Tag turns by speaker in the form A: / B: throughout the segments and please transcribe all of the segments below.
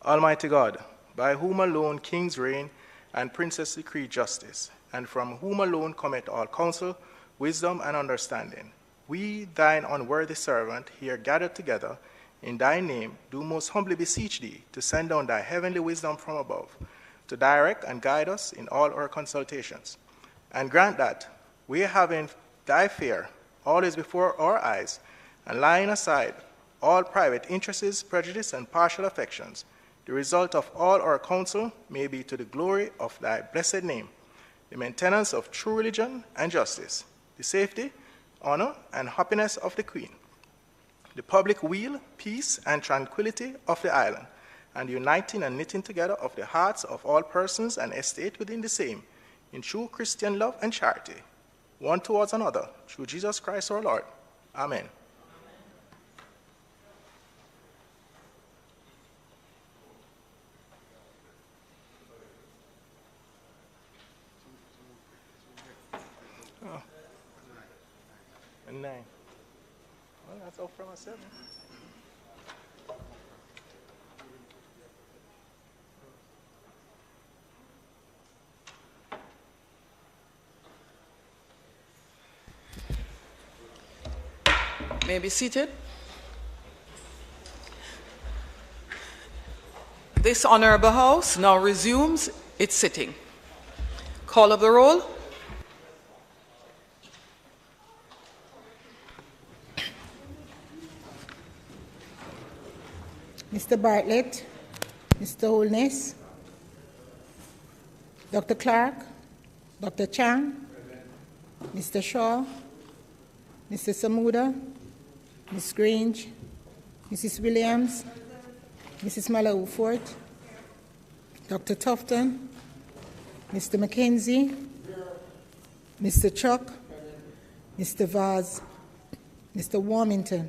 A: Almighty God, by whom alone kings reign and princes decree justice, and from whom alone cometh all counsel, wisdom, and understanding, we, thine unworthy servant, here gathered together, in thy name, do most humbly beseech thee to send down thy heavenly wisdom from above, to direct and guide us in all our consultations. And grant that, we having thy fear always before our eyes, and laying aside all private interests, prejudice, and partial affections, the result of all our counsel may be to the glory of thy blessed name, the maintenance of true religion and justice, the safety, honor, and happiness of the Queen, the public weal, peace, and tranquility of the island, and the uniting and knitting together of the hearts of all persons and estate within the same, in true Christian love and charity, one towards another, through Jesus Christ our Lord. Amen. Oh. And 9. Well, that's all from a 7.
B: May be seated. This honorable house now resumes its sitting. Call of the roll.
C: Mr. Bartlett, Mr. Holness, Dr. Clark, Dr. Chang, Mr. Shaw, Mr. Samuda, Ms. Grange, Mrs. Williams, Mrs. Malaufort, Dr. Tufton, Mr. McKenzie, Mr. Chuck, Mr. Vaz, Mr. Warmington,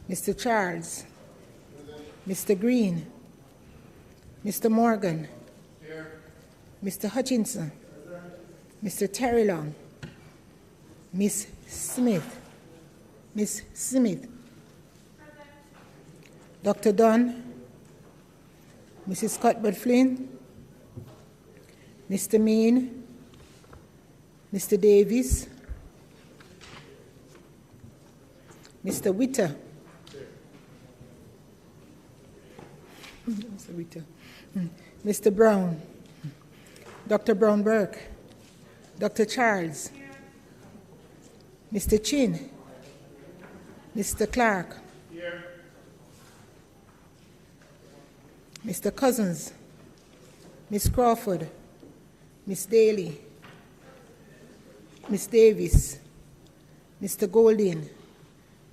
C: Mr. Charles, Mr. Green, Mr. Morgan, Mr. Hutchinson, Mr. Terry Long, Miss Smith, Dr. Dunn, Mrs. Cuthbert Flynn, Mr. Mean, Mr. Davis, Mr. Witter, Mr. Brown, Dr. Brown Burke, Dr. Charles, Mr. Chin, Mr. Clark, Mr. Cousins, Miss Crawford, Miss Daly, Miss Davis, Mr. Golding,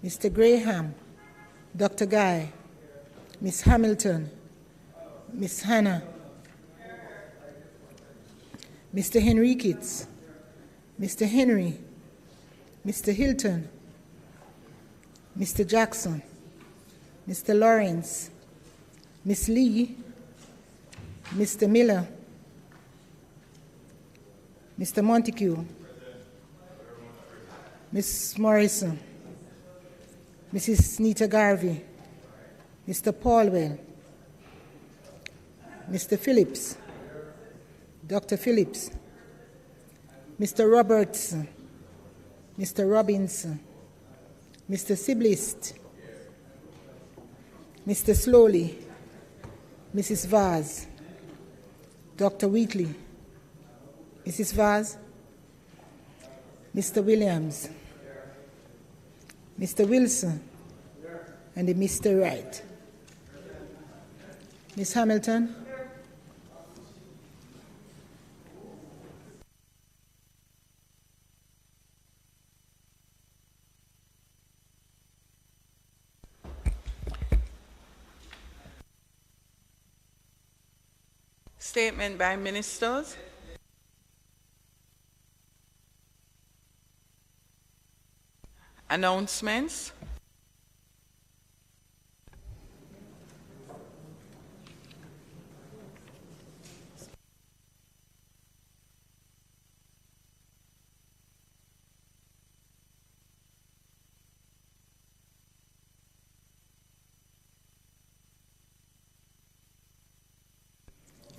C: Mr. Graham, Dr. Guy, Miss Hamilton, Miss Hannah, Mr. Henriquez, Mr. Henry, Mr. Hilton, Mr. Jackson, Mr. Lawrence, Miss Lee, Mr. Miller, Mr. Montague, Miss Morrison, Mrs. Nita Garvey, Mr. Paulwell, Mr. Phillips, Dr. Phillips, Mr. Robertson, Mr. Robinson, Mr. Siblist, Mr. Slowly, Mrs. Vaz, Dr. Wheatley, Mrs. Vaz, Mr. Williams, Mr. Wilson, and Mr. Wright. Ms. Hamilton.
B: Statement by ministers. Announcements.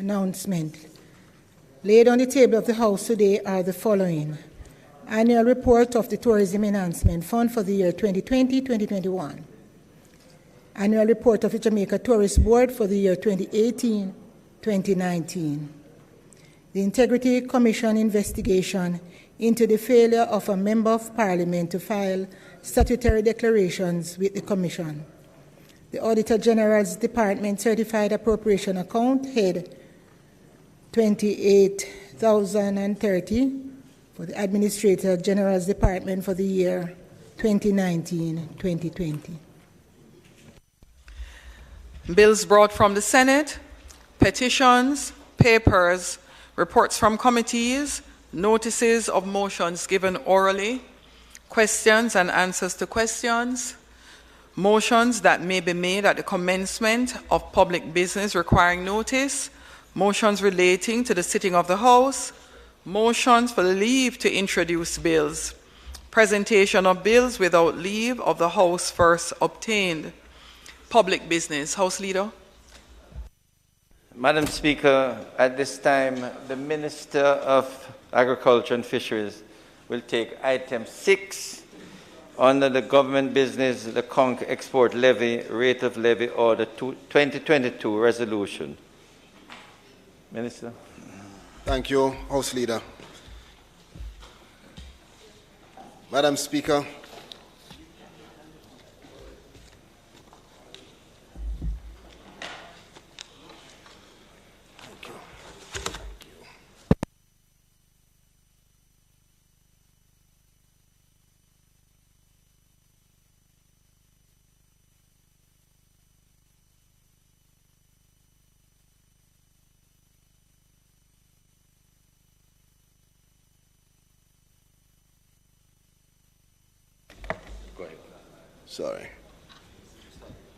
C: Announcement. Laid on the table of the House today are the following. Annual report of the Tourism Enhancement Fund for the year 2020-2021. Annual report of the Jamaica Tourist Board for the year 2018-2019. The Integrity Commission investigation into the failure of a Member of Parliament to file statutory declarations with the Commission. The Auditor General's Department Certified Appropriation Account, head 28,030 for the Administrator General's Department for the year 2019-2020.
B: Bills brought from the Senate, petitions, papers, reports from committees, notices of motions given orally, questions and answers to questions, motions that may be made at the commencement of public business requiring notice, motions relating to the sitting of the House, motions for leave to introduce bills, presentation of bills without leave of the House first obtained. Public business. House Leader.
D: Madam Speaker, at this time, the Minister of Agriculture and Fisheries will take item 6 under the government business, the Conch Export Levy, Rate of Levy Order 2022 Resolution. Minister.
E: Thank you, House Leader. Madam Speaker,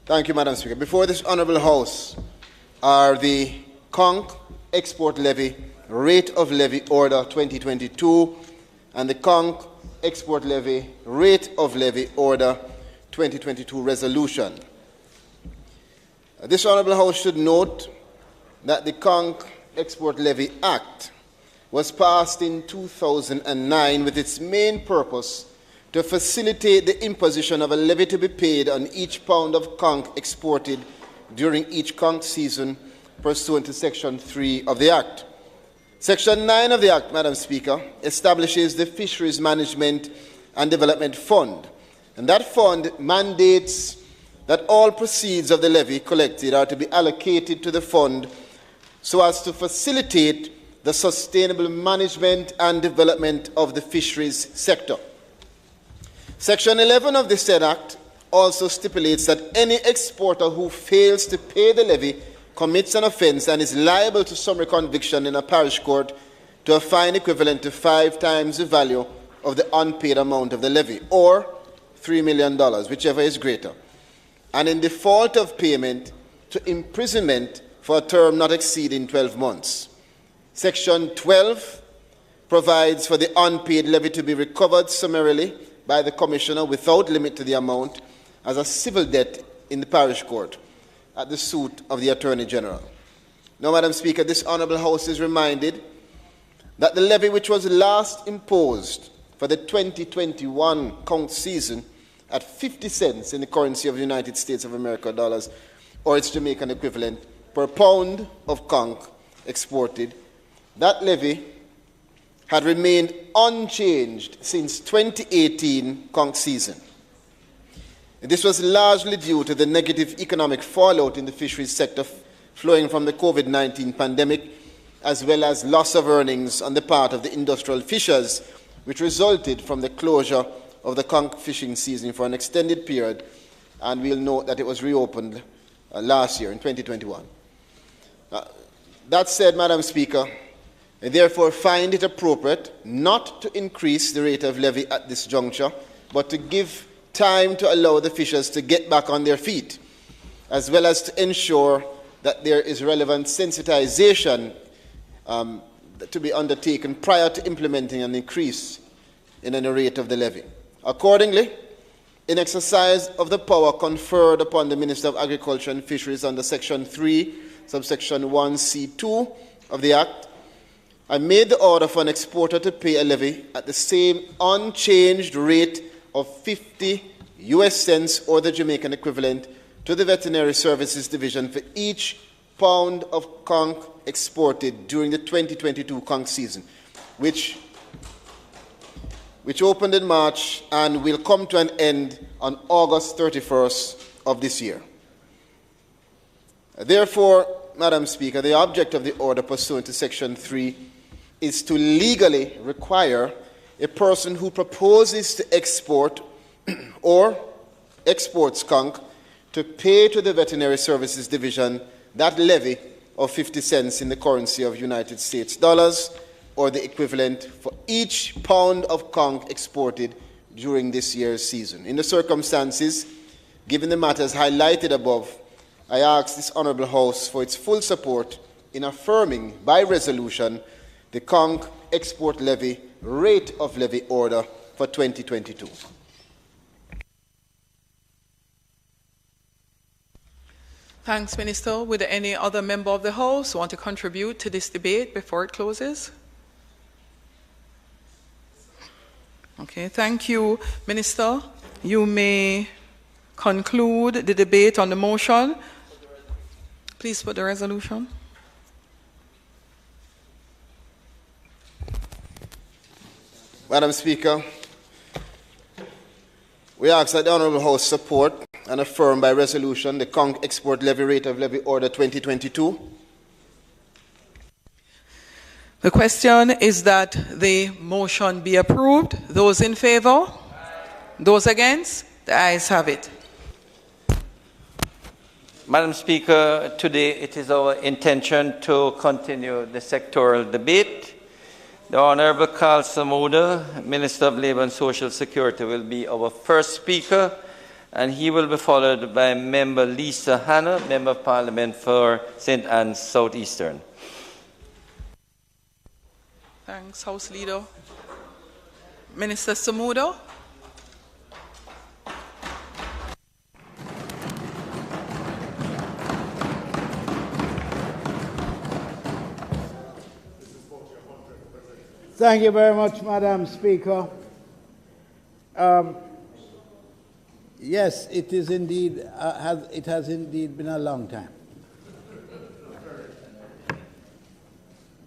E: Thank you, Madam Speaker. Before this Honourable House are the Conch Export Levy, Rate of Levy Order 2022 and the Conch Export Levy, Rate of Levy Order 2022 Resolution. This Honourable House should note that the Conch Export Levy Act was passed in 2009 with its main purpose to facilitate the imposition of a levy to be paid on each pound of conch exported during each conch season pursuant to Section 3 of the Act. Section 9 of the Act, Madam Speaker, establishes the Fisheries Management and Development Fund, and that fund mandates that all proceeds of the levy collected are to be allocated to the fund so as to facilitate the sustainable management and development of the fisheries sector. Section 11 of the said Act also stipulates that any exporter who fails to pay the levy commits an offence and is liable to summary conviction in a parish court to a fine equivalent to 5 times the value of the unpaid amount of the levy, or $3 million, whichever is greater, and in default of payment, to imprisonment for a term not exceeding 12 months. Section 12 provides for the unpaid levy to be recovered summarily by the Commissioner without limit to the amount as a civil debt in the parish court at the suit of the Attorney General. Now, Madam Speaker, this Honourable House is reminded that the levy which was last imposed for the 2021 conch season at 50 cents in the currency of the United States of America dollars, or its Jamaican equivalent, per pound of conch exported, that levy had remained unchanged since 2018 conch season. And this was largely due to the negative economic fallout in the fisheries sector flowing from the COVID-19 pandemic, as well as loss of earnings on the part of the industrial fishers, which resulted from the closure of the conch fishing season for an extended period, and we'll note that it was reopened last year in 2021. That said, Madam Speaker, I therefore find it appropriate not to increase the rate of levy at this juncture, but to give time to allow the fishers to get back on their feet, as well as to ensure that there is relevant sensitization to be undertaken prior to implementing an increase in the rate of the levy. Accordingly, in exercise of the power conferred upon the Minister of Agriculture and Fisheries under Section 3 subsection 1C2 of the Act, I made the order for an exporter to pay a levy at the same unchanged rate of 50 US cents or the Jamaican equivalent to the Veterinary Services Division for each pound of conch exported during the 2022 conch season, which opened in March and will come to an end on August 31st of this year. Therefore, Madam Speaker, the object of the order pursuant to Section 3 is to legally require a person who proposes to export or exports conch to pay to the Veterinary Services Division that levy of 50 cents in the currency of United States dollars or the equivalent for each pound of conch exported during this year's season. In the circumstances, given the matters highlighted above, I ask this Honourable House for its full support in affirming by resolution the conch export levy rate of levy order for 2022.
B: Thanks, Minister. Would any other member of the House want to contribute to this debate before it closes? Okay, thank you, Minister. You may conclude the debate on the motion. Please put the resolution.
E: Madam Speaker, we ask that the Honourable House support and affirm by resolution the conch export levy rate of levy order 2022.
B: The question is that the motion be approved. Those in favour? Those against? The ayes have it.
D: Madam Speaker, today it is our intention to continue the sectoral debate. The Honourable Karl Samuda, Minister of Labour and Social Security, will be our first speaker, and he will be followed by Member Lisa Hanna, Member of Parliament for St. Anne's Southeastern.
B: Thanks, House Leader. Minister Samuda.
F: Thank you very much, Madam Speaker. Yes, it is indeed. It has indeed been a long time.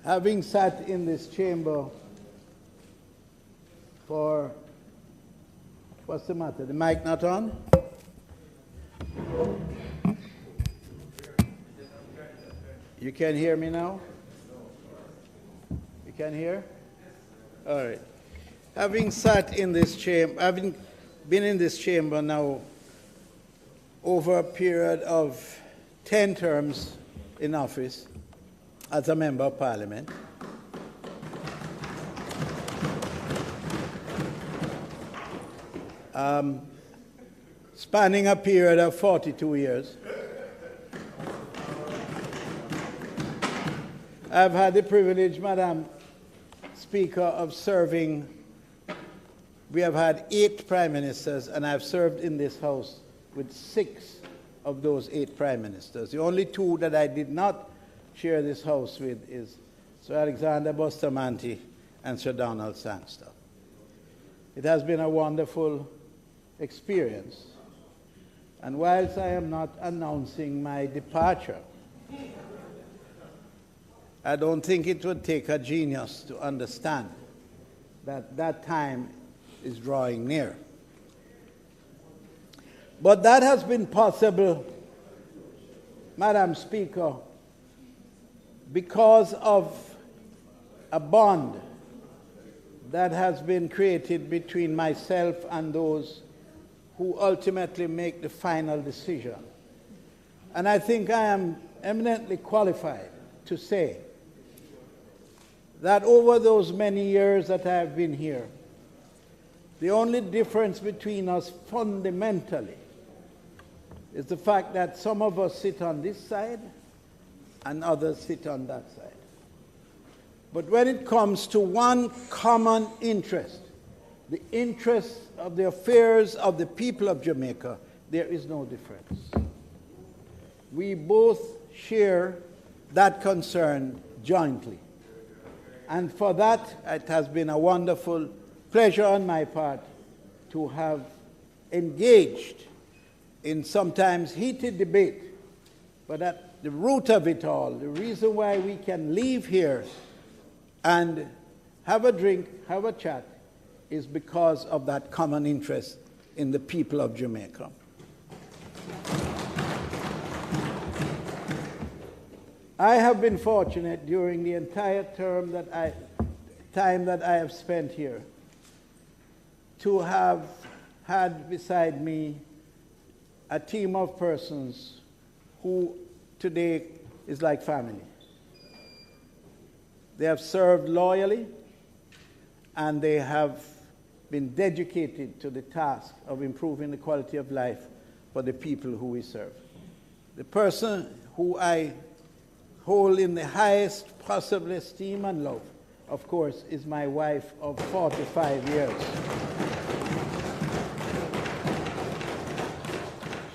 F: Having sat in this chamber for, what's the matter? The mic not on? You can hear me now? You can hear? All right. Having sat in this chamber, having been in this chamber now over a period of 10 terms in office as a member of Parliament, spanning a period of 42 years, I've had the privilege, Madam Speaker, of serving. We have had 8 prime ministers, and I've served in this House with 6 of those 8 prime ministers. The only 2 that I did not share this House with is Sir Alexander Bustamante and Sir Donald Sangster. It has been a wonderful experience. And whilst I am not announcing my departure, I don't think it would take a genius to understand that that time is drawing near. But that has been possible, Madam Speaker, because of a bond that has been created between myself and those who ultimately make the final decision. And I think I am eminently qualified to say that over those many years that I have been here, the only difference between us fundamentally is the fact that some of us sit on this side and others sit on that side. But when it comes to one common interest, the interest of the affairs of the people of Jamaica, there is no difference. We both share that concern jointly. And for that, it has been a wonderful pleasure on my part to have engaged in sometimes heated debate, but at the root of it all, the reason why we can leave here and have a drink, have a chat, is because of that common interest in the people of Jamaica. I have been fortunate during the entire time that I have spent here to have had beside me a team of persons who today is like family. They have served loyally, and they have been dedicated to the task of improving the quality of life for the people who we serve. The person who I hold in the highest possible esteem and love, of course, is my wife of 45 years.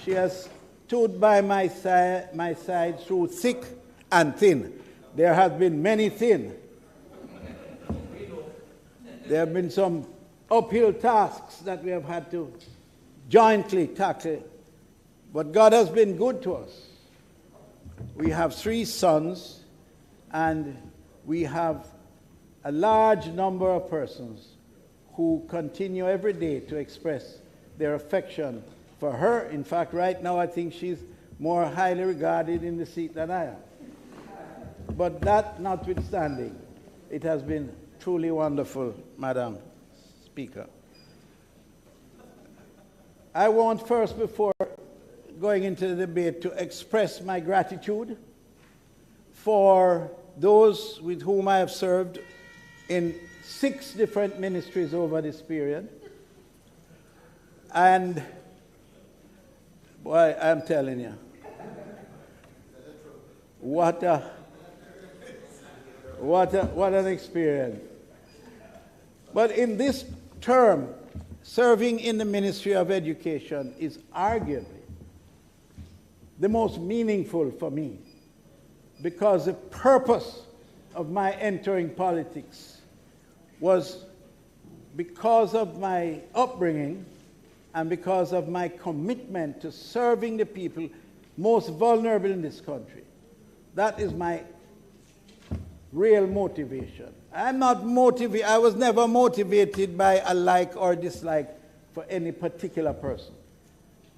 F: She has stood by my side through thick and thin. There have been many thin. There have been some uphill tasks that we have had to jointly tackle. But God has been good to us. We have 3 sons, and we have a large number of persons who continue every day to express their affection for her. In fact, right now I think she's more highly regarded in the seat than I am. But that notwithstanding, it has been truly wonderful, Madam Speaker. I want first, before going into the debate, to express my gratitude for those with whom I have served in 6 different ministries over this period. And, boy, I'm telling you, what an experience. But in this term, serving in the Ministry of Education is arguably the most meaningful for me, because the purpose of my entering politics was because of my upbringing and because of my commitment to serving the people most vulnerable in this country. That is my real motivation. I was never motivated by a like or dislike for any particular person.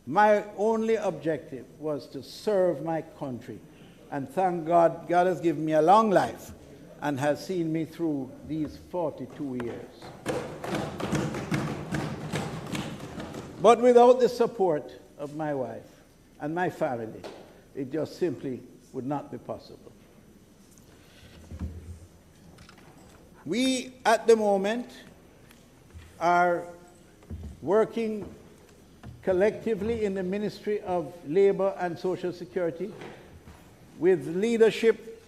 F: My only objective was to serve my country. And thank God, God has given me a long life and has seen me through these 42 years. But without the support of my wife and my family, it just simply would not be possible. We, at the moment, are working collectively in the Ministry of Labor and Social Security with leadership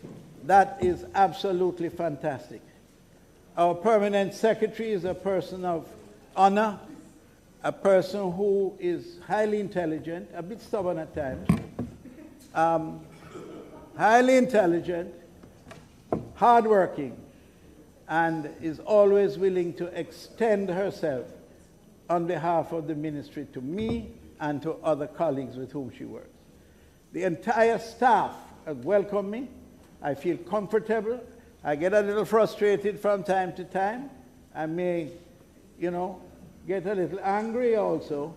F: that is absolutely fantastic. Our permanent secretary is a person of honor, a person who is highly intelligent, a bit stubborn at times, highly intelligent, hardworking, and is always willing to extend herself on behalf of the ministry to me and to other colleagues with whom she works. The entire staff has welcomed me. I feel comfortable. I get a little frustrated from time to time. I may, get a little angry also.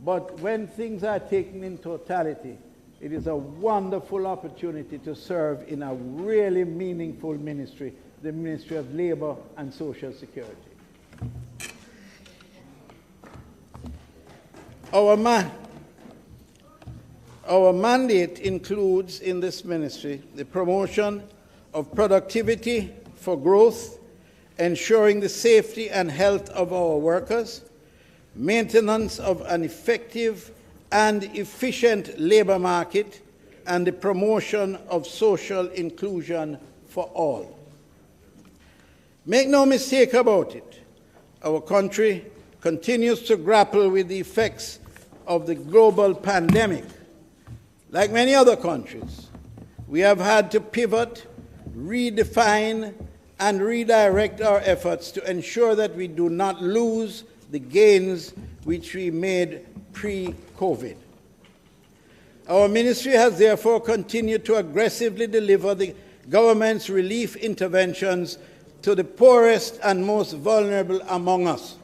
F: But when things are taken in totality, it is a wonderful opportunity to serve in a really meaningful ministry, the Ministry of Labor and Social Security. Our mandate includes in this ministry the promotion of productivity for growth, ensuring the safety and health of our workers, maintenance of an effective and efficient labor market, and the promotion of social inclusion for all. Make no mistake about it, our country continues to grapple with the effects of the global pandemic. Like many other countries, we have had to pivot, redefine, and redirect our efforts to ensure that we do not lose the gains which we made pre-COVID. Our ministry has therefore continued to aggressively deliver the government's relief interventions to the poorest and most vulnerable among us.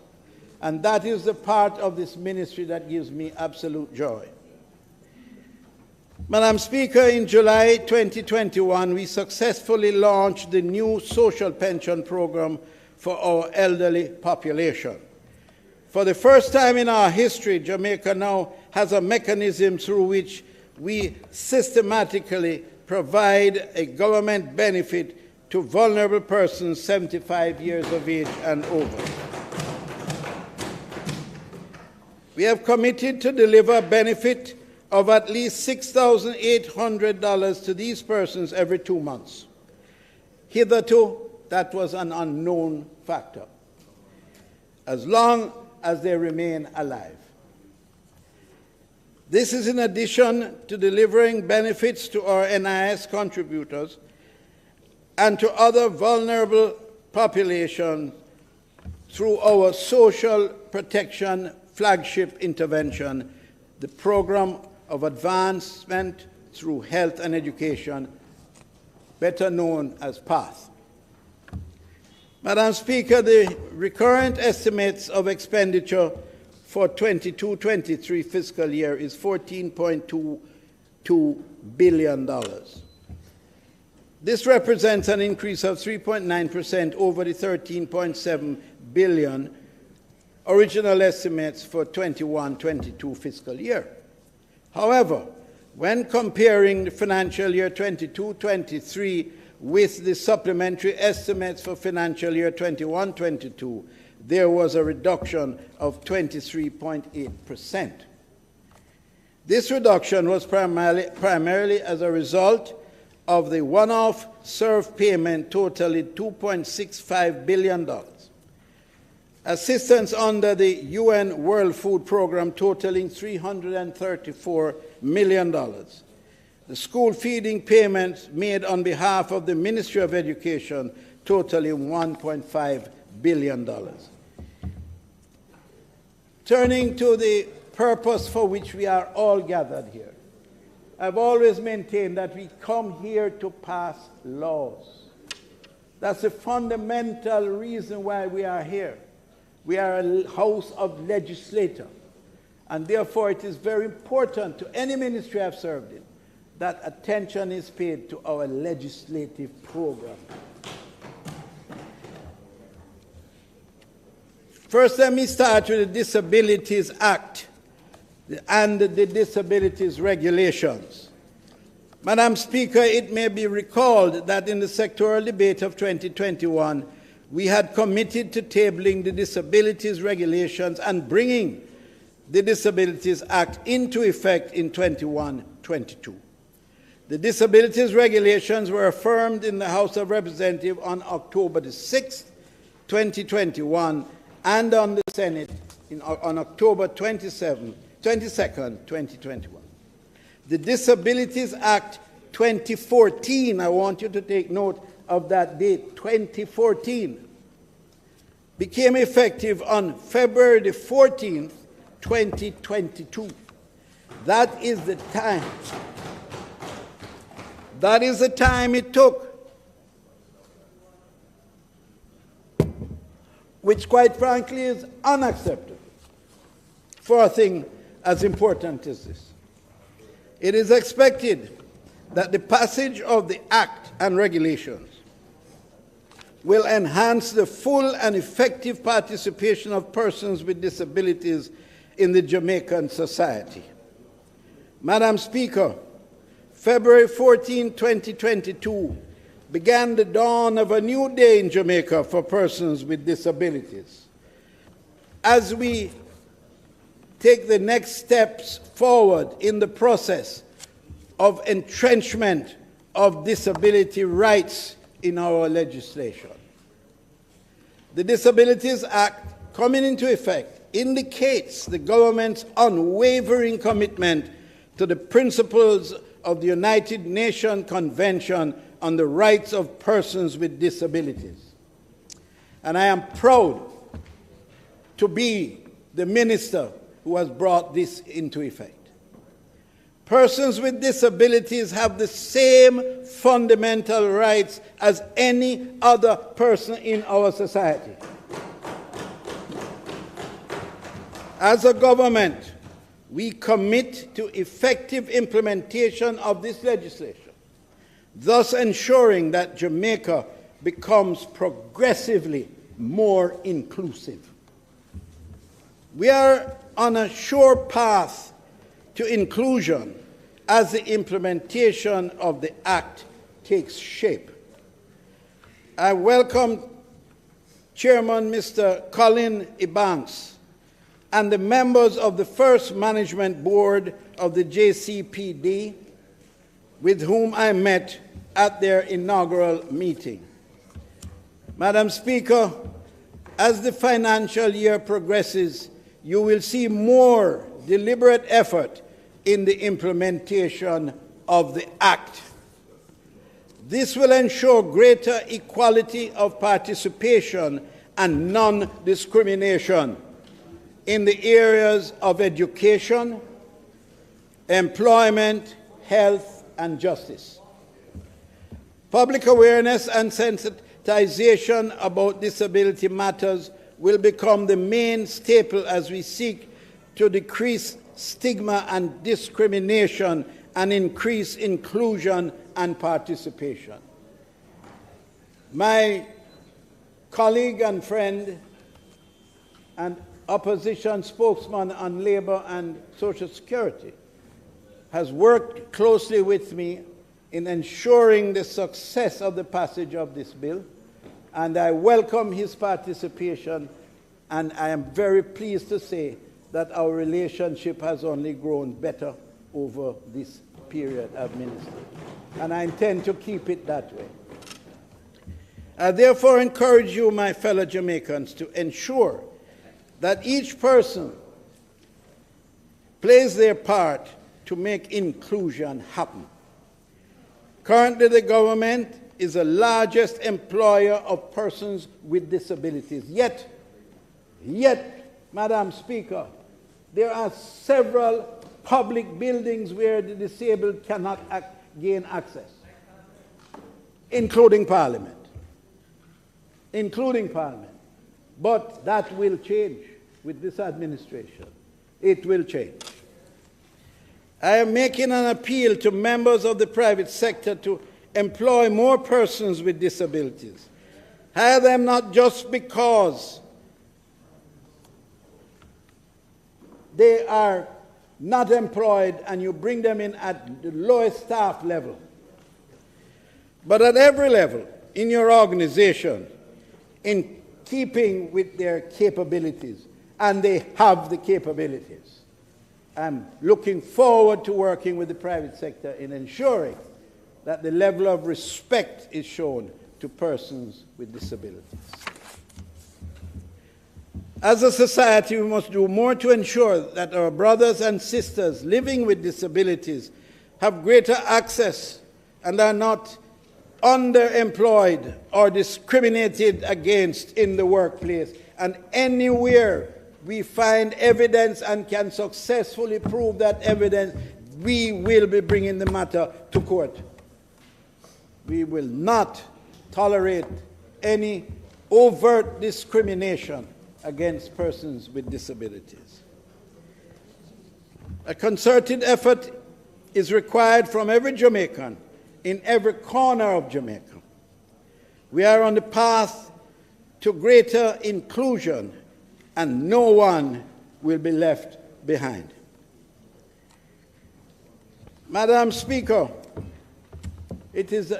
F: And that is the part of this ministry that gives me absolute joy. Madam Speaker, in July 2021, we successfully launched the new social pension program for our elderly population. For the first time in our history, Jamaica now has a mechanism through which we systematically provide a government benefit to vulnerable persons 75 years of age and over. We have committed to deliver a benefit of at least $6,800 to these persons every 2 months. Hitherto, that was an unknown factor, as long as they remain alive. This is in addition to delivering benefits to our NIS contributors and to other vulnerable populations through our social protection flagship intervention, the Program of Advancement through Health and Education, better known as PATH. Madam Speaker, the recurrent estimates of expenditure for 22-23 fiscal year is $14.22 billion. This represents an increase of 3.9% over the $13.7 billion original estimates for 21-22 fiscal year. However, when comparing the financial year 22-23 with the supplementary estimates for financial year 21-22, there was a reduction of 23.8%. This reduction was primarily as a result of the one-off SURF payment totaling $2.65 billion, assistance under the UN World Food Programme totaling $334 million, the school feeding payments made on behalf of the Ministry of Education totaling $1.5 billion. Turning to the purpose for which we are all gathered here, I've always maintained that we come here to pass laws. That's the fundamental reason why we are here. We are a house of legislators, and therefore it is very important to any ministry I've served in that attention is paid to our legislative program. First, let me start with the Disabilities Act and the Disabilities Regulations. Madam Speaker, it may be recalled that in the sectoral debate of 2021, we had committed to tabling the Disabilities Regulations and bringing the Disabilities Act into effect in 21-22. The Disabilities Regulations were affirmed in the House of Representatives on October the 6th, 2021, and on the Senate on October 22nd, 2021. The Disabilities Act 2014, I want you to take note of that date, 2014, became effective on February the 14th, 2022. That is the time. That is the time it took, which quite frankly is unacceptable for a thing as important as this. It is expected that the passage of the Act and regulations will enhance the full and effective participation of persons with disabilities in the Jamaican society. Madam Speaker, February 14, 2022 began the dawn of a new day in Jamaica for persons with disabilities. As we take the next steps forward in the process of entrenchment of disability rights in our legislation. The Disabilities Act coming into effect indicates the government's unwavering commitment to the principles of the United Nations Convention on the Rights of Persons with Disabilities. And I am proud to be the minister who has brought this into effect. Persons with disabilities have the same fundamental rights as any other person in our society. As a government, we commit to effective implementation of this legislation, thus ensuring that Jamaica becomes progressively more inclusive. We are on a sure path to inclusion as the implementation of the Act takes shape. I welcome Chairman Mr. Colin Ebanks and the members of the first management board of the JCPD, with whom I met at their inaugural meeting. Madam Speaker, as the financial year progresses, you will see more deliberate effort in the implementation of the Act. This will ensure greater equality of participation and non-discrimination in the areas of education, employment, health, and justice. Public awareness and sensitization about disability matters will become the main staple as we seek to decrease stigma and discrimination and increase inclusion and participation. My colleague and friend and opposition spokesman on Labour and Social Security has worked closely with me in ensuring the success of the passage of this bill, and I welcome his participation, and I am very pleased to say that our relationship has only grown better over this period of ministry, and I intend to keep it that way. I therefore encourage you, my fellow Jamaicans, to ensure that each person plays their part to make inclusion happen. Currently, the government is the largest employer of persons with disabilities. Yet, Madam Speaker, there are several public buildings where the disabled cannot gain access, including Parliament. But that will change with this administration. It will change. I am making an appeal to members of the private sector to employ more persons with disabilities. Hire them not just because they are not employed and you bring them in at the lowest staff level, but at every level in your organization, in keeping with their capabilities, and they have the capabilities. I'm looking forward to working with the private sector in ensuring that the level of respect is shown to persons with disabilities. As a society, we must do more to ensure that our brothers and sisters living with disabilities have greater access and are not underemployed or discriminated against in the workplace. And anywhere we find evidence and can successfully prove that evidence, we will be bringing the matter to court. We will not tolerate any overt discrimination against persons with disabilities. A concerted effort is required from every Jamaican in every corner of Jamaica. We are on the path to greater inclusion, and no one will be left behind. Madam Speaker, it is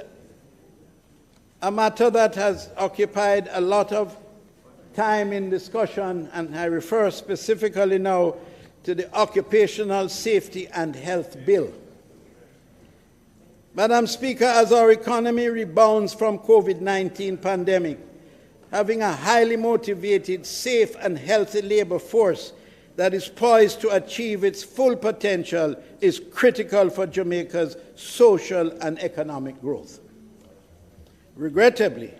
F: a matter that has occupied a lot of time in discussion, and I refer specifically now to the Occupational Safety and Health Bill. Madam Speaker, as our economy rebounds from COVID-19 pandemic, having a highly motivated, safe and healthy labor force that is poised to achieve its full potential is critical for Jamaica's social and economic growth. Regrettably,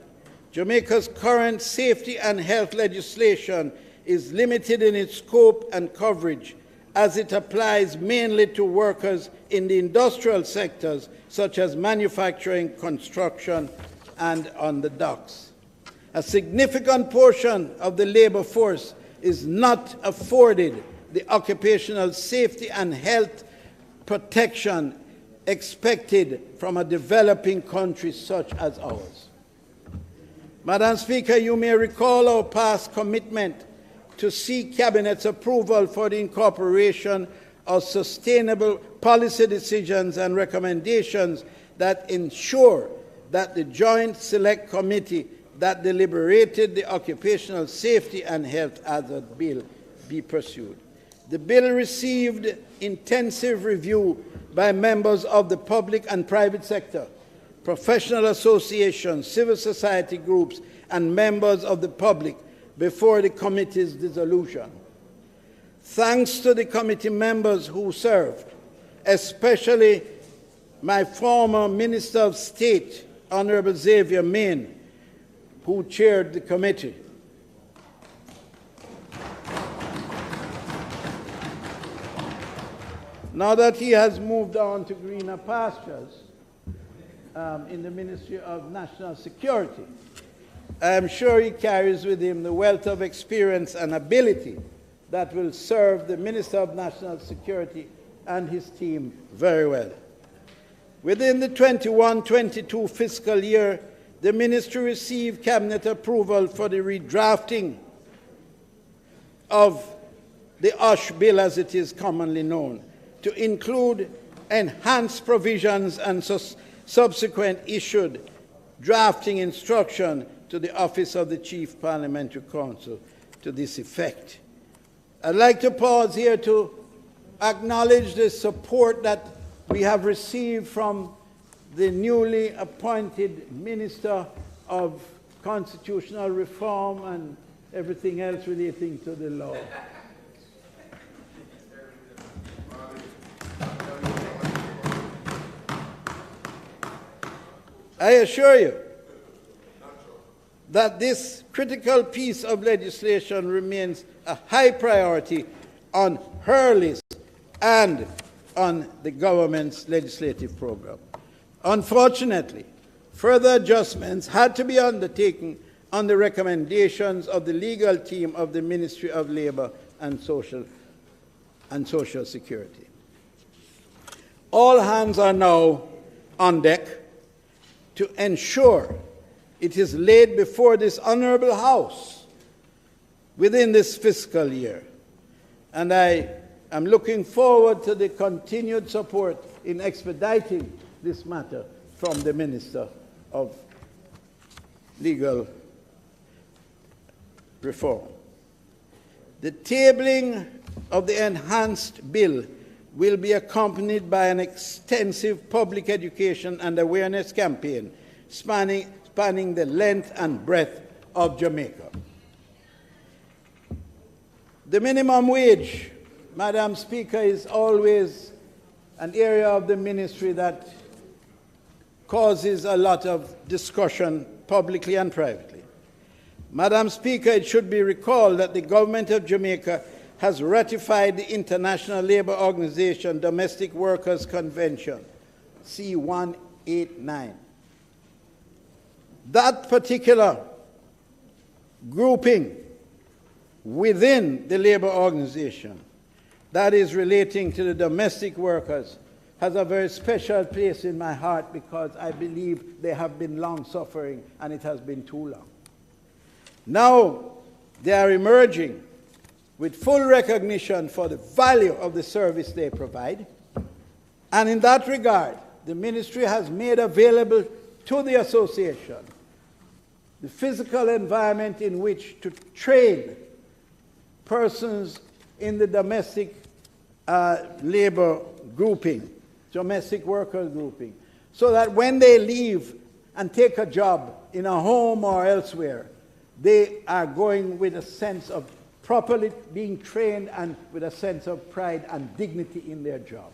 F: Jamaica's current safety and health legislation is limited in its scope and coverage as it applies mainly to workers in the industrial sectors such as manufacturing, construction, and on the docks. A significant portion of the labor force is not afforded the occupational safety and health protection expected from a developing country such as ours. Madam Speaker, you may recall our past commitment to seek Cabinet's approval for the incorporation of sustainable policy decisions and recommendations that ensure that the Joint Select Committee that deliberated the occupational safety and health hazard bill be pursued. The bill received intensive review by members of the public and private sector, professional associations, civil society groups, and members of the public before the committee's dissolution. Thanks to the committee members who served, especially my former Minister of State, Honorable Xavier Main, who chaired the committee. Now that he has moved on to greener pastures in the Ministry of National Security, I am sure he carries with him the wealth of experience and ability that will serve the Minister of National Security and his team very well. Within the 21-22 fiscal year, the ministry received Cabinet approval for the redrafting of the OSH bill, as it is commonly known, to include enhanced provisions and subsequent issued drafting instruction to the Office of the Chief Parliamentary Counsel to this effect. I'd like to pause here to acknowledge the support that we have received from the newly appointed Minister of Constitutional Reform and everything else relating to the law. I assure you that this critical piece of legislation remains a high priority on her list and on the government's legislative program. Unfortunately, further adjustments had to be undertaken on the recommendations of the legal team of the Ministry of Labour and Social Security. All hands are now on deck to ensure it is laid before this honourable House within this fiscal year. And I am looking forward to the continued support in expediting this matter from the Minister of Legal Reform. The tabling of the enhanced bill will be accompanied by an extensive public education and awareness campaign spanning the length and breadth of Jamaica. The minimum wage, Madam Speaker, is always an area of the ministry that causes a lot of discussion publicly and privately. Madam Speaker, it should be recalled that the government of Jamaica has ratified the International Labour Organization Domestic Workers Convention, C-189. That particular grouping within the labour organization that is relating to the domestic workers has a very special place in my heart because I believe they have been long-suffering and it has been too long. Now they are emerging with full recognition for the value of the service they provide. And in that regard, the ministry has made available to the association the physical environment in which to train persons in the domestic labor grouping, domestic worker grouping, so that when they leave and take a job in a home or elsewhere, they are going with a sense of properly being trained and with a sense of pride and dignity in their job,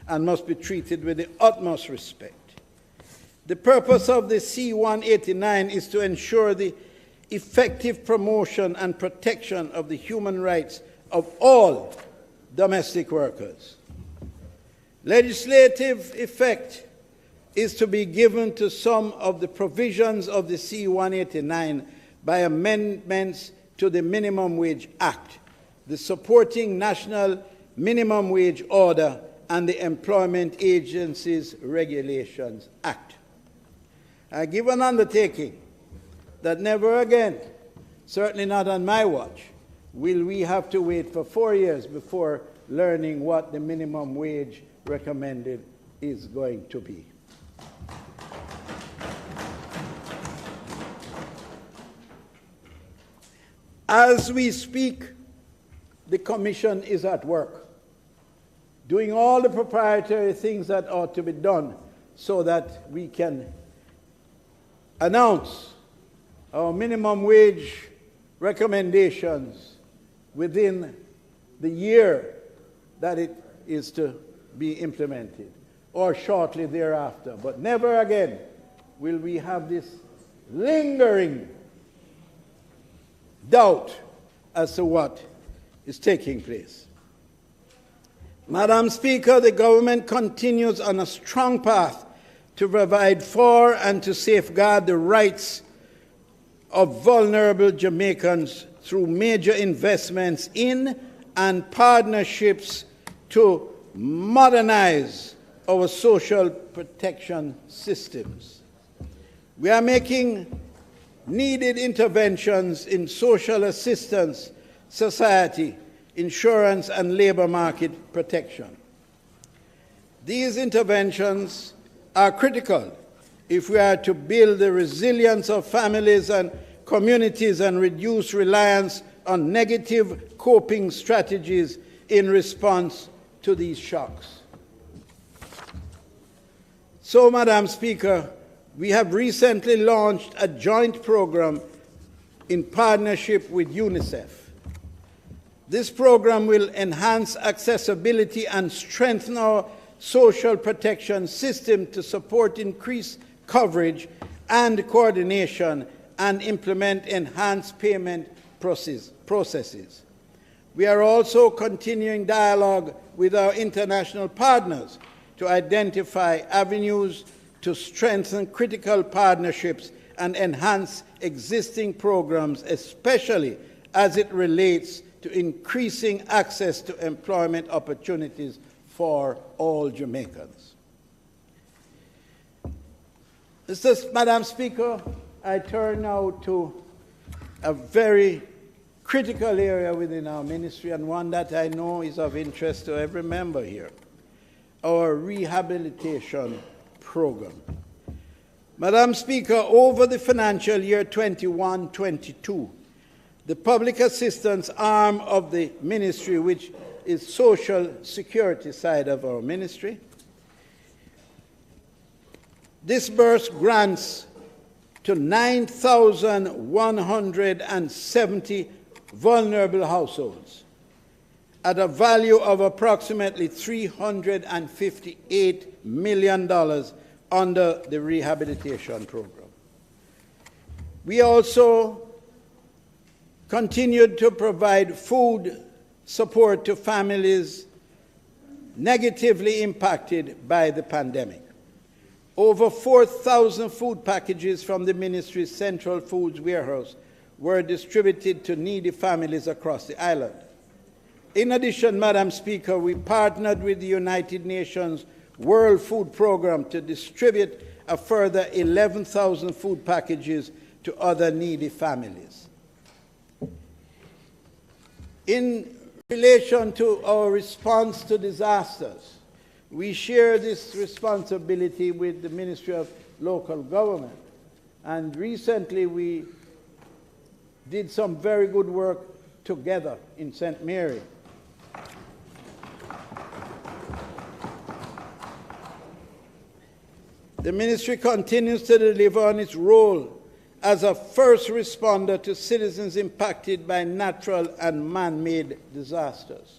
F: and must be treated with the utmost respect. The purpose of the C-189 is to ensure the effective promotion and protection of the human rights of all domestic workers. Legislative effect is to be given to some of the provisions of the C-189 by amendments to the Minimum Wage Act, the supporting National Minimum Wage Order, and the Employment Agencies Regulations Act. I give an undertaking that never again, certainly not on my watch, will we have to wait for 4 years before learning what the minimum wage recommended is going to be. As we speak, the Commission is at work, doing all the proprietary things that ought to be done so that we can announce our minimum wage recommendations within the year that it is to be implemented, or shortly thereafter. But never again will we have this lingering doubt as to what is taking place. Madam Speaker, the government continues on a strong path to provide for and to safeguard the rights of vulnerable Jamaicans through major investments in and partnerships to modernize our social protection systems. We are making needed interventions in social assistance, society, insurance, and labor market protection. These interventions are critical if we are to build the resilience of families and communities and reduce reliance on negative coping strategies in response to these shocks. So, Madam Speaker, we have recently launched a joint program in partnership with UNICEF. This program will enhance accessibility and strengthen our social protection system to support increased coverage and coordination and implement enhanced payment processes. We are also continuing dialogue with our international partners to identify avenues to strengthen critical partnerships and enhance existing programs, especially as it relates to increasing access to employment opportunities for all Jamaicans. Madam Speaker, I turn now to a very critical area within our ministry, and one that I know is of interest to every member here, our rehabilitation program. Madam Speaker, over the financial year 21-22, the public assistance arm of the ministry, which is social security side of our ministry, disbursed grants to 9,170 vulnerable households at a value of approximately $358 million under the rehabilitation program. We also continued to provide food support to families negatively impacted by the pandemic. Over 4,000 food packages from the ministry's Central Foods Warehouse were distributed to needy families across the island. In addition, Madam Speaker, we partnered with the United Nations World Food Programme to distribute a further 11,000 food packages to other needy families. In relation to our response to disasters, we share this responsibility with the Ministry of Local Government, and recently we did some very good work together in St. Mary. The ministry continues to deliver on its role as a first responder to citizens impacted by natural and man-made disasters.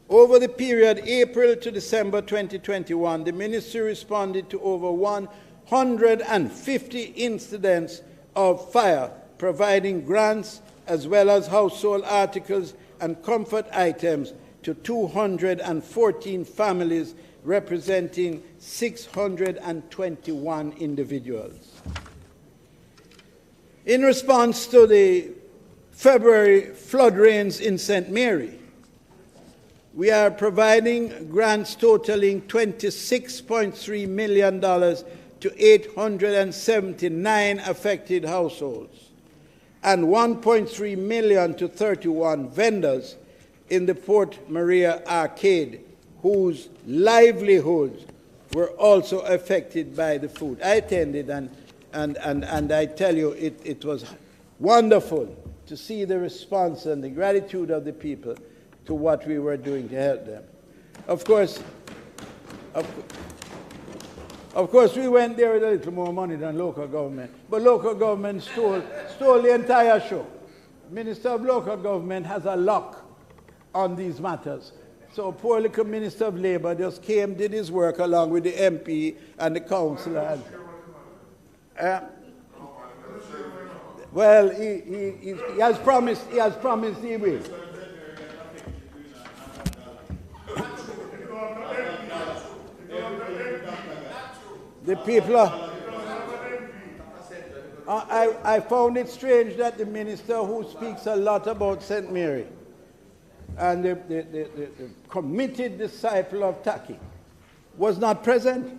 F: Over the period April to December 2021, the ministry responded to over 150 incidents of fire, providing grants as well as household articles and comfort items to 214 families, representing 621 individuals. In response to the February flood rains in St. Mary, we are providing grants totaling $26.3 million to 879 affected households and $1.3 million to 31 vendors in the Port Maria Arcade, whose livelihoods were also affected by the food. I attended, and I tell you, it was wonderful to see the response and the gratitude of the people to what we were doing to help them. Of course, we went there with a little more money than local government, but local government stole the entire show. Minister of Local Government has a lock on these matters. So poor little Minister of Labour just came, did his work along with the MP and the councillor. Well, he has promised he will. The people I found it strange that the minister who speaks a lot about St. Mary and the committed disciple of Taki was not present.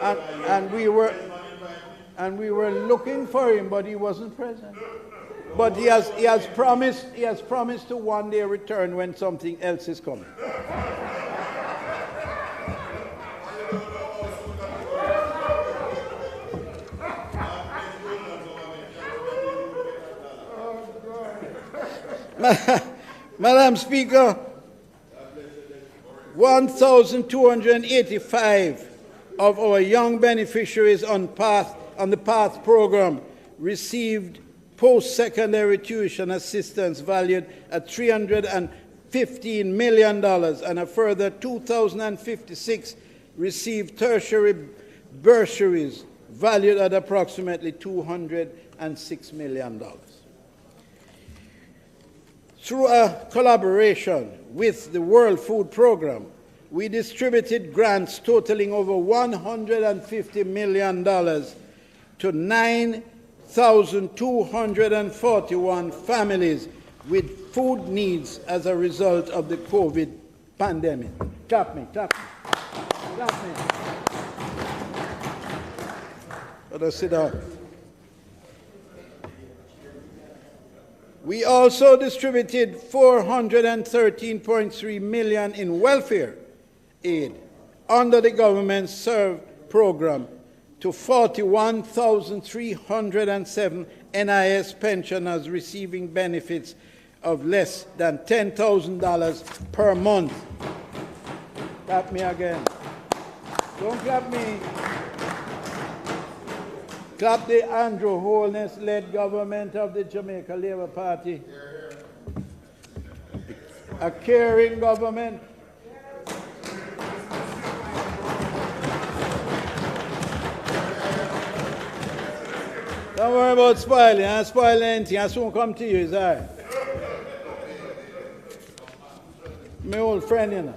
F: And we were looking for him, but he wasn't present. But he has promised to one day return when something else is coming. Madam Speaker, 1,285 of our young beneficiaries on the PATH program received post-secondary tuition assistance valued at $315 million, and a further 2,056 received tertiary bursaries valued at approximately $206 million. Through a collaboration with the World Food Programme, we distributed grants totaling over $150 million to 9,241 families with food needs as a result of the COVID pandemic. Clap me. Let us sit down. We also distributed $413.3 million in welfare aid under the government SERVE program to 41,307 NIS pensioners receiving benefits of less than $10,000 per month. Clap me again. Don't clap me. Clap the Andrew Holness-led government of the Jamaica Labour Party. A caring government. Don't worry about spoiling. I spoil anything. I soon come to you, is all right? My old friend, you know.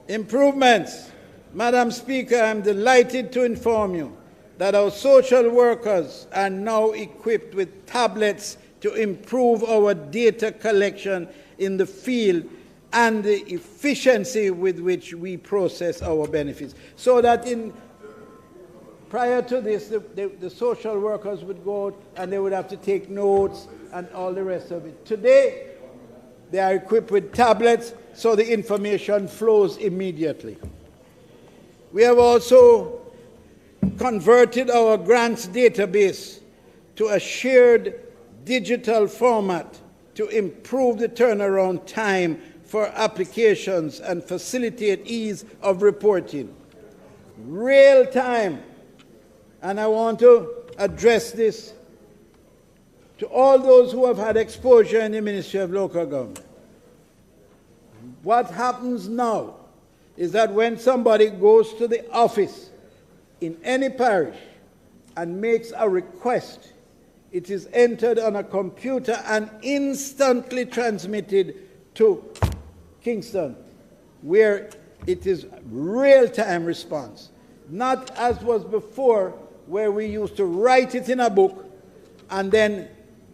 F: Improvements. Madam Speaker, I'm delighted to inform you that our social workers are now equipped with tablets to improve our data collection in the field and the efficiency with which we process our benefits. So that prior to this, the social workers would go out and they would have to take notes and all the rest of it. Today, they are equipped with tablets so the information flows immediately. We have also converted our grants database to a shared digital format to improve the turnaround time for applications and facilitate ease of reporting. Real-time and I want to address this to all those who have had exposure in the Ministry of Local Government. What happens now is that when somebody goes to the office in any parish and makes a request, it is entered on a computer and instantly transmitted to Kingston, where it is real-time response. Not as was before, where we used to write it in a book and then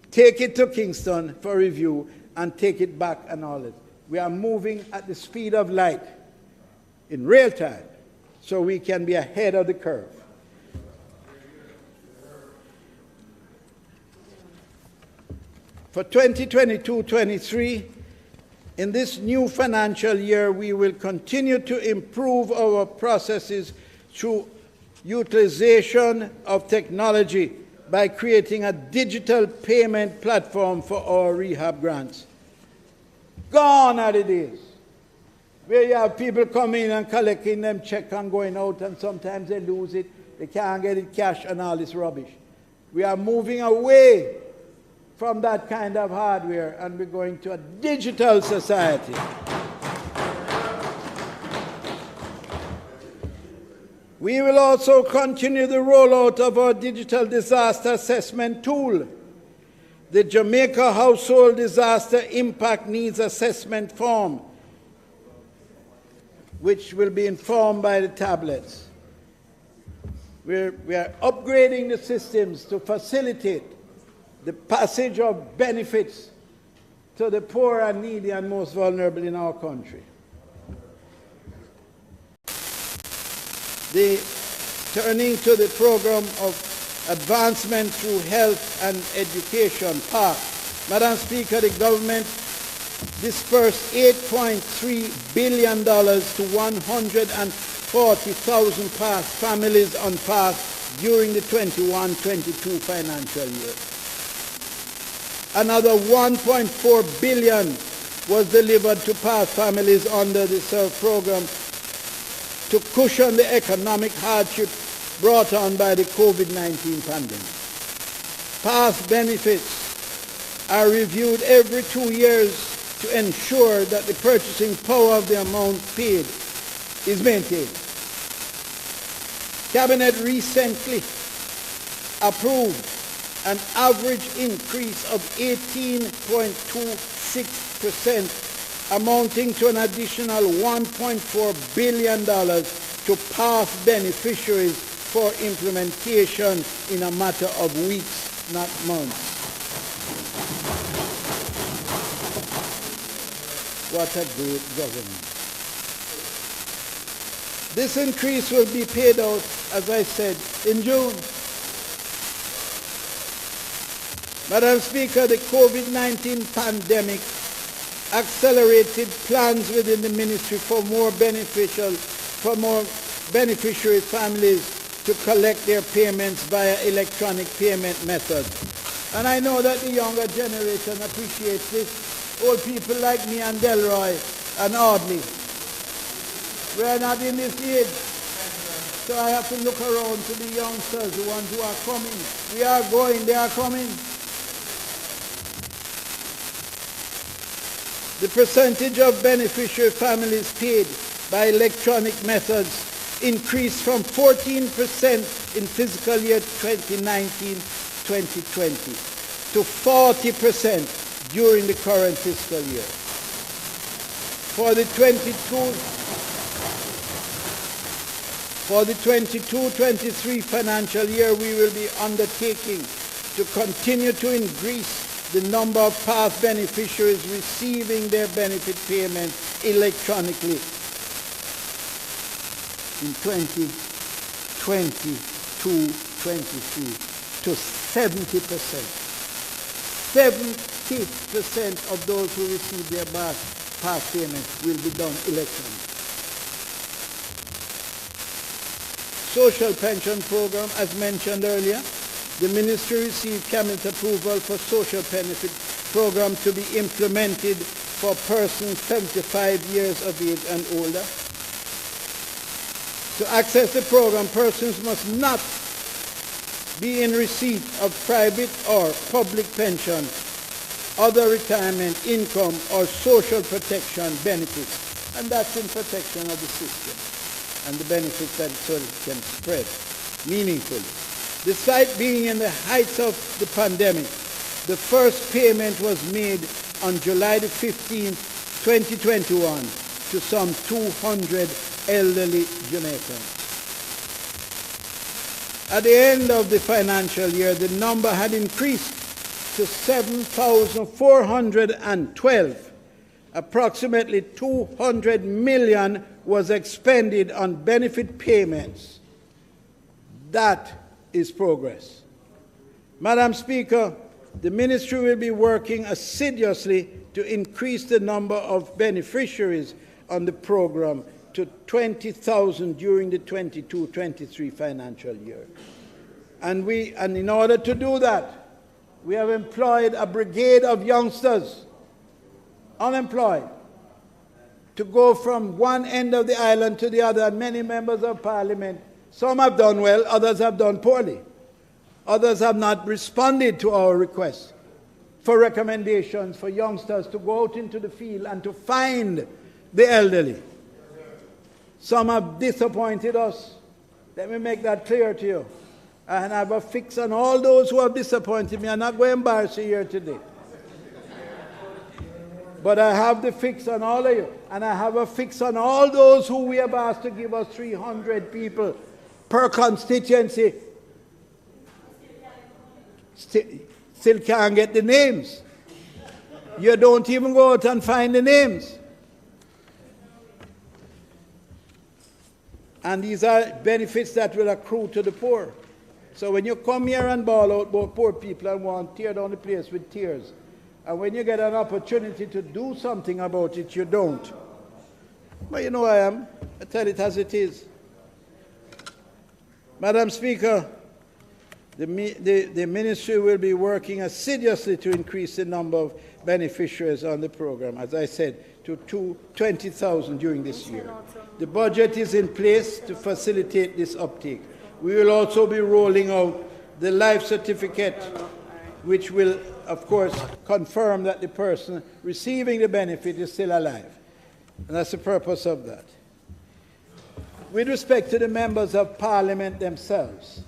F: take it to Kingston for review and take it back and all that. We are moving at the speed of light in real time so we can be ahead of the curve. For 2022-23, in this new financial year, we will continue to improve our processes through utilization of technology by creating a digital payment platform for our rehab grants. Gone are the days where you have people coming in and collecting them check and going out, and sometimes they lose it, they can't get it cash and all this rubbish. We are moving away from that kind of hardware, and we're going to a digital society. We will also continue the rollout of our digital disaster assessment tool, the Jamaica Household Disaster Impact Needs Assessment Form, which will be informed by the tablets. We are upgrading the systems to facilitate the passage of benefits to the poor and needy and most vulnerable in our country. Turning to the program of advancement through health and education, PARC. Madam Speaker, the government dispersed $8.3 billion to 140,000 PARC families on PARC during the 21-22 financial year. Another $1.4 billion was delivered to PARC families under the SERVE program to cushion the economic hardship brought on by the COVID-19 pandemic. PARC benefits are reviewed every 2 years to ensure that the purchasing power of the amount paid is maintained. Cabinet recently approved an average increase of 18.26%, amounting to an additional $1.4 billion to PARC beneficiaries for implementation in a matter of weeks, not months. What a great government. This increase will be paid out, as I said, in June. Madam Speaker, the COVID-19 pandemic accelerated plans within the ministry for more beneficiary families to collect their payments via electronic payment methods. And I know that the younger generation appreciates this. Old people like me and Delroy and Audley. We are not in this age. So I have to look around to the youngsters, the ones who are coming. We are going, they are coming. The percentage of beneficiary families paid by electronic methods increased from 14% in fiscal year 2019-2020 to 40% during the current fiscal year. For the 22-23 financial year, we will be undertaking to continue to increase the number of PARC beneficiaries receiving their benefit payments electronically in 2022-23 to 70%. 70% of those who receive their PARC payments will be done electronically. Social pension program, as mentioned earlier, the ministry received cabinet approval for social benefit program to be implemented for persons 75 years of age and older. To access the program, persons must not be in receipt of private or public pension, other retirement income, or social protection benefits. And that's in protection of the system and the benefits that so it can spread meaningfully. Despite being in the heights of the pandemic, the first payment was made on July the 15th, 2021 to some 200 elderly Jamaicans. At the end of the financial year, the number had increased to 7,412. Approximately 200 million was expended on benefit payments. That is progress. Madam Speaker, the Ministry will be working assiduously to increase the number of beneficiaries on the program to 20,000 during the 22-23 financial year. And in order to do that, we have employed a brigade of youngsters, unemployed, to go from one end of the island to the other. And many members of Parliament, some have done well, others have done poorly. Others have not responded to our requests for recommendations for youngsters to go out into the field and to find the elderly. Some have disappointed us. Let me make that clear to you. And I have a fix on all those who have disappointed me. I'm not going to embarrass you here today. But I have the fix on all of you. And I have a fix on all those who we have asked to give us 300 people per constituency. Still can't get the names. You don't even go out and find the names. And these are benefits that will accrue to the poor. So when you come here and bawl out about poor people and want to tear down the place with tears, and when you get an opportunity to do something about it, you don't. But you know I am. I tell it as it is. Madam Speaker, the Ministry will be working assiduously to increase the number of beneficiaries on the program, as I said, to 20,000 during this year. The budget is in place to facilitate this uptake. We will also be rolling out the life certificate, which will, of course, confirm that the person receiving the benefit is still alive. And that's the purpose of that. With respect to the members of Parliament themselves,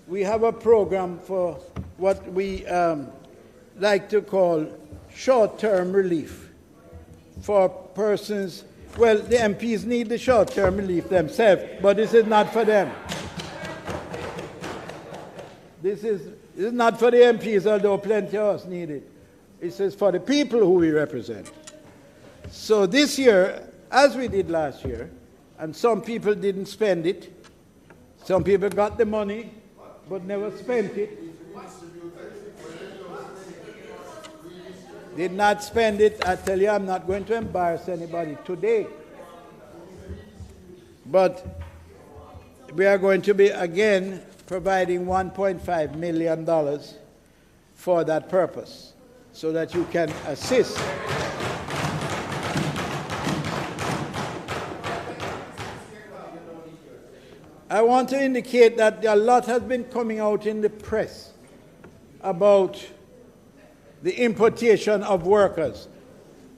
F: we have a program for what we like to call short-term relief for persons. Well, the MPs need the short-term relief themselves, but this is not for them. This is not for the MPs, although plenty of us need it. This is for the people who we represent. So this year, as we did last year, and some people didn't spend it, some people got the money, but never spent it. Did not spend it. I tell you, I'm not going to embarrass anybody today. But we are going to be, again, providing $1.5 million for that purpose, so that you can assist. I want to indicate that a lot has been coming out in the press about the importation of workers.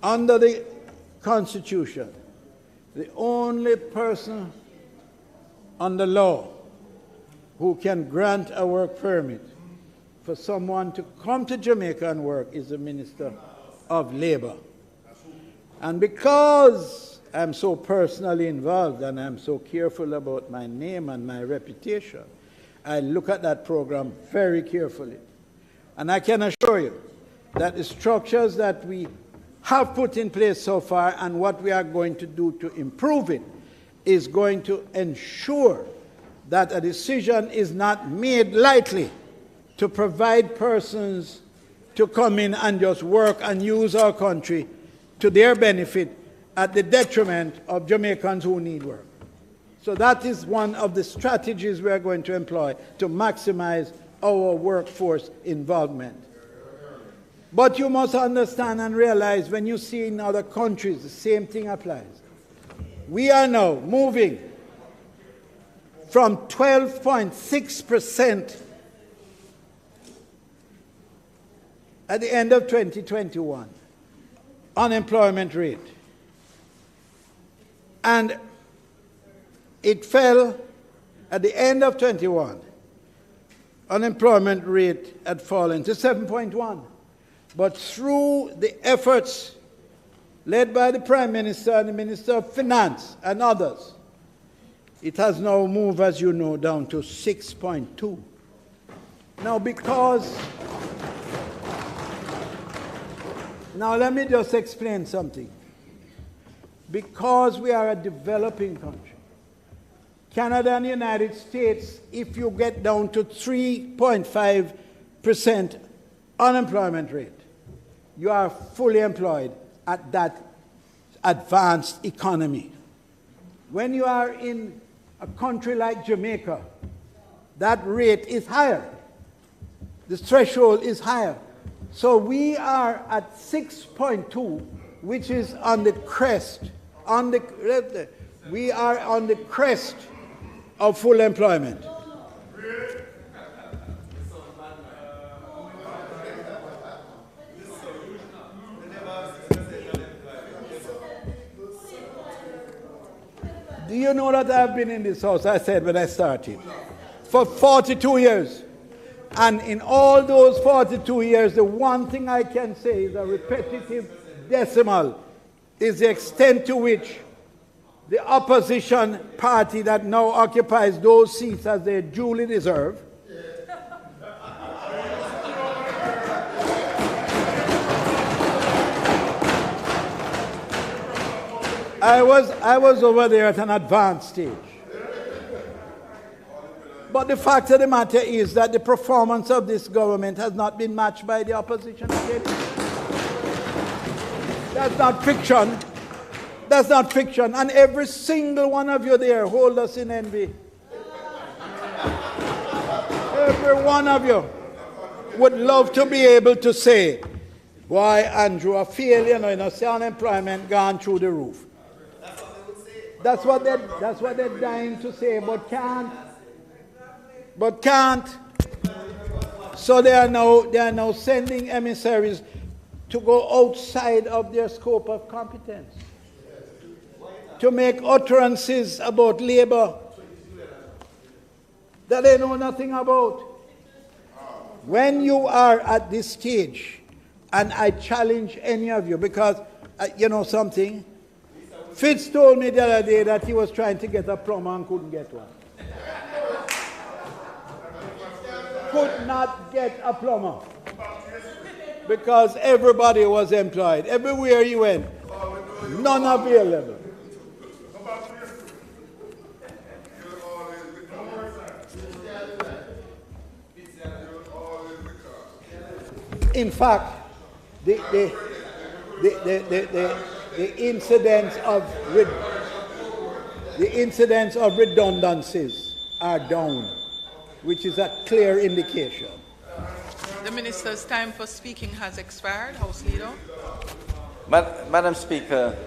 F: Under the Constitution, the only person under law who can grant a work permit for someone to come to Jamaica and work is the Minister of Labor. And because I'm so personally involved and I'm so careful about my name and my reputation, I look at that program very carefully. And I can assure you that the structures that we have put in place so far and what we are going to do to improve it is going to ensure that a decision is not made lightly to provide persons to come in and just work and use our country to their benefit at the detriment of Jamaicans who need work. So that is one of the strategies we are going to employ to maximize our workforce involvement. But you must understand and realize when you see in other countries, the same thing applies. We are now moving from 12.6% at the end of 2021, unemployment rate. And it fell at the end of 21. Unemployment rate had fallen to 7.1. But through the efforts led by the Prime Minister and the Minister of Finance and others, it has now moved, as you know, down to 6.2. Now let me just explain something. Because we are a developing country, Canada and the United States, if you get down to 3.5% unemployment rate, you are fully employed at that advanced economy. When you are in a country like Jamaica, that rate is higher. The threshold is higher. So we are at 6.2, which is on the crest. We are on the crest of full employment. Do you know that I've been in this house, I said when I started, for 42 years. And in all those 42 years, the one thing I can say is a repetitive decimal is the extent to which the opposition party that now occupies those seats as they duly deserve I was over there at an advanced stage. But the fact of the matter is that the performance of this government has not been matched by the opposition. That's not fiction. That's not fiction. And every single one of you there hold us in envy. Every one of you would love to be able to say, why, Andrew, a failure, you know, see unemployment gone through the roof. That's what they're dying to say, but can't. So they are now sending emissaries to go outside of their scope of competence, to make utterances about labor that they know nothing about. When you are at this stage, and I challenge any of you, because you know something, Fitz told me the other day that he was trying to get a plumber and couldn't get one. Could not get a plumber because everybody was employed. Everywhere he went, none available. In fact, the incidence of redundancies are down, which is a clear indication.
B: The Minister's time for speaking has expired. House Leader.
D: Madam Speaker,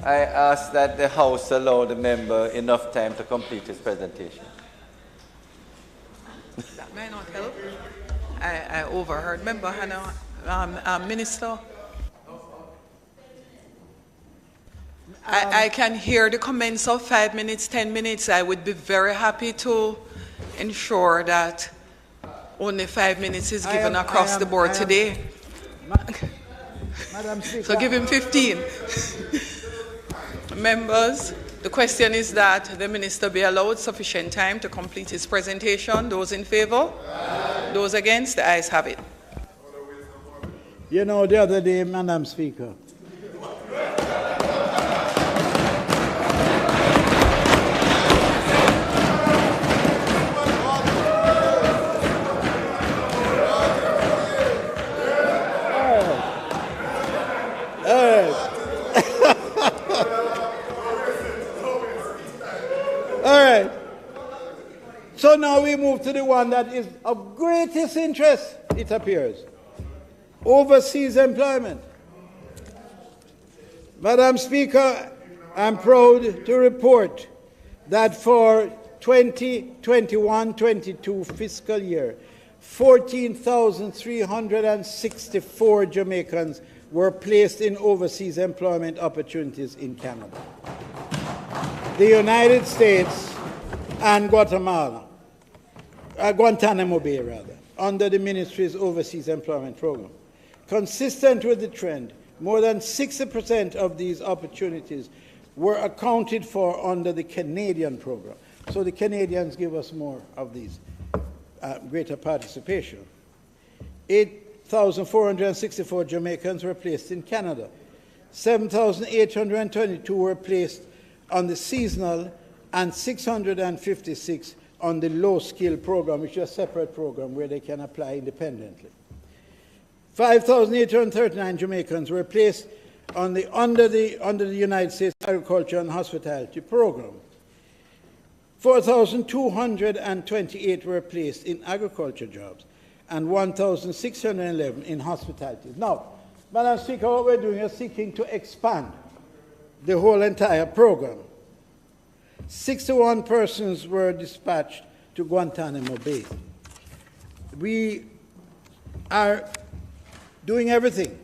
D: I ask that the House allow the member enough time to complete his presentation.
B: That may not help. I overheard. Member Hannah, Minister. I can hear the comments of 5 minutes, 10 minutes. I would be very happy to ensure that only 5 minutes is given across the board today.
F: Madam Speaker.
B: So give him 15. Members, the question is that the Minister be allowed sufficient time to complete his presentation. Those in favor? Aye. Those against? The ayes have it.
F: You know, the other day, Madam Speaker, so now we move to the one that is of greatest interest, it appears. Overseas employment. Madam Speaker, I'm proud to report that for 2021-22 fiscal year, 14,364 Jamaicans were placed in overseas employment opportunities in Canada, the United States, and Guatemala, Guantanamo Bay, rather, under the ministry's overseas employment program. Consistent with the trend, more than 60% of these opportunities were accounted for under the Canadian program. So the Canadians give us more of these, greater participation. 8,464 Jamaicans were placed in Canada. 7,822 were placed on the seasonal, and 656 on the low-skill program, which is a separate program where they can apply independently. 5,839 Jamaicans were placed on under the United States Agriculture and Hospitality program. 4,228 were placed in agriculture jobs, and 1,611 in hospitality. Now, Madam Speaker, what we're doing is seeking to expand the whole entire program. 61 persons were dispatched to Guantanamo Bay. We are doing everything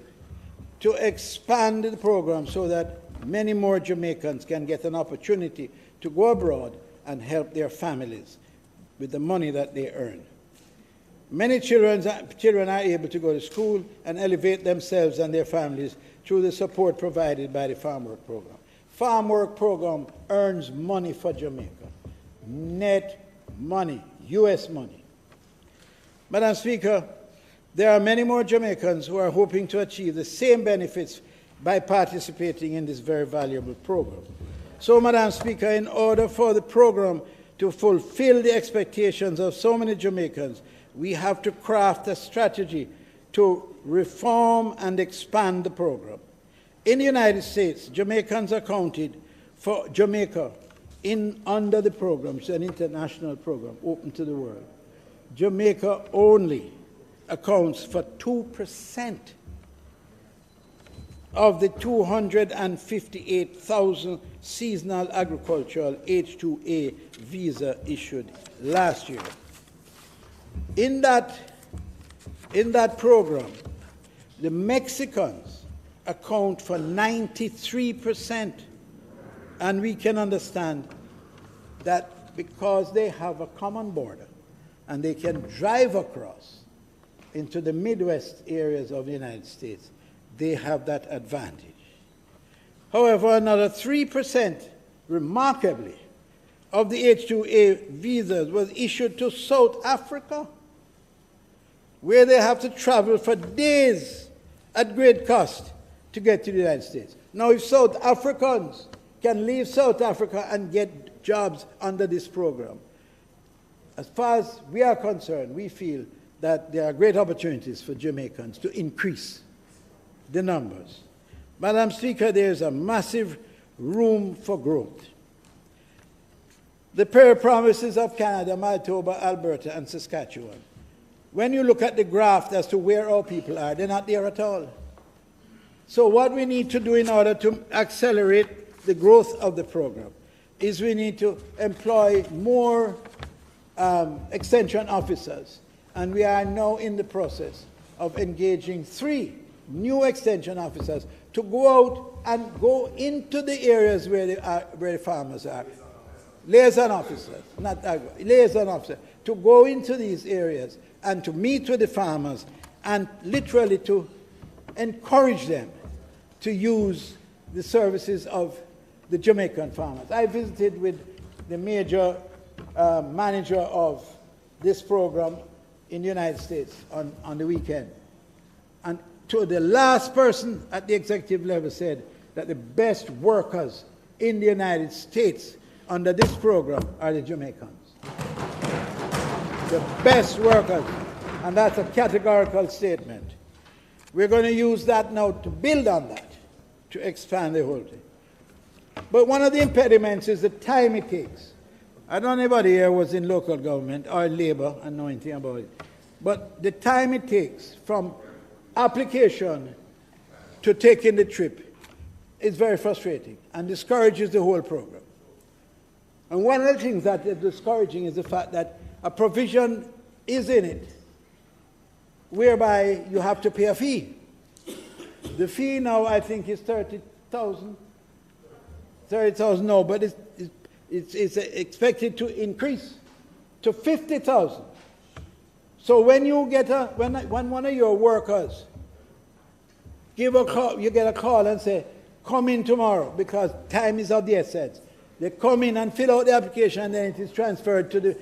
F: to expand the program so that many more Jamaicans can get an opportunity to go abroad and help their families with the money that they earn. Many children are able to go to school and elevate themselves and their families through the support provided by the Farm Work Program. Farm Work Program earns money for Jamaica, net money, U.S. money. Madam Speaker, there are many more Jamaicans who are hoping to achieve the same benefits by participating in this very valuable program. So, Madam Speaker, in order for the program to fulfill the expectations of so many Jamaicans, we have to craft a strategy to reform and expand the program. In the United States, Jamaicans accounted for Jamaica under the program, it's an international program open to the world. Jamaica only accounts for 2% of the 258,000 seasonal agricultural H-2A visa issued last year. In that program, the Mexicans account for 93%, and we can understand that because they have a common border and they can drive across into the Midwest areas of the United States, they have that advantage. However, another 3%, remarkably, of the H-2A visas was issued to South Africa, where they have to travel for days at great cost to get to the United States. Now, if South Africans can leave South Africa and get jobs under this program, as far as we are concerned, we feel that there are great opportunities for Jamaicans to increase the numbers. Madam Speaker, there is a massive room for growth. The prayer promises of Canada, Manitoba, Alberta, and Saskatchewan, when you look at the graph as to where our people are, they're not there at all. So what we need to do in order to accelerate the growth of the program is we need to employ more extension officers. And we are now in the process of engaging 3 new extension officers to go out and go into the areas where the farmers are. Liaison officers, not liaison officers, to go into these areas and to meet with the farmers and literally to encourage them to use the services of the Jamaican farmers. I visited with the major manager of this program in the United States on the weekend. And to the last person at the executive level said that the best workers in the United States under this program are the Jamaicans. The best workers, and that's a categorical statement. We're going to use that now to build on that, to expand the whole thing. But one of the impediments is the time it takes. I don't know if anybody here was in local government or labor and know anything about it. But the time it takes from application to taking the trip is very frustrating and discourages the whole program. And one of the things that is discouraging is the fact that a provision is in it whereby you have to pay a fee. The fee now, I think, is 30,000. 30,000 now, but it's expected to increase to 50,000. So when you get when one of your workers give a call, you get a call and say, come in tomorrow because time is of the essence. They come in and fill out the application, and then it is transferred to the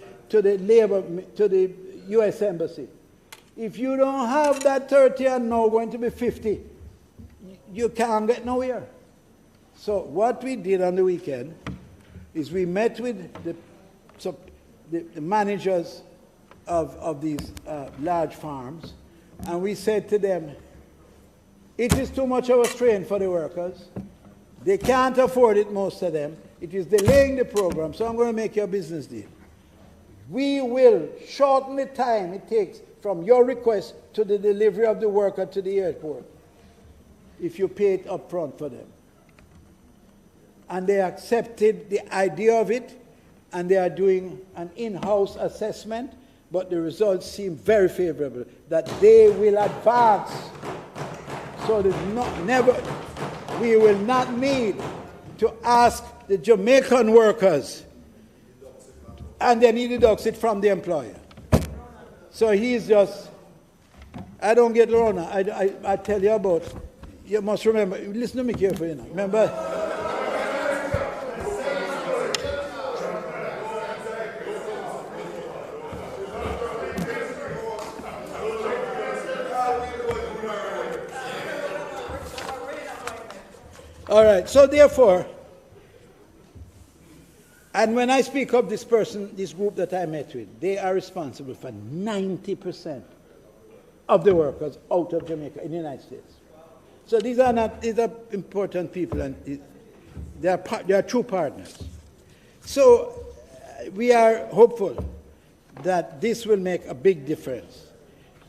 F: U.S. Embassy. If you don't have that 30 and now going to be 50, you can't get nowhere. So what we did on the weekend is we met with the managers of these large farms, and we said to them, it is too much of a strain for the workers. They can't afford it, most of them. It is delaying the program, so I'm going to make you a business deal. We will shorten the time it takes from your request to the delivery of the worker to the airport if you pay it up front for them. And they accepted the idea of it, and they are doing an in-house assessment, but the results seem very favorable, that they will advance. So we will not need to ask the Jamaican workers, and then he deducts it from the employer. So he's just, I don't get Lorna. I tell you about, you must remember, listen to me carefully, you know. Remember? All right, so therefore, and when I speak of this group that I met with, they are responsible for 90% of the workers out of Jamaica in the United States. So these are important people, and they are true partners. So we are hopeful that this will make a big difference.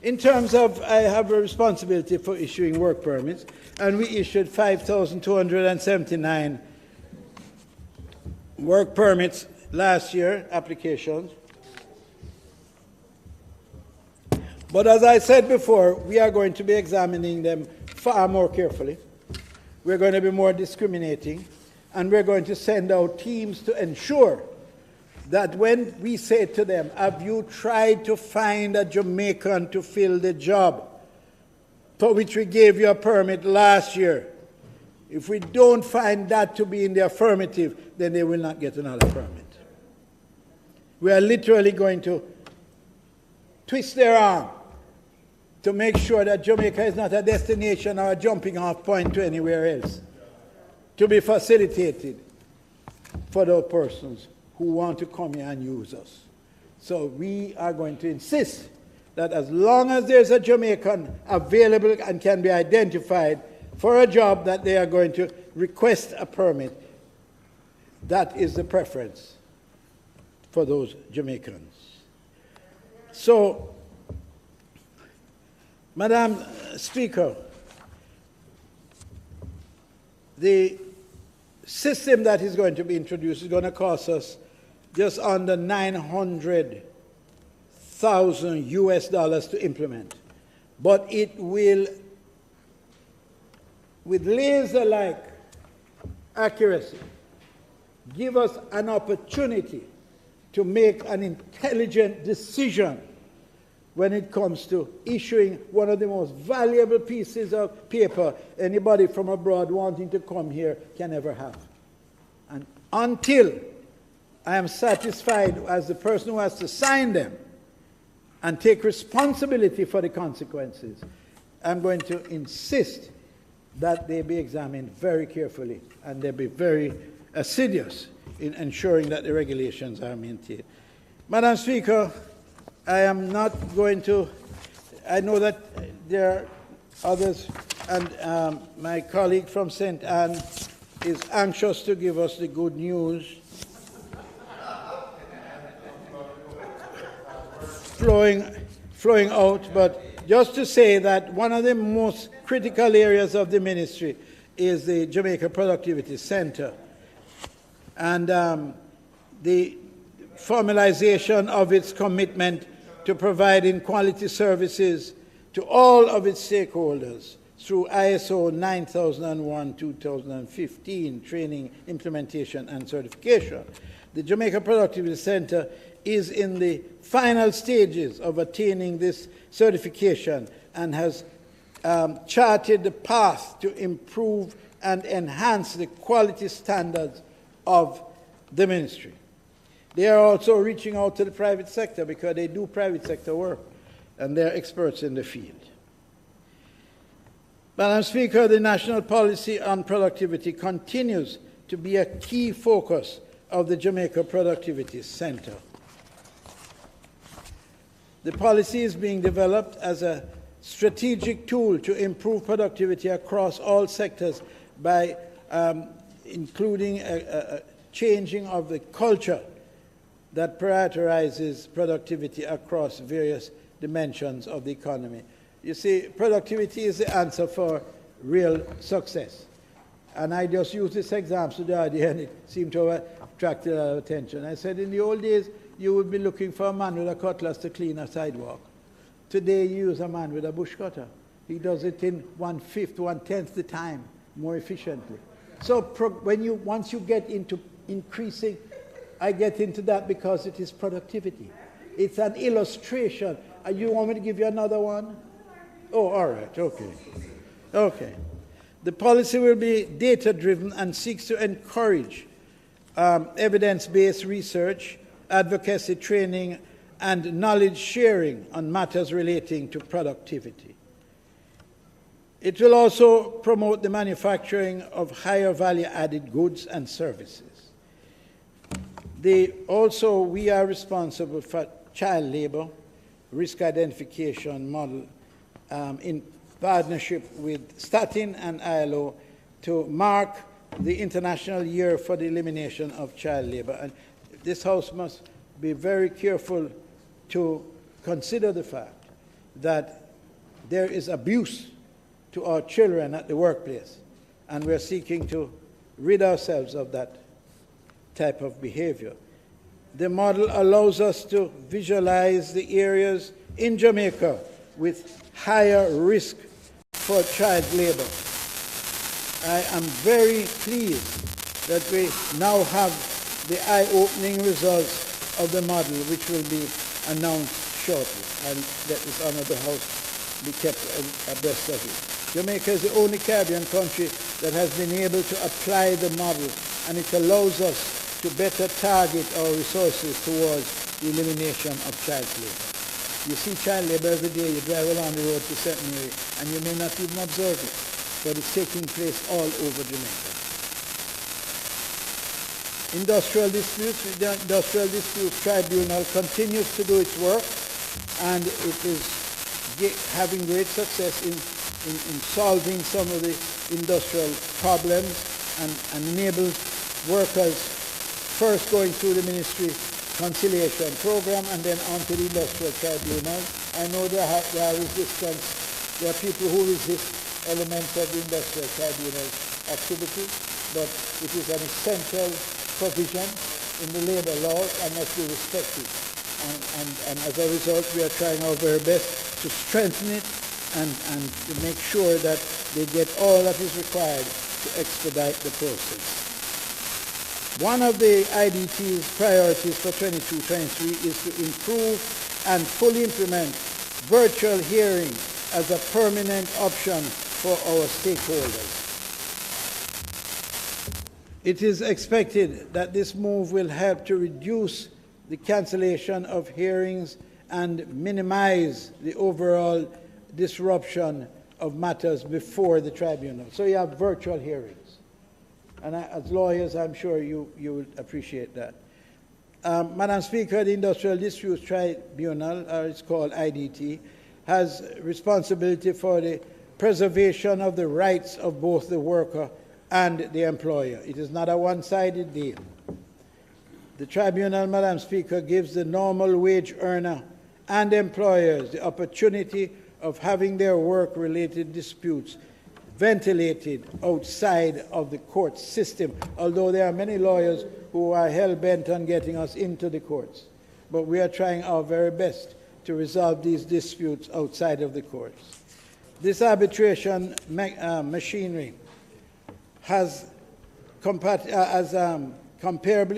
F: In terms of, I have a responsibility for issuing work permits, and we issued 5,279 work permits last year, applications. But as I said before, we are going to be examining them far more carefully. We're going to be more discriminating, and we're going to send out teams to ensure that when we say to them, have you tried to find a Jamaican to fill the job for which we gave you a permit last year? If we don't find that to be in the affirmative, then they will not get another permit. We are literally going to twist their arm to make sure that Jamaica is not a destination or a jumping off point to anywhere else, to be facilitated for those persons who want to come here and use us. So we are going to insist that as long as there's a Jamaican available and can be identified for a job that they are going to request a permit, that is the preference for those Jamaicans. So, Madam Speaker, the system that is going to be introduced is going to cost us just under $900,000 US to implement. But it will, with laser-like accuracy, give us an opportunity to make an intelligent decision when it comes to issuing one of the most valuable pieces of paper anybody from abroad wanting to come here can ever have. And until I am satisfied as the person who has to sign them and take responsibility for the consequences, I'm going to insist that they be examined very carefully and they be very assiduous in ensuring that the regulations are maintained. Madam Speaker, I am not going to, I know that there are others, and my colleague from St. Anne is anxious to give us the good news. Flowing out, but just to say that one of the most critical areas of the ministry is the Jamaica Productivity Center. And the formalization of its commitment to providing quality services to all of its stakeholders through ISO 9001-2015 training, implementation, and certification. The Jamaica Productivity Center is in the final stages of attaining this certification and has charted the path to improve and enhance the quality standards of the ministry. They are also reaching out to the private sector because they do private sector work and they're experts in the field. Madam Speaker, the national policy on productivity continues to be a key focus of the Jamaica Productivity Center. The policy is being developed as a strategic tool to improve productivity across all sectors by including a changing of the culture that prioritizes productivity across various dimensions of the economy. You see, productivity is the answer for real success. And I just used this example today, and it seemed to have attracted a lot of attention. I said, in the old days, you would be looking for a man with a cutlass to clean a sidewalk. Today, you use a man with a bush cutter. He does it in 1/5, 1/10 the time, more efficiently. So once you get into increasing, I get into that because it is productivity. It's an illustration. You want me to give you another one? Oh, all right, okay. Okay. The policy will be data-driven and seeks to encourage evidence-based research, advocacy training, and knowledge sharing on matters relating to productivity. It will also promote the manufacturing of higher value-added goods and services. We are responsible for child labor, risk identification model in partnership with Statin and ILO to mark the International Year for the Elimination of Child Labor. And this House must be very careful to consider the fact that there is abuse to our children at the workplace, and we're seeking to rid ourselves of that type of behavior. The model allows us to visualize the areas in Jamaica with higher risk for child labor. I am very pleased that we now have the eye-opening results of the model, which will be announced shortly. I'll let this honourable House be kept abreast of it. Jamaica is the only Caribbean country that has been able to apply the model, and it allows us to better target our resources towards the elimination of child labor. You see child labor every day. You drive along the road to St. Mary, and you may not even observe it, but it's taking place all over Jamaica. Industrial disputes. The Industrial Disputes Tribunal continues to do its work, and it is having great success in solving some of the industrial problems and enables workers first going through the ministry conciliation program and then on to the industrial tribunal. I know there are resistance. There are people who resist elements of the industrial tribunal activity, but it is an essential provision in the labor laws and must be respected. And as a result, we are trying our very best to strengthen it and to make sure that they get all that is required to expedite the process. One of the IDT's priorities for 22-23 is to improve and fully implement virtual hearing as a permanent option for our stakeholders. It is expected that this move will help to reduce the cancellation of hearings and minimize the overall disruption of matters before the tribunal. So you have virtual hearings. And as lawyers, I'm sure you would appreciate that. Madam Speaker, the Industrial Disputes Tribunal, or it's called IDT, has responsibility for the preservation of the rights of both the worker and the employer. It is not a one-sided deal. The tribunal, Madam Speaker, gives the normal wage earner and employers the opportunity of having their work-related disputes ventilated outside of the court system, although there are many lawyers who are hell-bent on getting us into the courts. But we are trying our very best to resolve these disputes outside of the courts. This arbitration machinery has comparable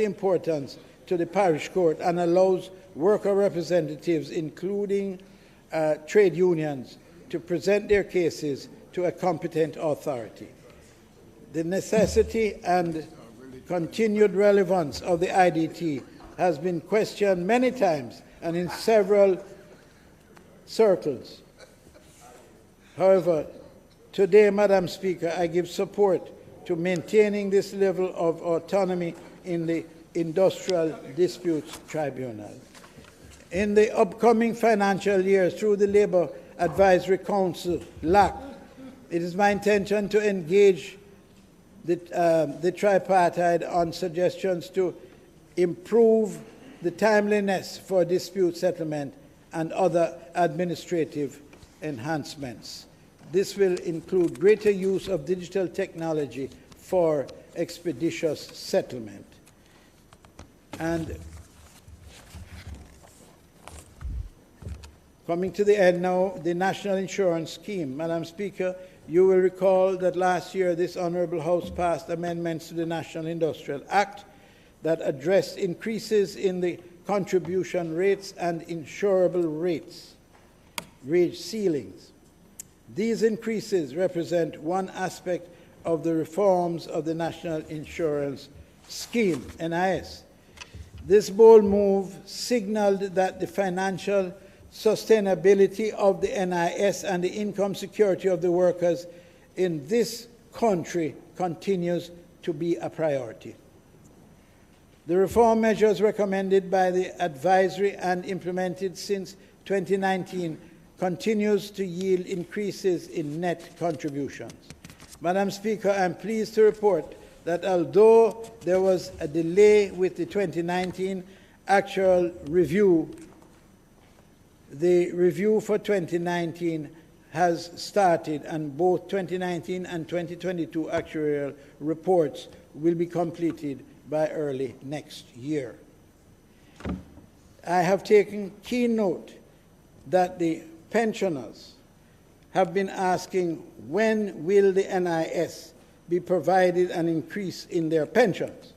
F: importance to the parish court and allows worker representatives, including trade unions, to present their cases to a competent authority. The necessity and continued relevance of the IDT has been questioned many times and in several circles. However, today, Madam Speaker, I give support to maintaining this level of autonomy in the Industrial Disputes Tribunal. In the upcoming financial year, through the Labour Advisory Council, LAC, it is my intention to engage the tripartite on suggestions to improve the timeliness for dispute settlement and other administrative enhancements. This will include greater use of digital technology for expeditious settlement. And coming to the end now, the National Insurance Scheme. Madam Speaker, you will recall that last year this Honourable House passed amendments to the National Industrial Act that addressed increases in the contribution rates and insurable rates, wage ceilings. These increases represent one aspect of the reforms of the National Insurance Scheme, NIS. This bold move signaled that the financial sustainability of the NIS and the income security of the workers in this country continues to be a priority. The reform measures recommended by the advisory and implemented since 2019 continues to yield increases in net contributions. Madam Speaker, I am pleased to report that although there was a delay with the 2019 actual review, the review for 2019 has started, and both 2019 and 2022 actuarial reports will be completed by early next year. I have taken keen note that the pensioners have been asking when will the NIS be provided an increase in their pensions.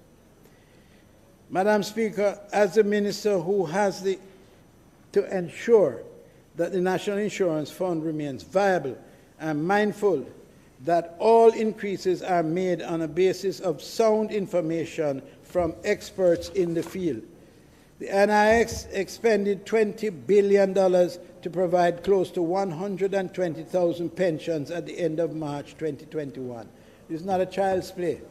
F: Madam Speaker, as the Minister who has to ensure that the National Insurance Fund remains viable, I am mindful that all increases are made on a basis of sound information from experts in the field. The NIS expended $20 billion to provide close to 120,000 pensions at the end of March 2021. This is not a child's play.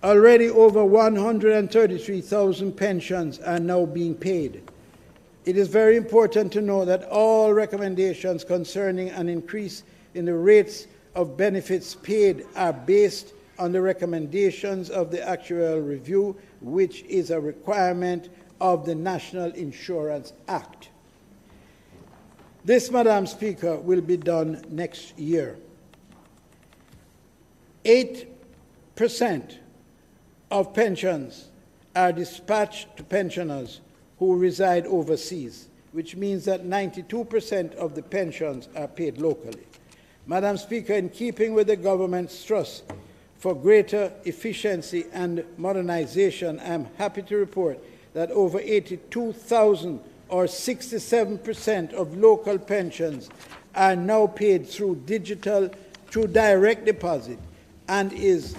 F: Already over 133,000 pensions are now being paid. It is very important to know that all recommendations concerning an increase in the rates of benefits paid are based on the recommendations of the actuarial review, which is a requirement of the National Insurance Act. This, Madam Speaker, will be done next year. 8% of pensions are dispatched to pensioners who reside overseas, which means that 92% of the pensions are paid locally. Madam Speaker, in keeping with the government's thrust for greater efficiency and modernization, I am happy to report that over 82,000 or 67% of local pensions are now paid through direct deposit and is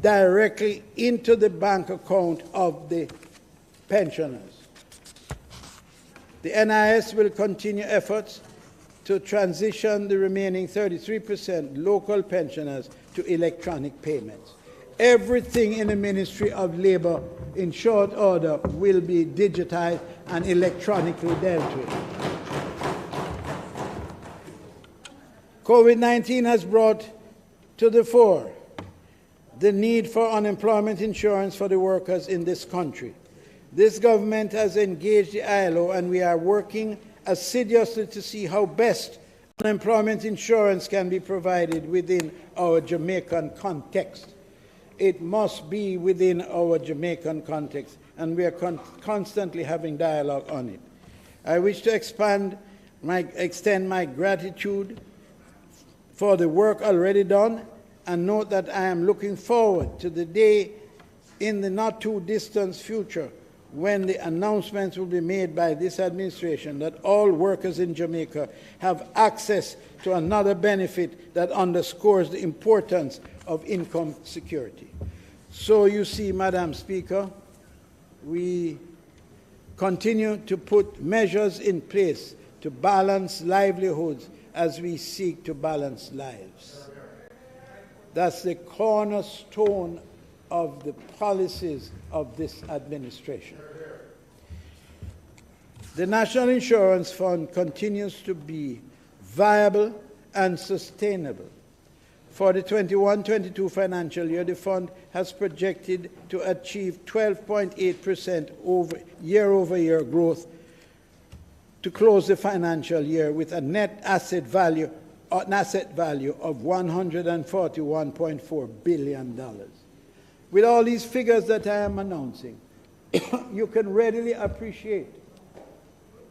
F: directly into the bank account of the pensioners. The NIS will continue efforts to transition the remaining 33% local pensioners to electronic payments. Everything in the Ministry of Labour, in short order, will be digitized and electronically dealt with. COVID-19 has brought to the fore the need for unemployment insurance for the workers in this country. This government has engaged the ILO, and we are working assiduously to see how best unemployment insurance can be provided within our Jamaican context. It must be within our Jamaican context, and we are constantly having dialogue on it. I wish to extend my gratitude for the work already done, and note that I am looking forward to the day in the not too distant future when the announcements will be made by this administration that all workers in Jamaica have access to another benefit that underscores the importance of income security. So you see, Madam Speaker, we continue to put measures in place to balance livelihoods as we seek to balance lives. That's the cornerstone of the policies of this administration. The National Insurance Fund continues to be viable and sustainable. For the 21-22 financial year, the fund has projected to achieve 12.8% year-over-year growth to close the financial year with a net asset value of $141.4 billion. With all these figures that I am announcing, you can readily appreciate,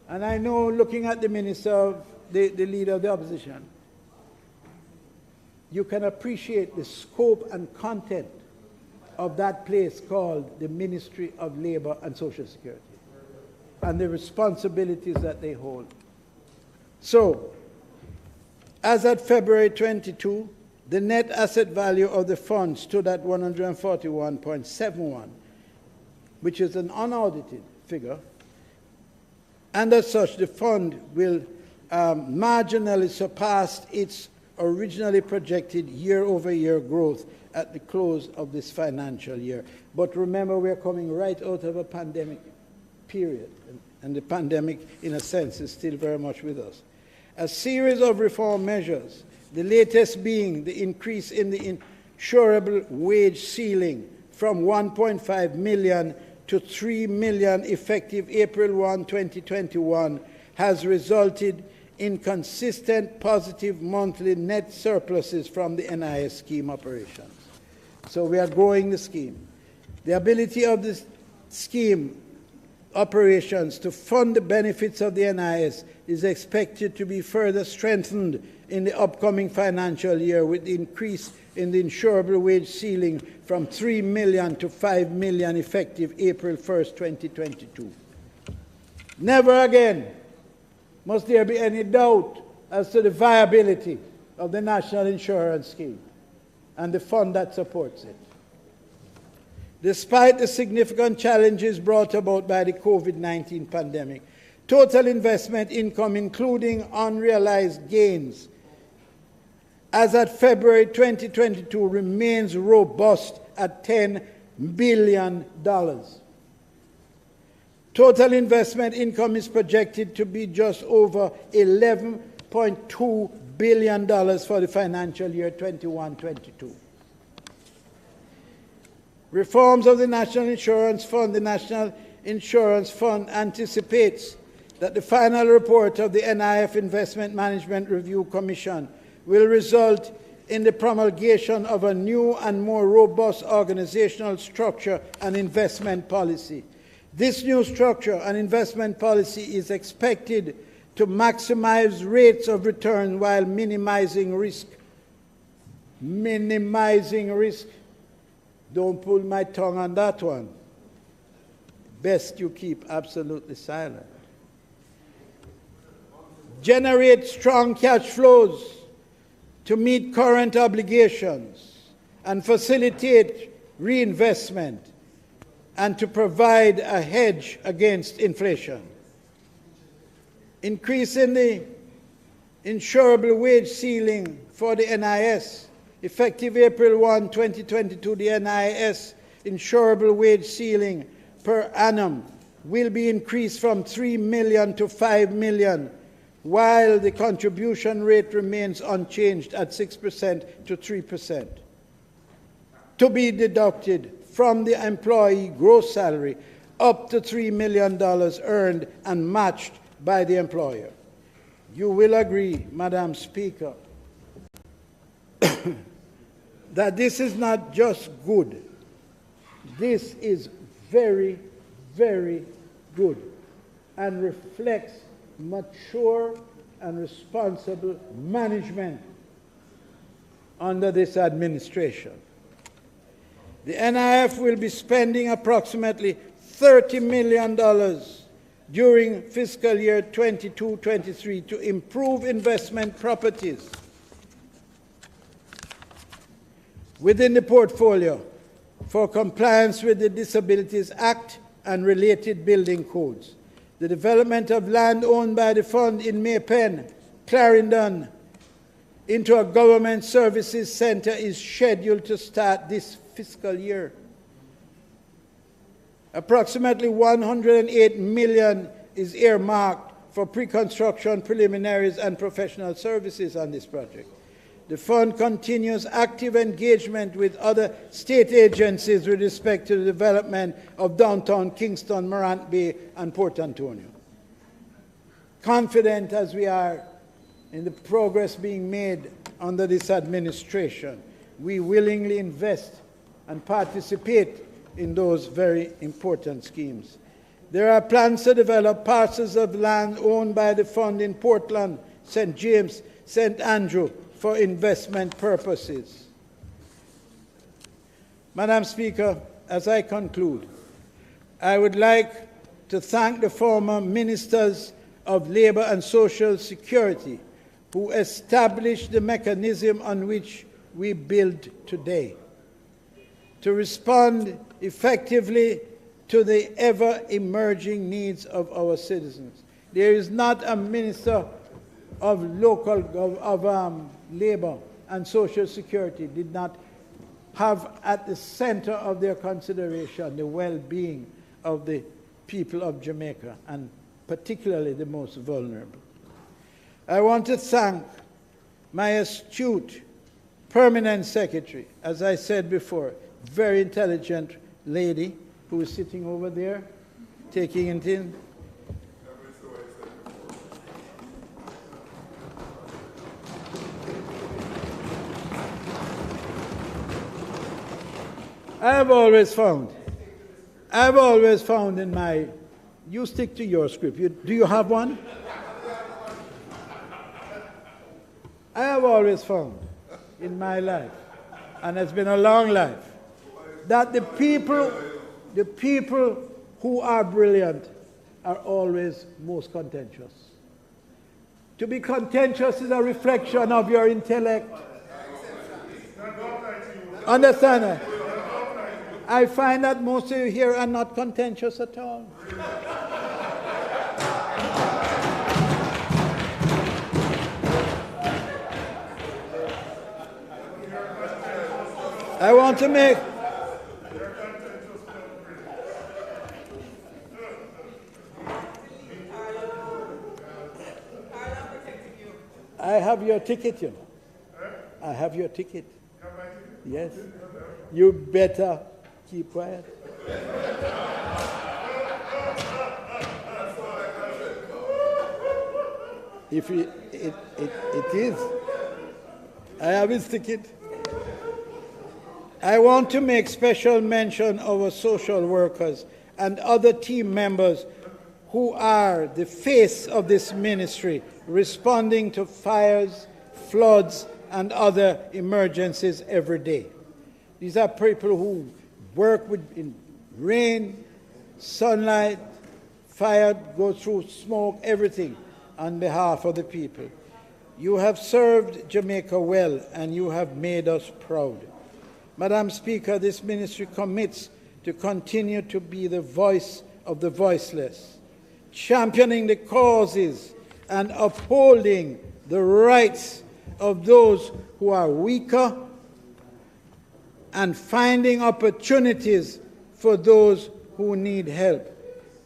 F: and I know looking at the minister, the leader of the opposition, you can appreciate the scope and content of that place called the Ministry of Labor and Social Security and the responsibilities that they hold. So, as at February 22, the net asset value of the fund stood at 141.71, which is an unaudited figure, and as such, the fund will marginally surpass its originally projected year-over-year growth at the close of this financial year. But remember, we're coming right out of a pandemic period, and the pandemic, in a sense, is still very much with us. A series of reform measures, the latest being the increase in the insurable wage ceiling from 1.5 million to 3 million effective April 1, 2021, has resulted in consistent positive monthly net surpluses from the NIS scheme operations. So we are growing the scheme. The ability of this scheme operations to fund the benefits of the NIS is expected to be further strengthened in the upcoming financial year with the increase in the insurable wage ceiling from 3 million to 5 million effective April 1st, 2022. Never again must there be any doubt as to the viability of the National Insurance Scheme and the fund that supports it. Despite the significant challenges brought about by the COVID-19 pandemic, total investment income, including unrealized gains, as at February 2022, remains robust at $10 billion. Total investment income is projected to be just over $11.2 billion for the financial year 21-22. Reforms of the National Insurance Fund. The National Insurance Fund anticipates that the final report of the NIF Investment Management Review Commission will result in the promulgation of a new and more robust organizational structure and investment policy. This new structure and investment policy is expected to maximize rates of return while minimizing risk. Minimizing risk. Don't pull my tongue on that one. Best you keep absolutely silent. Generate strong cash flows to meet current obligations and facilitate reinvestment and to provide a hedge against inflation. Increasing the insurable wage ceiling for the NIS. Effective April 1, 2022, the NIS insurable wage ceiling per annum will be increased from 3 million to 5 million, while the contribution rate remains unchanged at 6% to 3%, to be deducted from the employee gross salary up to $3 million earned and matched by the employer. You will agree, Madam Speaker, that this is not just good. This is very, very good and reflects mature and responsible management under this administration. The NIF will be spending approximately $30 million during fiscal year 22-23 to improve investment properties within the portfolio for compliance with the Disabilities Act and related building codes. The development of land owned by the fund in Maypen, Clarendon, into a government services center is scheduled to start this fiscal year. Approximately $108 million is earmarked for pre-construction, preliminaries, and professional services on this project. The fund continues active engagement with other state agencies with respect to the development of downtown Kingston, Morant Bay, and Port Antonio. Confident as we are in the progress being made under this administration, we willingly invest and participate in those very important schemes. There are plans to develop parcels of land owned by the fund in Portland, St. James, St. Andrew for investment purposes. Madam Speaker, as I conclude, I would like to thank the former Ministers of Labour and Social Security who established the mechanism on which we build today to respond effectively to the ever-emerging needs of our citizens. There is not a Minister of Labour and Social Security did not have at the center of their consideration the well-being of the people of Jamaica, and particularly the most vulnerable. I want to thank my astute permanent secretary, as I said before, very intelligent lady who is sitting over there, taking it in. I've always found in my, you stick to your script. Do you have one? I have always found in my life, and it's been a long life, that the people who are brilliant are always most contentious. To be contentious is a reflection of your intellect. Understand that? I find that most of you here are not contentious at all. I want to make I have your ticket, you know. I have your ticket. Yes. You better keep quiet. If it is, I have his ticket. I want to make special mention of our social workers and other team members who are the face of this ministry, responding to fires, floods, and other emergencies every day. These are people who work in rain, sunlight, fire, go through smoke, everything on behalf of the people. You have served Jamaica well, and you have made us proud. Madam Speaker, this ministry commits to continue to be the voice of the voiceless, championing the causes and upholding the rights of those who are weaker and finding opportunities for those who need help.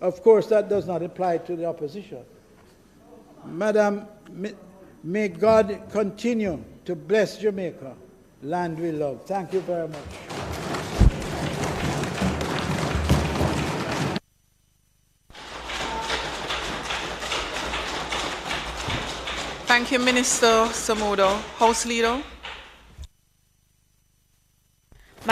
F: Of course, that does not apply to the opposition. Madam, may God continue to bless Jamaica, land we love. Thank you very much.
B: Thank you, Minister Samuda. House Leader.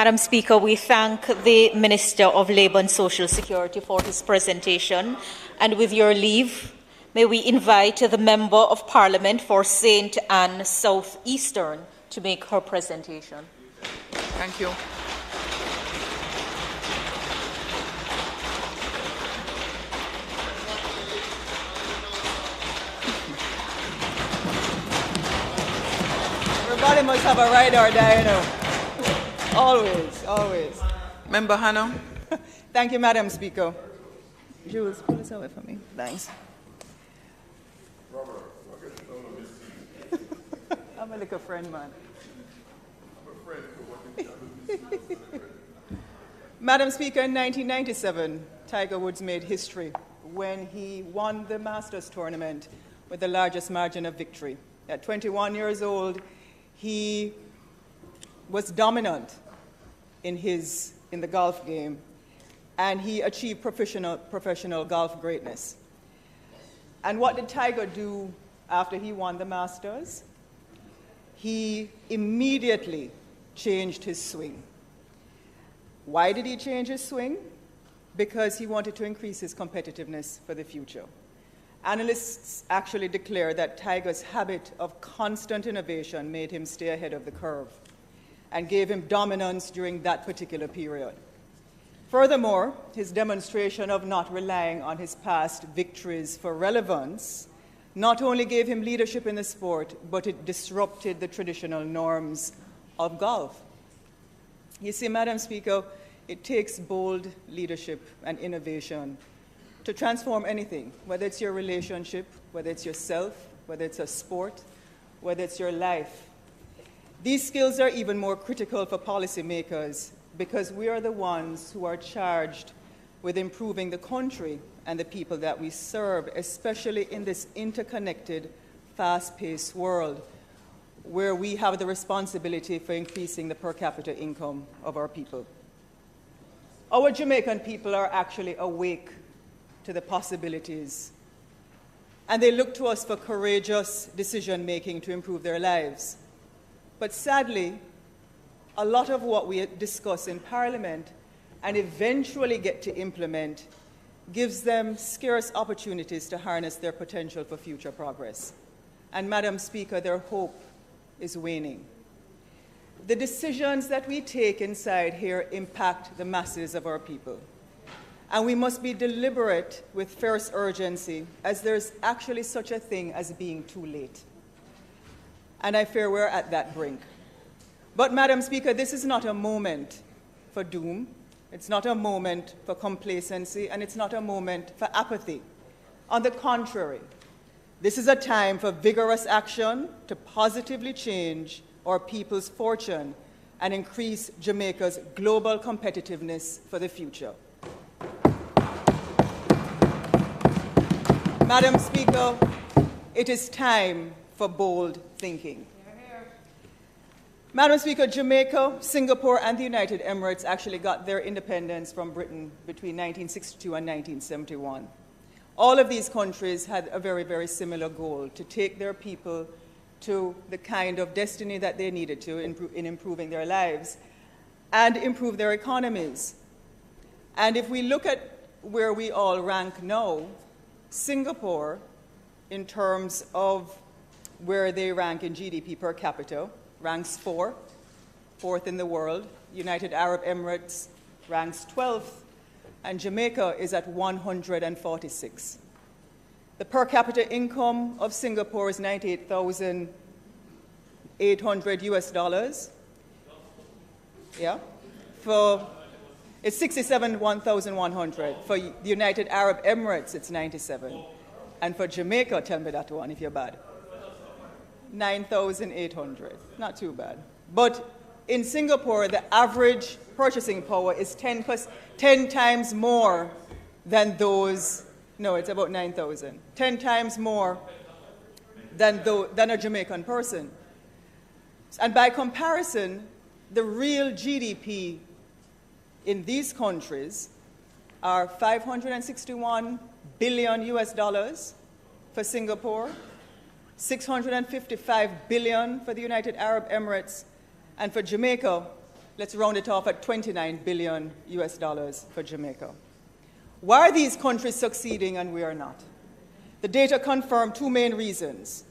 G: Madam Speaker, we thank the Minister of Labour and Social Security for his presentation. And with your leave, may we invite the Member of Parliament for St. Anne South Eastern to make her presentation.
B: Thank you.
H: Everybody must have a ride or die, you know. Always, always.
B: Member Hanno.
H: Thank you, Madam Speaker. Jules, pull this away for me. Thanks. I'm a little friend, man. Madam Speaker, in 1997, Tiger Woods made history when he won the Masters tournament with the largest margin of victory. At 21 years old, he was dominant in the golf game, and he achieved professional golf greatness. And what did Tiger do after he won the Masters? He immediately changed his swing. Why did he change his swing? Because he wanted to increase his competitiveness for the future. Analysts actually declare that Tiger's habit of constant innovation made him stay ahead of the curve and gave him dominance during that particular period. Furthermore, his demonstration of not relying on his past victories for relevance not only gave him leadership in the sport, but it disrupted the traditional norms of golf. You see, Madam Speaker, it takes bold leadership and innovation to transform anything, whether it's your relationship, whether it's yourself, whether it's a sport, whether it's your life. These skills are even more critical for policymakers because we are the ones who are charged with improving the country and the people that we serve, especially in this interconnected, fast-paced world where we have the responsibility for increasing the per capita income of our people. Our Jamaican people are actually awake to the possibilities, and they look to us for courageous decision-making to improve their lives. But sadly, a lot of what we discuss in Parliament and eventually get to implement gives them scarce opportunities to harness their potential for future progress. And Madam Speaker, their hope is waning. The decisions that we take inside here impact the masses of our people. And we must be deliberate with fierce urgency, as there's actually such a thing as being too late. And I fear we're at that brink. But, Madam Speaker, this is not a moment for doom. It's not a moment for complacency, and it's not a moment for apathy. On the contrary, this is a time for vigorous action to positively change our people's fortune and increase Jamaica's global competitiveness for the future. Madam Speaker, it is time for bold thinking. Madam Speaker, Jamaica, Singapore, and the United Emirates actually got their independence from Britain between 1962 and 1971. All of these countries had a very, very similar goal: to take their people to the kind of destiny that they needed to in improving their lives and improve their economies. And if we look at where we all rank now, Singapore, in terms of where they rank in GDP per capita, ranks fourth in the world. United Arab Emirates ranks 12th, and Jamaica is at 146. The per capita income of Singapore is $98,800 US. Yeah. It's 67,100. For the United Arab Emirates, it's 97. And for Jamaica, tell me that one if you're bad. 9,800. Not too bad. But in Singapore, the average purchasing power is 10 times more than those. No, it's about 9,000. 10 times more than a Jamaican person. And by comparison, the real GDP in these countries are 561 billion US dollars for Singapore, 655 billion for the United Arab Emirates, and for Jamaica, let's round it off at 29 billion US dollars for Jamaica. Why are these countries succeeding and we are not? The data confirm two main reasons.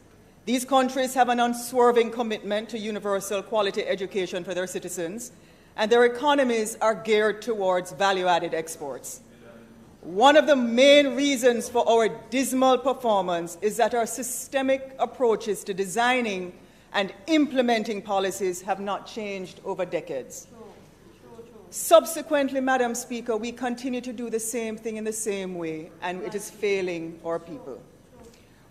H: These countries have an unswerving commitment to universal quality education for their citizens, and their economies are geared towards value-added exports. One of the main reasons for our dismal performance is that our systemic approaches to designing and implementing policies have not changed over decades. Subsequently, Madam Speaker, we continue to do the same thing in the same way, and it is failing our people.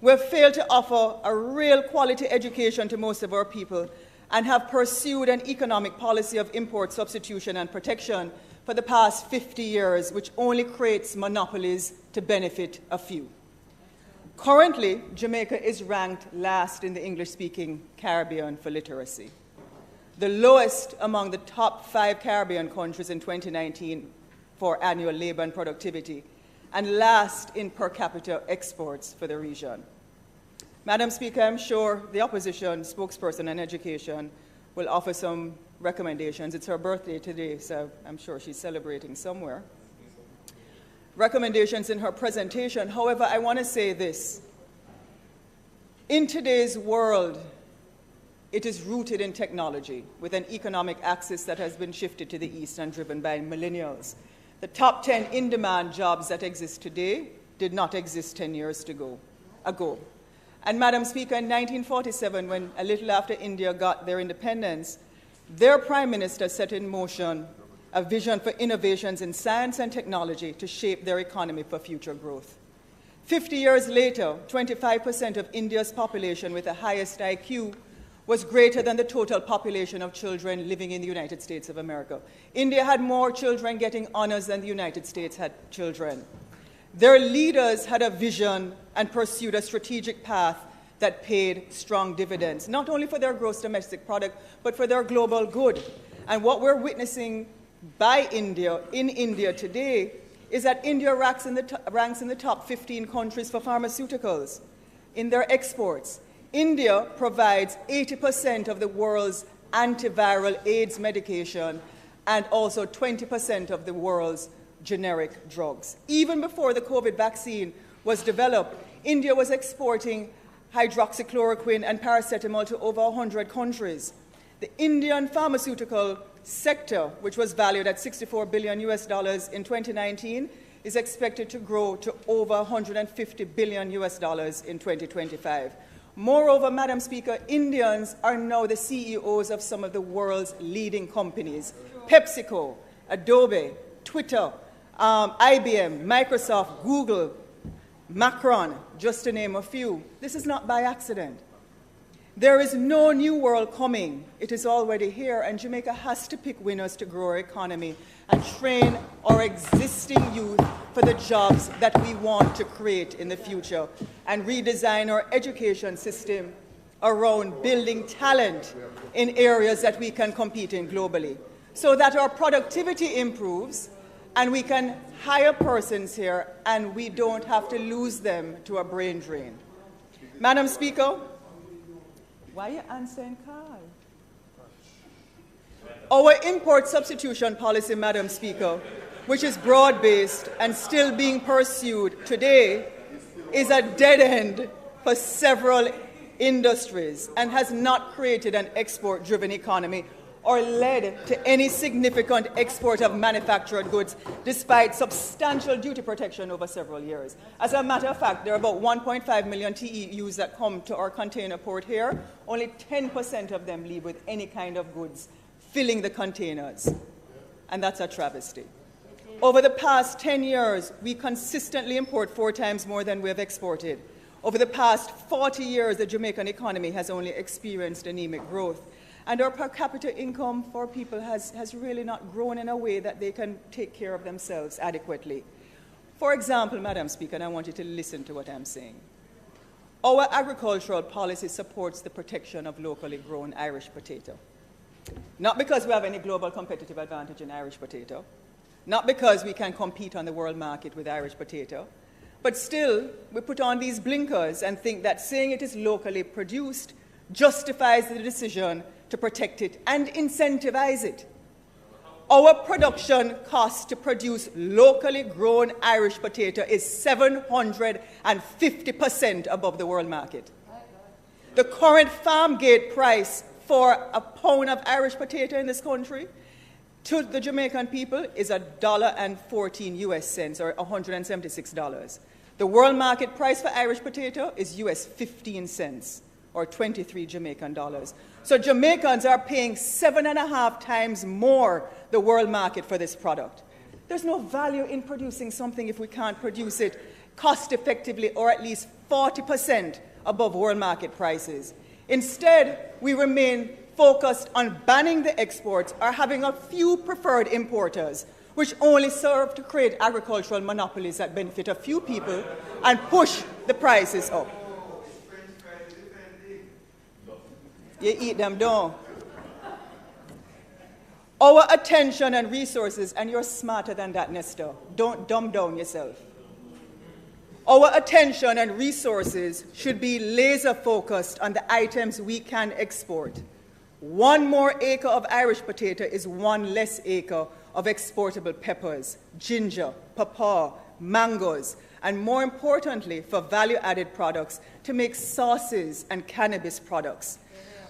H: We have failed to offer a real quality education to most of our people and have pursued an economic policy of import substitution and protection for the past 50 years, which only creates monopolies to benefit a few. Currently, Jamaica is ranked last in the English-speaking Caribbean for literacy, the lowest among the top 5 Caribbean countries in 2019 for annual labor and productivity, and last in per capita exports for the region. Madam Speaker, I'm sure the opposition spokesperson on education will offer some recommendations. It's her birthday today, so I'm sure she's celebrating somewhere. Recommendations in her presentation. However, I want to say this. In today's world, it is rooted in technology, with an economic axis that has been shifted to the east and driven by millennials. The top 10 in-demand jobs that exist today did not exist 10 years ago. And Madam Speaker, in 1947, when a little after India got their independence, their Prime Minister set in motion a vision for innovations in science and technology to shape their economy for future growth. 50 years later, 25% of India's population with the highest IQ was greater than the total population of children living in the United States of America. India had more children getting honors than the United States had children. Their leaders had a vision and pursued a strategic path that paid strong dividends, not only for their gross domestic product, but for their global good. And what we're witnessing in India today is that India ranks in the top 15 countries for pharmaceuticals in their exports. India provides 80% of the world's antiviral AIDS medication and also 20% of the world's generic drugs. Even before the COVID vaccine was developed, India was exporting hydroxychloroquine and paracetamol to over 100 countries. The Indian pharmaceutical sector, which was valued at $64 billion US in 2019, is expected to grow to over $150 billion US in 2025. Moreover, Madam Speaker, Indians are now the CEOs of some of the world's leading companies: PepsiCo, Adobe, Twitter, IBM, Microsoft, Google, Macron, just to name a few. This is not by accident. There is no new world coming. It is already here, and Jamaica has to pick winners to grow our economy and train our existing youth for the jobs that we want to create in the future, and redesign our education system around building talent in areas that we can compete in globally, so that our productivity improves and we can hire persons here and we don't have to lose them to a brain drain. Madam Speaker, why are you answering Karl? Our import substitution policy, Madam Speaker, which is broad-based and still being pursued today, is a dead end for several industries and has not created an export-driven economy or led to any significant export of manufactured goods, despite substantial duty protection over several years. As a matter of fact, there are about 1.5 million TEUs that come to our container port here. Only 10% of them leave with any kind of goods filling the containers, and that's a travesty. Over the past 10 years, we consistently import 4 times more than we have exported. Over the past 40 years, the Jamaican economy has only experienced anemic growth. And our per capita income for people has really not grown in a way that they can take care of themselves adequately. For example, Madam Speaker, and I want you to listen to what I'm saying. Our agricultural policy supports the protection of locally grown Irish potato. Not because we have any global competitive advantage in Irish potato, not because we can compete on the world market with Irish potato, but still we put on these blinkers and think that saying it is locally produced justifies the decision to protect it and incentivize it. Our production cost to produce locally grown Irish potato is 750% above the world market. The current farm gate price for a pound of Irish potato in this country to the Jamaican people is $1.14 US cents, or $176. The world market price for Irish potato is US 15 cents, or 23 Jamaican dollars. So Jamaicans are paying 7.5 times more the world market for this product. There's no value in producing something if we can't produce it cost effectively, or at least 40% above world market prices. Instead, we remain focused on banning the exports or having a few preferred importers, which only serve to create agricultural monopolies that benefit a few people and push the prices up. You eat them down. Our attention and resources, and you're smarter than that, Nestor. Don't dumb down yourself. Our attention and resources should be laser focused on the items we can export. One more acre of Irish potato is one less acre of exportable peppers, ginger, pawpaw, mangoes, and more importantly, for value-added products to make sauces and cannabis products.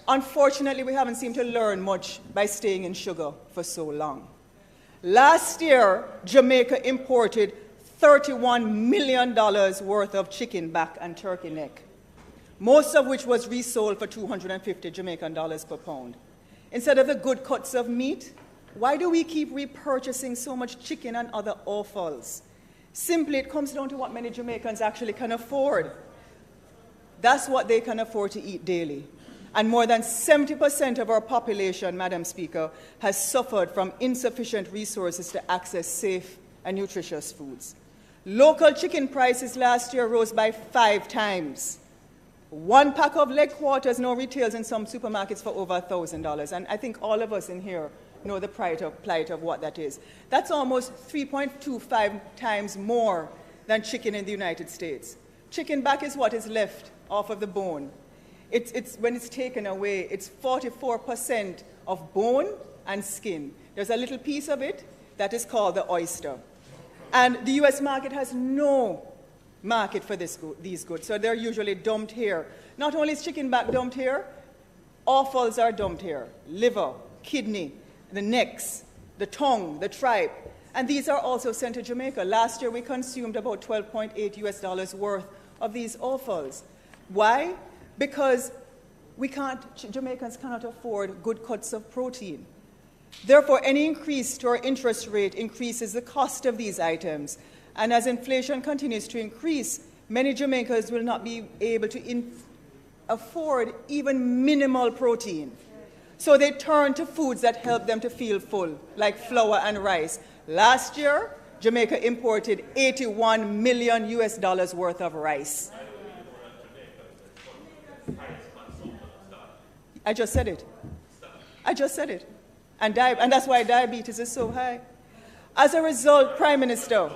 H: Unfortunately, we haven't seemed to learn much by staying in sugar for so long. Last year, Jamaica imported $31 million worth of chicken back and turkey neck, most of which was resold for 250 Jamaican dollars per pound. Instead of the good cuts of meat, why do we keep repurchasing so much chicken and other offals? Simply, it comes down to what many Jamaicans actually can afford. That's what they can afford to eat daily. And more than 70% of our population, Madam Speaker, has suffered from insufficient resources to access safe and nutritious foods. Local chicken prices last year rose by 5 times. One pack of leg quarters now retails in some supermarkets for over $1,000. And I think all of us in here know the plight of what that is. That's almost 3.25 times more than chicken in the United States. Chicken back is what is left off of the bone. When it's taken away, it's 44% of bone and skin. There's a little piece of it that is called the oyster. And the U.S. market has no market for these goods, so they're usually dumped here. Not only is chicken back dumped here, offals are dumped here. Liver, kidney, the necks, the tongue, the tripe. And these are also sent to Jamaica. Last year, we consumed about $12.8 US worth of these offals. Why? Because Jamaicans cannot afford good cuts of protein. Therefore, any increase to our interest rate increases the cost of these items. And as inflation continues to increase, many Jamaicans will not be able to afford even minimal protein. So they turn to foods that help them to feel full, like flour and rice. Last year, Jamaica imported $81 million worth of rice. I just said it. And that's why diabetes is so high. As a result, Prime Minister,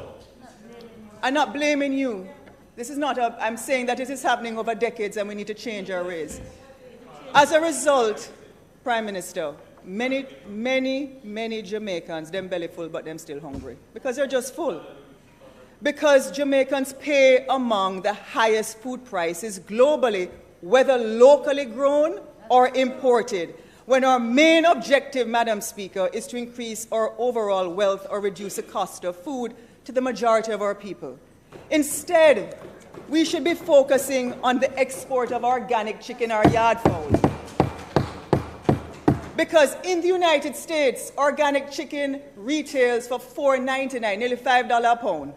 H: I'm not blaming you. I'm saying that it is happening over decades and we need to change our ways. As a result, Prime Minister, many Jamaicans, them belly full, but them still hungry. Because they're just full. Because Jamaicans pay among the highest food prices globally, whether locally grown or imported, when our main objective, Madam Speaker, is to increase our overall wealth or reduce the cost of food to the majority of our people. Instead, we should be focusing on the export of organic chicken or yard fowl. Because in the United States, organic chicken retails for $4.99, nearly $5 a pound.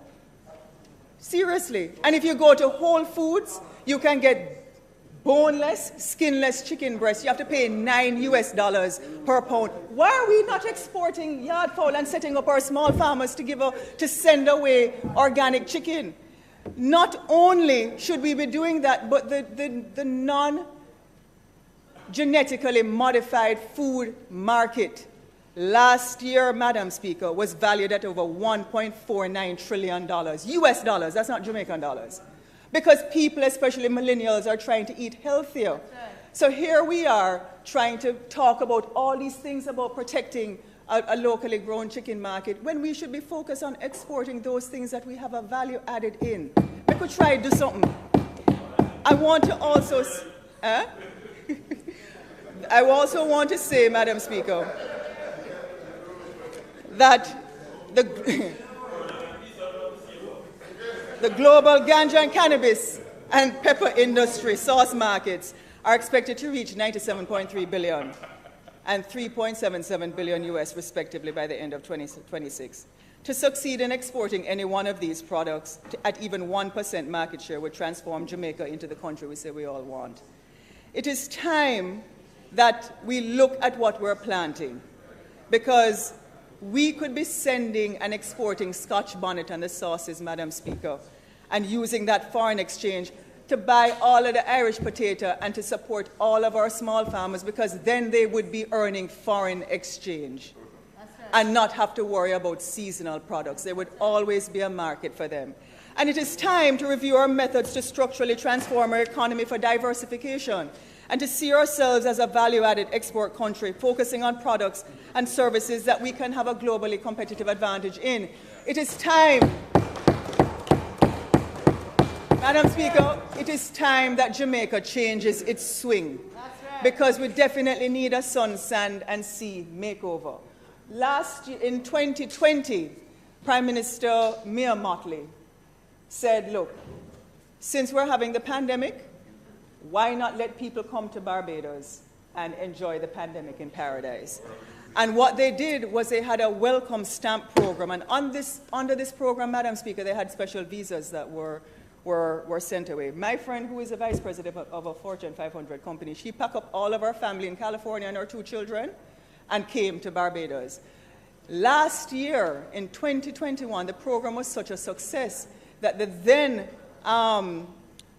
H: Seriously. And if you go to Whole Foods, you can get boneless, skinless chicken breast. You have to pay $9 US per pound. Why are we not exporting yard fowl and setting up our small farmers to send away organic chicken? Not only should we be doing that, but the non-genetically modified food market last year, Madam Speaker, was valued at over $1.49 trillion. US dollars, that's not Jamaican dollars. Because people, especially millennials, are trying to eat healthier. So here we are trying to talk about all these things about protecting a locally grown chicken market when we should be focused on exporting those things that we have a value added in. We could try to do something. I want to also, I also want to say, Madam Speaker, that the global ganja and cannabis and pepper industry sauce markets are expected to reach $97.3 billion and $3.77 billion US, respectively, by the end of 2026. To succeed in exporting any one of these products at even 1% market share would transform Jamaica into the country we say we all want. It is time that we look at what we're planting, because we could be sending and exporting Scotch bonnet and the sauces, Madam Speaker, and using that foreign exchange to buy all of the Irish potato and to support all of our small farmers, because then they would be earning foreign exchange and not have to worry about seasonal products. There would always be a market for them. And it is time to review our methods to structurally transform our economy for diversification and to see ourselves as a value-added export country, focusing on products and services that we can have a globally competitive advantage in. It is time, Madam Speaker, it is time that Jamaica changes its swing, because we definitely need a sun, sand, and sea makeover. Last year, in 2020, Prime Minister Mia Mottley said, look, since we're having the pandemic, why not let people come to Barbados and enjoy the pandemic in paradise? And what they did was they had a welcome stamp program. And under this program, Madam Speaker, they had special visas that were sent away. My friend, who is a vice president of a Fortune 500 company, she packed up all of our family in California and our 2 children and came to Barbados. Last year, in 2021, the program was such a success that the then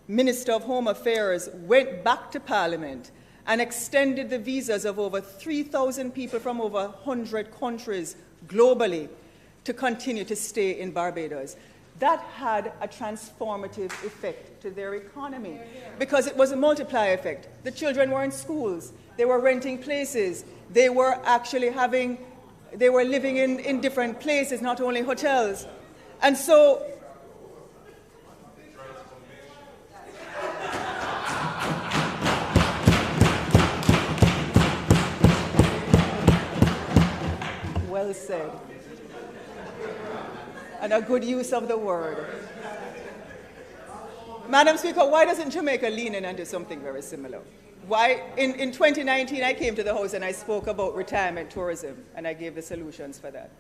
H: Minister of Home Affairs went back to Parliament and extended the visas of over 3,000 people from over 100 countries globally to continue to stay in Barbados. That had a transformative effect to their economy, because it was a multiplier effect. The children were in schools, they were renting places, they were actually living in different places, not only hotels. And so, well said. And a good use of the word. Madam Speaker, why doesn't Jamaica lean in and do something very similar? Why, in 2019, I came to the House and I spoke about retirement tourism, and I gave the solutions for that.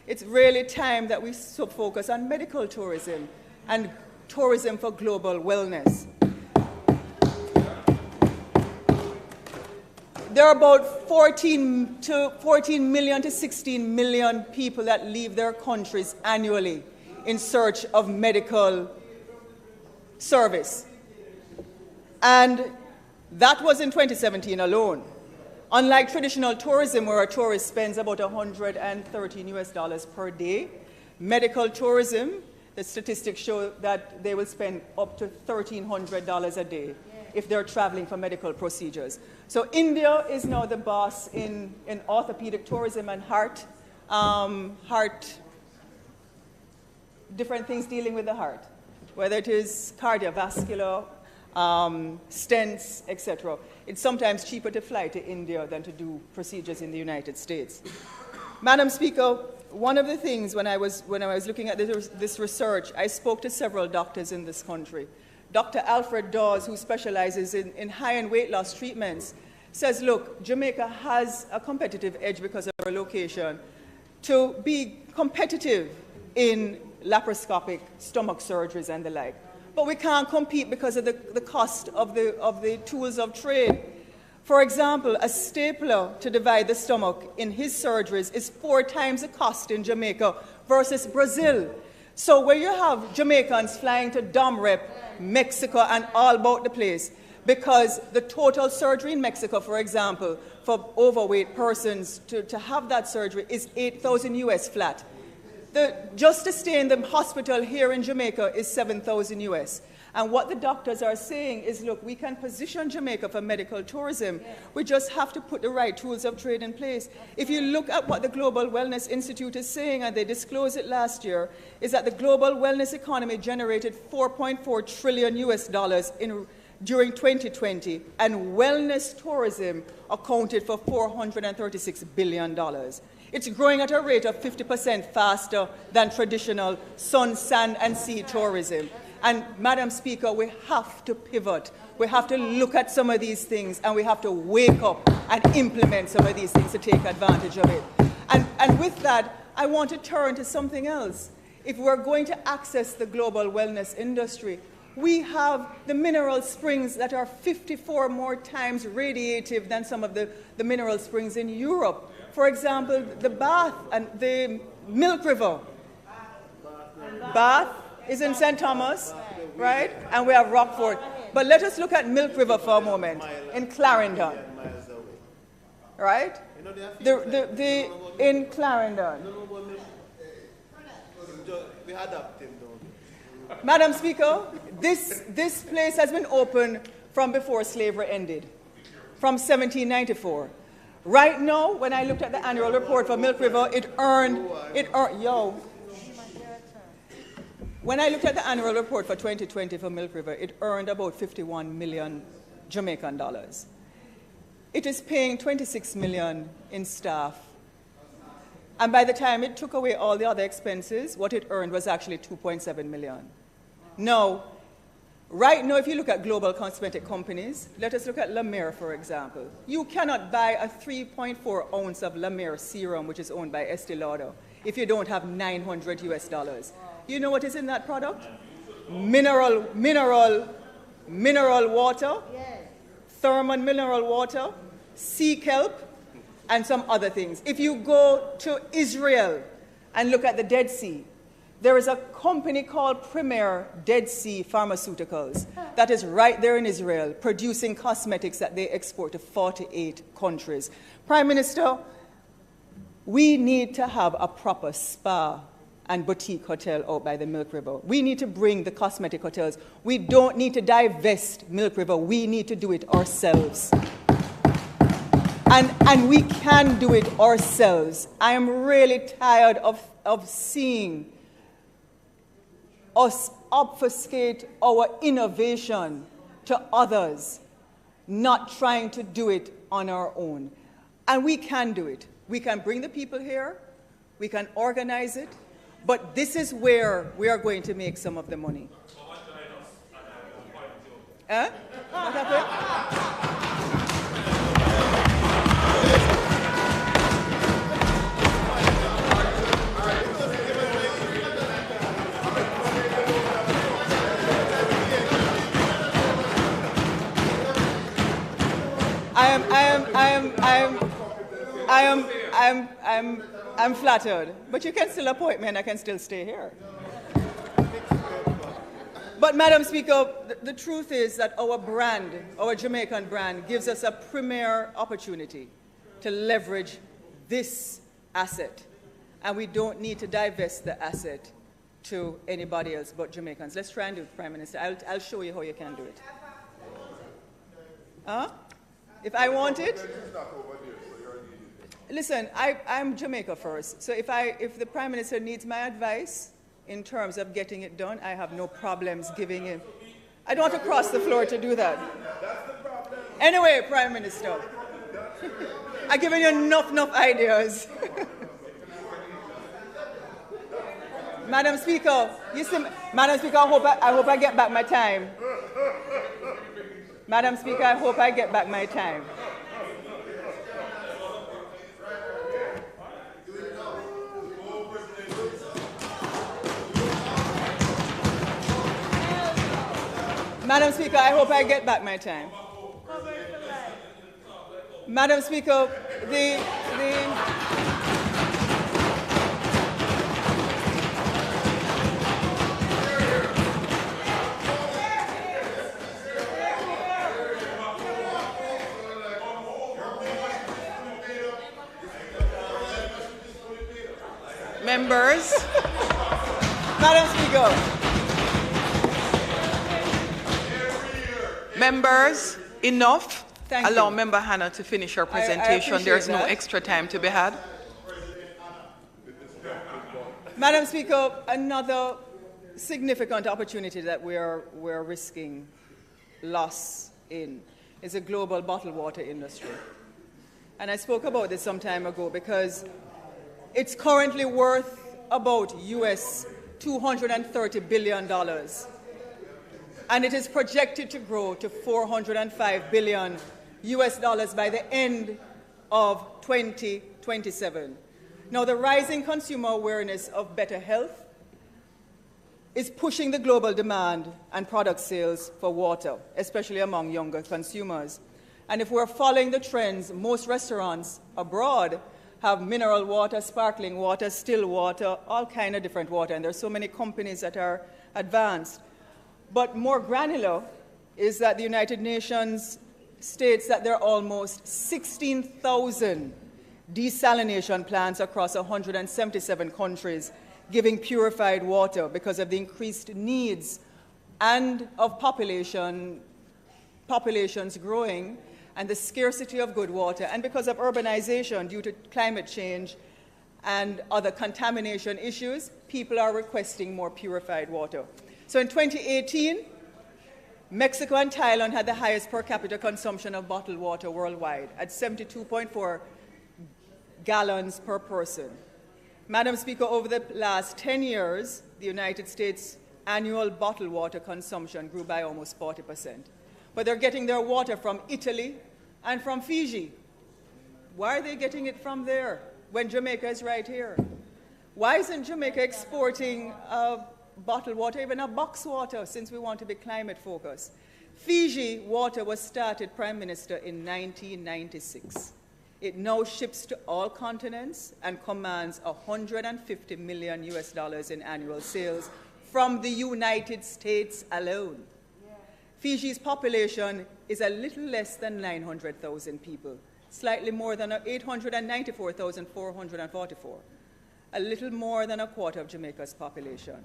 H: It's really time that we focus on medical tourism and tourism for global wellness. There are about 14 million to 16 million people that leave their countries annually in search of medical service. And that was in 2017 alone. Unlike traditional tourism, where a tourist spends about $113 per day, medical tourism, the statistics show that they will spend up to $1,300 a day if they're traveling for medical procedures. So India is now the boss in orthopedic tourism and heart, different things dealing with the heart, whether it is cardiovascular, stents, etc. It's sometimes cheaper to fly to India than to do procedures in the United States. Madam Speaker, one of the things when I was looking at this research, I spoke to several doctors in this country. Dr. Alfred Dawes, who specializes in high-end weight loss treatments, says, look, Jamaica has a competitive edge because of our location to be competitive in laparoscopic stomach surgeries and the like. But we can't compete because of the cost of the tools of trade. For example, a stapler to divide the stomach in his surgeries is 4 times the cost in Jamaica versus Brazil. So where you have Jamaicans flying to Dom Rep, Mexico, and all about the place, because the total surgery in Mexico, for example, for overweight persons to have that surgery is $8,000 US flat. Just to stay in the hospital here in Jamaica is $7,000 US. And what the doctors are saying is, look, we can position Jamaica for medical tourism. We just have to put the right tools of trade in place. If you look at what the Global Wellness Institute is saying, and they disclosed it last year, is that the global wellness economy generated $4.4 trillion during 2020, and wellness tourism accounted for $436 billion. It's growing at a rate of 50% faster than traditional sun, sand, and sea tourism. And, Madam Speaker, we have to pivot. We have to look at some of these things, and we have to wake up and implement some of these things to take advantage of it. And with that, I want to turn to something else. If we're going to access the global wellness industry, we have the mineral springs that are 54 more times radiative than some of the mineral springs in Europe. For example, the Bath and the Milk River. Bath is in St. Thomas, right? And we have Rockford. But let us look at Milk River for a moment in Clarendon, right? In Clarendon. Madam Speaker, this place has been open from before slavery ended, from 1794. Right now, when I looked at the annual report for Milk River, when I looked at the annual report for 2020 for Milk River, it earned about 51 million Jamaican dollars. It is paying 26 million in staff. And by the time it took away all the other expenses, what it earned was actually 2.7 million. Now, right now, if you look at global cosmetic companies, let us look at La Mer, for example. You cannot buy a 3.4 ounce of La Mer serum, which is owned by Estee Lauder, if you don't have $900 US. You know what is in that product? Mineral water, thermal mineral water, sea kelp, and some other things. If you go to Israel and look at the Dead Sea, there is a company called Premier Dead Sea Pharmaceuticals that is right there in Israel producing cosmetics that they export to 48 countries. Prime Minister, we need to have a proper spa and boutique hotel out by the Milk River. We need to bring the cosmetic hotels. We don't need to divest Milk River. We need to do it ourselves. And we can do it ourselves. I am really tired of seeing us obfuscate our innovation to others, not trying to do it on our own. And we can do it. We can bring the people here. We can organize it. But this is where we are going to make some of the money. What happened? I'm flattered, but you can still appoint me and I can still stay here. But, Madam Speaker, the truth is that our brand, our Jamaican brand, gives us a premier opportunity to leverage this asset. And we don't need to divest the asset to anybody else but Jamaicans. Let's try and do it, Prime Minister. I'll show you how you can do it. Huh? If I want it? Listen, I'm Jamaica first. So if the Prime Minister needs my advice in terms of getting it done, I have no problems giving him. I don't want to cross the floor to do that. Anyway, Prime Minister, I've given you enough ideas. Madam Speaker, Madam Speaker, I hope I get back my time. Madam Speaker, I hope I get back my time. Madam Speaker, I hope I get back my time. Madam Speaker,
B: Members.
H: Madam Speaker.
B: Members, enough.
H: Thank
B: Allow
H: you.
B: Member Hannah to finish her
H: I
B: presentation.
H: appreciate
B: There's no
H: that.
B: extra time to be had.
H: Madam Speaker, another significant opportunity that we're risking loss in is the global bottled water industry. And I spoke about this some time ago because it's currently worth about US $230 billion. And it is projected to grow to $405 billion US dollars by the end of 2027. Now, the rising consumer awareness of better health is pushing the global demand and product sales for water, especially among younger consumers. And if we're following the trends, most restaurants abroad have mineral water, sparkling water, still water, all kind of different water, and there's so many companies that are advanced. But more granular is that the United Nations states that there are almost 16,000 desalination plants across 177 countries giving purified water because of the increased needs and of populations growing and the scarcity of good water, and because of urbanization due to climate change and other contamination issues, people are requesting more purified water. So in 2018, Mexico and Thailand had the highest per capita consumption of bottled water worldwide at 72.4 gallons per person. Madam Speaker, over the last 10 years, the United States' annual bottled water consumption grew by almost 40%. But they're getting their water from Italy and from Fiji. Why are they getting it from there when Jamaica is right here? Why isn't Jamaica exporting bottled water, even a box water, since we want to be climate focused? Fiji water was started, Prime Minister, in 1996. It now ships to all continents and commands $150 million US dollars in annual sales from the United States alone. Fiji's population is a little less than 900,000 people, slightly more than 894,444, a little more than a quarter of Jamaica's population.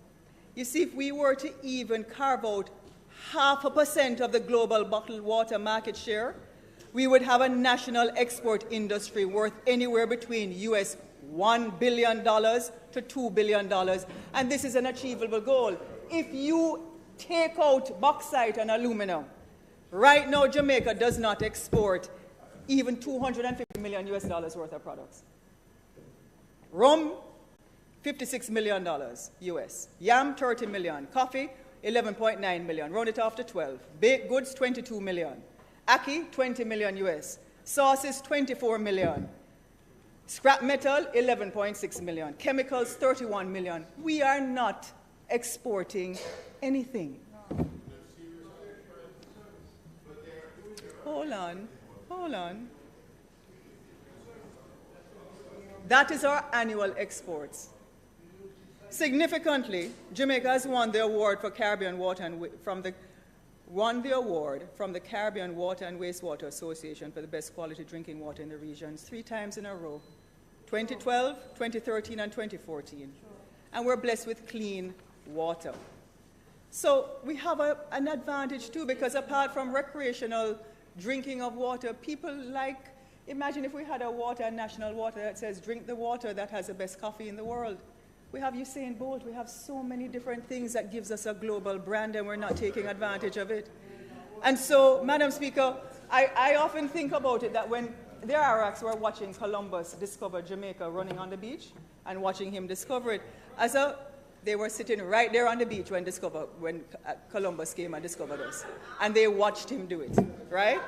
H: You see, if we were to even carve out 0.5% of the global bottled water market share, we would have a national export industry worth anywhere between US $1 billion to $2 billion. And this is an achievable goal. If you take out bauxite and aluminum, right now Jamaica does not export even $250 million US dollars worth of products. Rum, $56 million US. Yam, $30 million. Coffee, $11.9 million. Round it off to 12. Baked goods, $22 million. Ackee, $20 million US. Sauces, $24 million. Scrap metal, $11.6 million. Chemicals, $31 million. We are not exporting anything. Hold on. That is our annual exports. Significantly, Jamaica has won the award for Caribbean Water and won the award from the Caribbean Water and Wastewater Association for the best quality drinking water in the regions 3 times in a row, 2012, 2013, and 2014. And we're blessed with clean water. So we have an advantage too, because apart from recreational drinking of water, people like, imagine if we had a national water that says, drink the water that has the best coffee in the world. We have Usain Bolt. We have so many different things that gives us a global brand, and we're not taking advantage of it. And so, Madam Speaker, I often think about it that when the Iraqs were watching Columbus discover Jamaica running on the beach and watching him discover it, they were sitting right there on the beach when Columbus came and discovered us. And they watched him do it, right?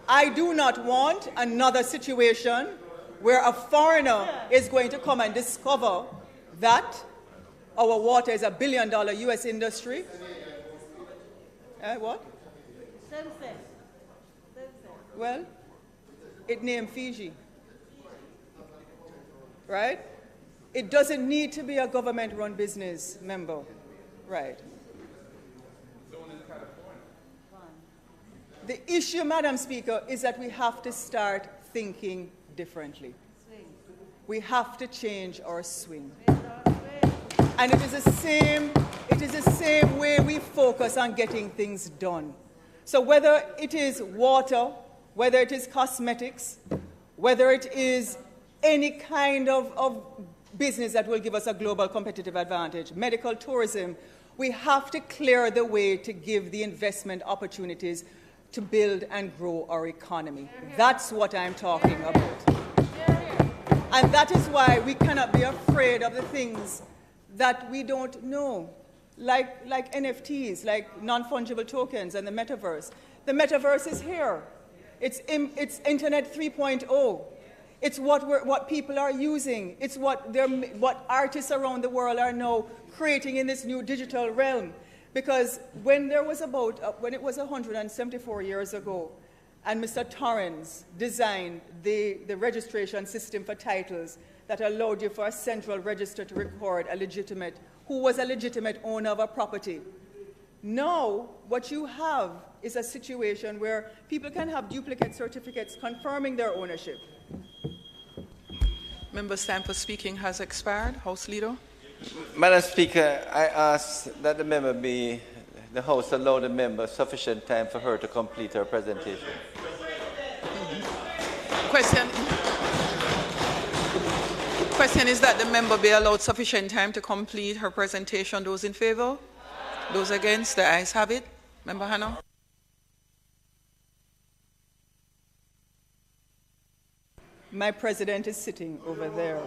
H: I do not want another situation where a foreigner is going to come and discover that our water is $1 billion US industry. What? Well, it named Fiji, right? It doesn't need to be a government-run business, member, right? The issue, Madam Speaker, is that we have to start thinking differently. We have to change our swing. And it is the same way we focus on getting things done. So whether it is water, whether it is cosmetics, whether it is any kind of business that will give us a global competitive advantage, medical tourism, we have to clear the way to give the investment opportunities to build and grow our economy. That's what I'm talking about. And that is why we cannot be afraid of the things that we don't know, like NFTs, like non-fungible tokens and the metaverse. The metaverse is here. It's Internet 3.0. It's what people are using. It's what artists around the world are now creating in this new digital realm. Because when it was 174 years ago, and Mr. Torrens designed the registration system for titles that allowed you for a central register to record who was a legitimate owner of a property. Now, what you have is a situation where people can have duplicate certificates confirming their ownership.
B: Member's time for speaking has expired. House Leader.
D: Madam Speaker, I ask that the House allow the member sufficient time for her to complete her presentation.
B: Question is that the member be allowed sufficient time to complete her presentation. Those in favor? Those against? The ayes have it. Member Hannah.
H: My president is sitting over there.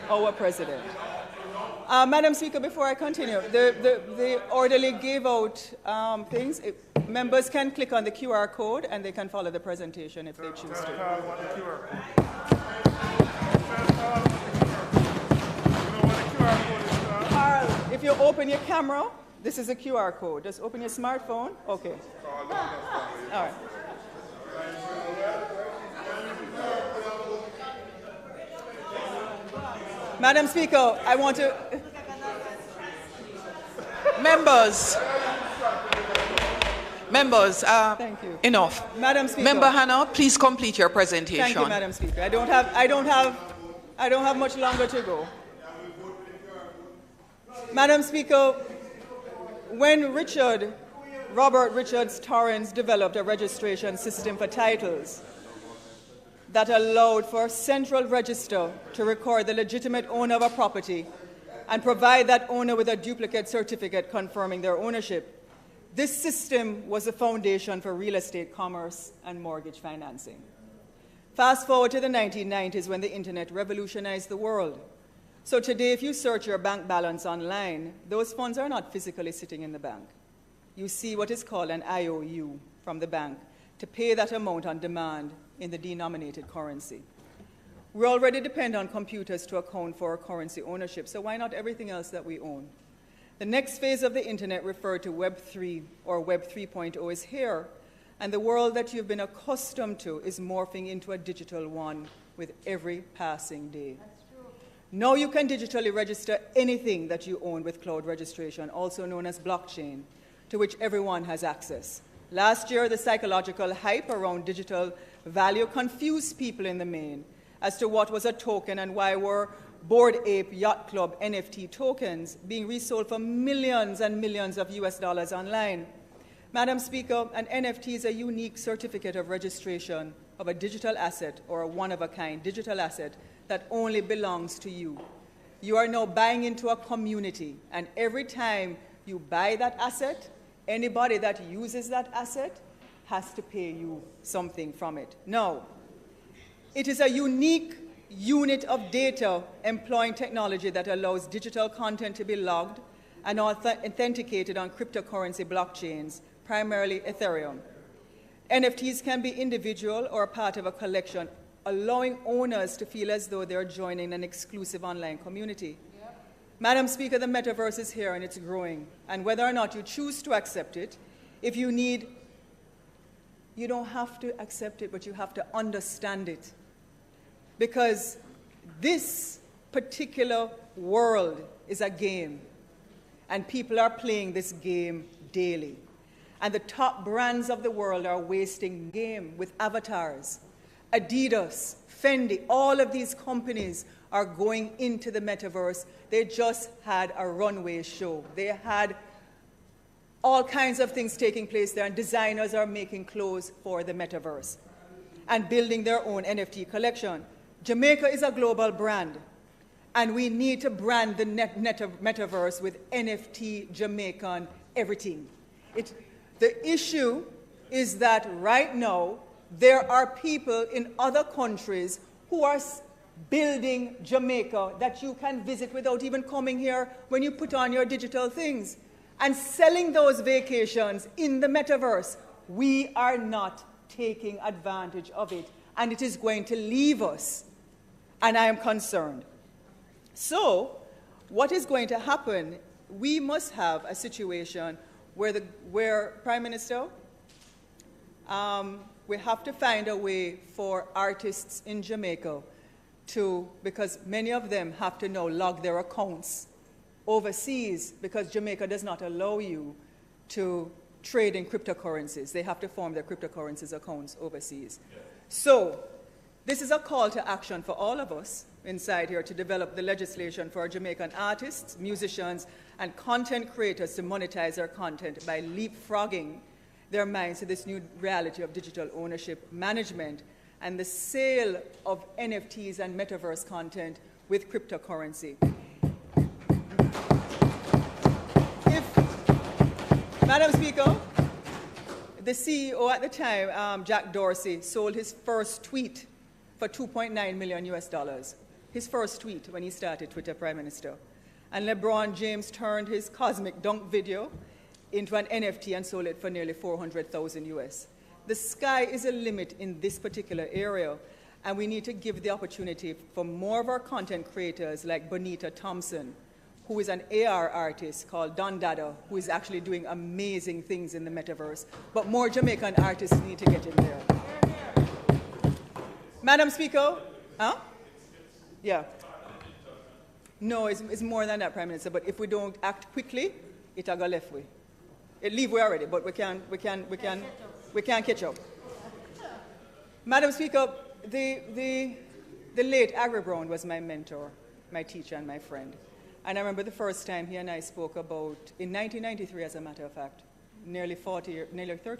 H: Our president. Madam Speaker, before I continue, the orderly gave out things. Members can click on the QR code and they can follow the presentation if they choose to. Karl, if you open your camera, this is a QR code. Just open your smartphone. Okay. All right. Madam Speaker, I want to...
B: Members,
H: Thank you.
B: Enough.
H: Madam Speaker.
B: Member Hannah, please complete your presentation.
H: Thank you, Madam Speaker. I don't have much longer to go. Madam Speaker, when Robert Richards Torrens developed a registration system for titles that allowed for a central register to record the legitimate owner of a property and provide that owner with a duplicate certificate confirming their ownership, this system was the foundation for real estate commerce and mortgage financing. Fast forward to the 1990s when the internet revolutionized the world. So today, if you search your bank balance online, those funds are not physically sitting in the bank. You see what is called an IOU from the bank to pay that amount on demand in the denominated currency. We already depend on computers to account for our currency ownership, so why not everything else that we own? The next phase of the internet, referred to Web 3 or Web 3.0, is here, and the world that you've been accustomed to is morphing into a digital one with every passing day. Now you can digitally register anything that you own with cloud registration, also known as blockchain, to which everyone has access. Last year, the psychological hype around digital value confused people in the main as to what was a token and why were Bored Ape Yacht Club NFT tokens being resold for millions and millions of US dollars online. Madam Speaker, an NFT is a unique certificate of registration of a digital asset or a one-of-a-kind digital asset that only belongs to you. You are now buying into a community, and every time you buy that asset, anybody that uses that asset has to pay you something from it. Now, it is a unique unit of data employing technology that allows digital content to be logged and authenticated on cryptocurrency blockchains, primarily Ethereum. NFTs can be individual or part of a collection, allowing owners to feel as though they're joining an exclusive online community. Yep. Madam Speaker, the metaverse is here and it's growing. And whether or not you choose to accept it, if you need, you don't have to accept it, but you have to understand it. Because this particular world is a game, and people are playing this game daily. And the top brands of the world are wasting game with avatars. Adidas, Fendi, all of these companies are going into the metaverse. They just had a runway show. They had all kinds of things taking place there, and designers are making clothes for the metaverse and building their own NFT collection. Jamaica is a global brand, and we need to brand the metaverse with NFT Jamaican everything. The issue is that right now there are people in other countries who are building Jamaica that you can visit without even coming here when you put on your digital things and selling those vacations in the metaverse. We are not taking advantage of it, and it is going to leave us, and I am concerned. So, what is going to happen? We must have a situation where Prime Minister, we have to find a way for artists in Jamaica because many of them have to now log their accounts overseas because Jamaica does not allow you to trade in cryptocurrencies. They have to form their cryptocurrencies accounts overseas. So this is a call to action for all of us inside here to develop the legislation for Jamaican artists, musicians, and content creators to monetize their content by leapfrogging their minds to this new reality of digital ownership management and the sale of NFTs and metaverse content with cryptocurrency. Madam Speaker, the CEO at the time, Jack Dorsey, sold his first tweet for $2.9 million US. His first tweet when he started Twitter, Prime Minister. And LeBron James turned his cosmic dunk video into an NFT and sold it for nearly 400,000 US. The sky is a limit in this particular area, and we need to give the opportunity for more of our content creators like Bonita Thompson, who is an AR artist called Don Dada, who is actually doing amazing things in the metaverse. But more Jamaican artists need to get in there. Madam Speaker? Huh? Yeah. No, it's more than that, Prime Minister. But if we don't act quickly, it'll go left way. It leave way already, but we can catch up. Madam Speaker, the late Agri Brown was my mentor, my teacher, and my friend. And I remember the first time he and I spoke about, in 1993, as a matter of fact, nearly 30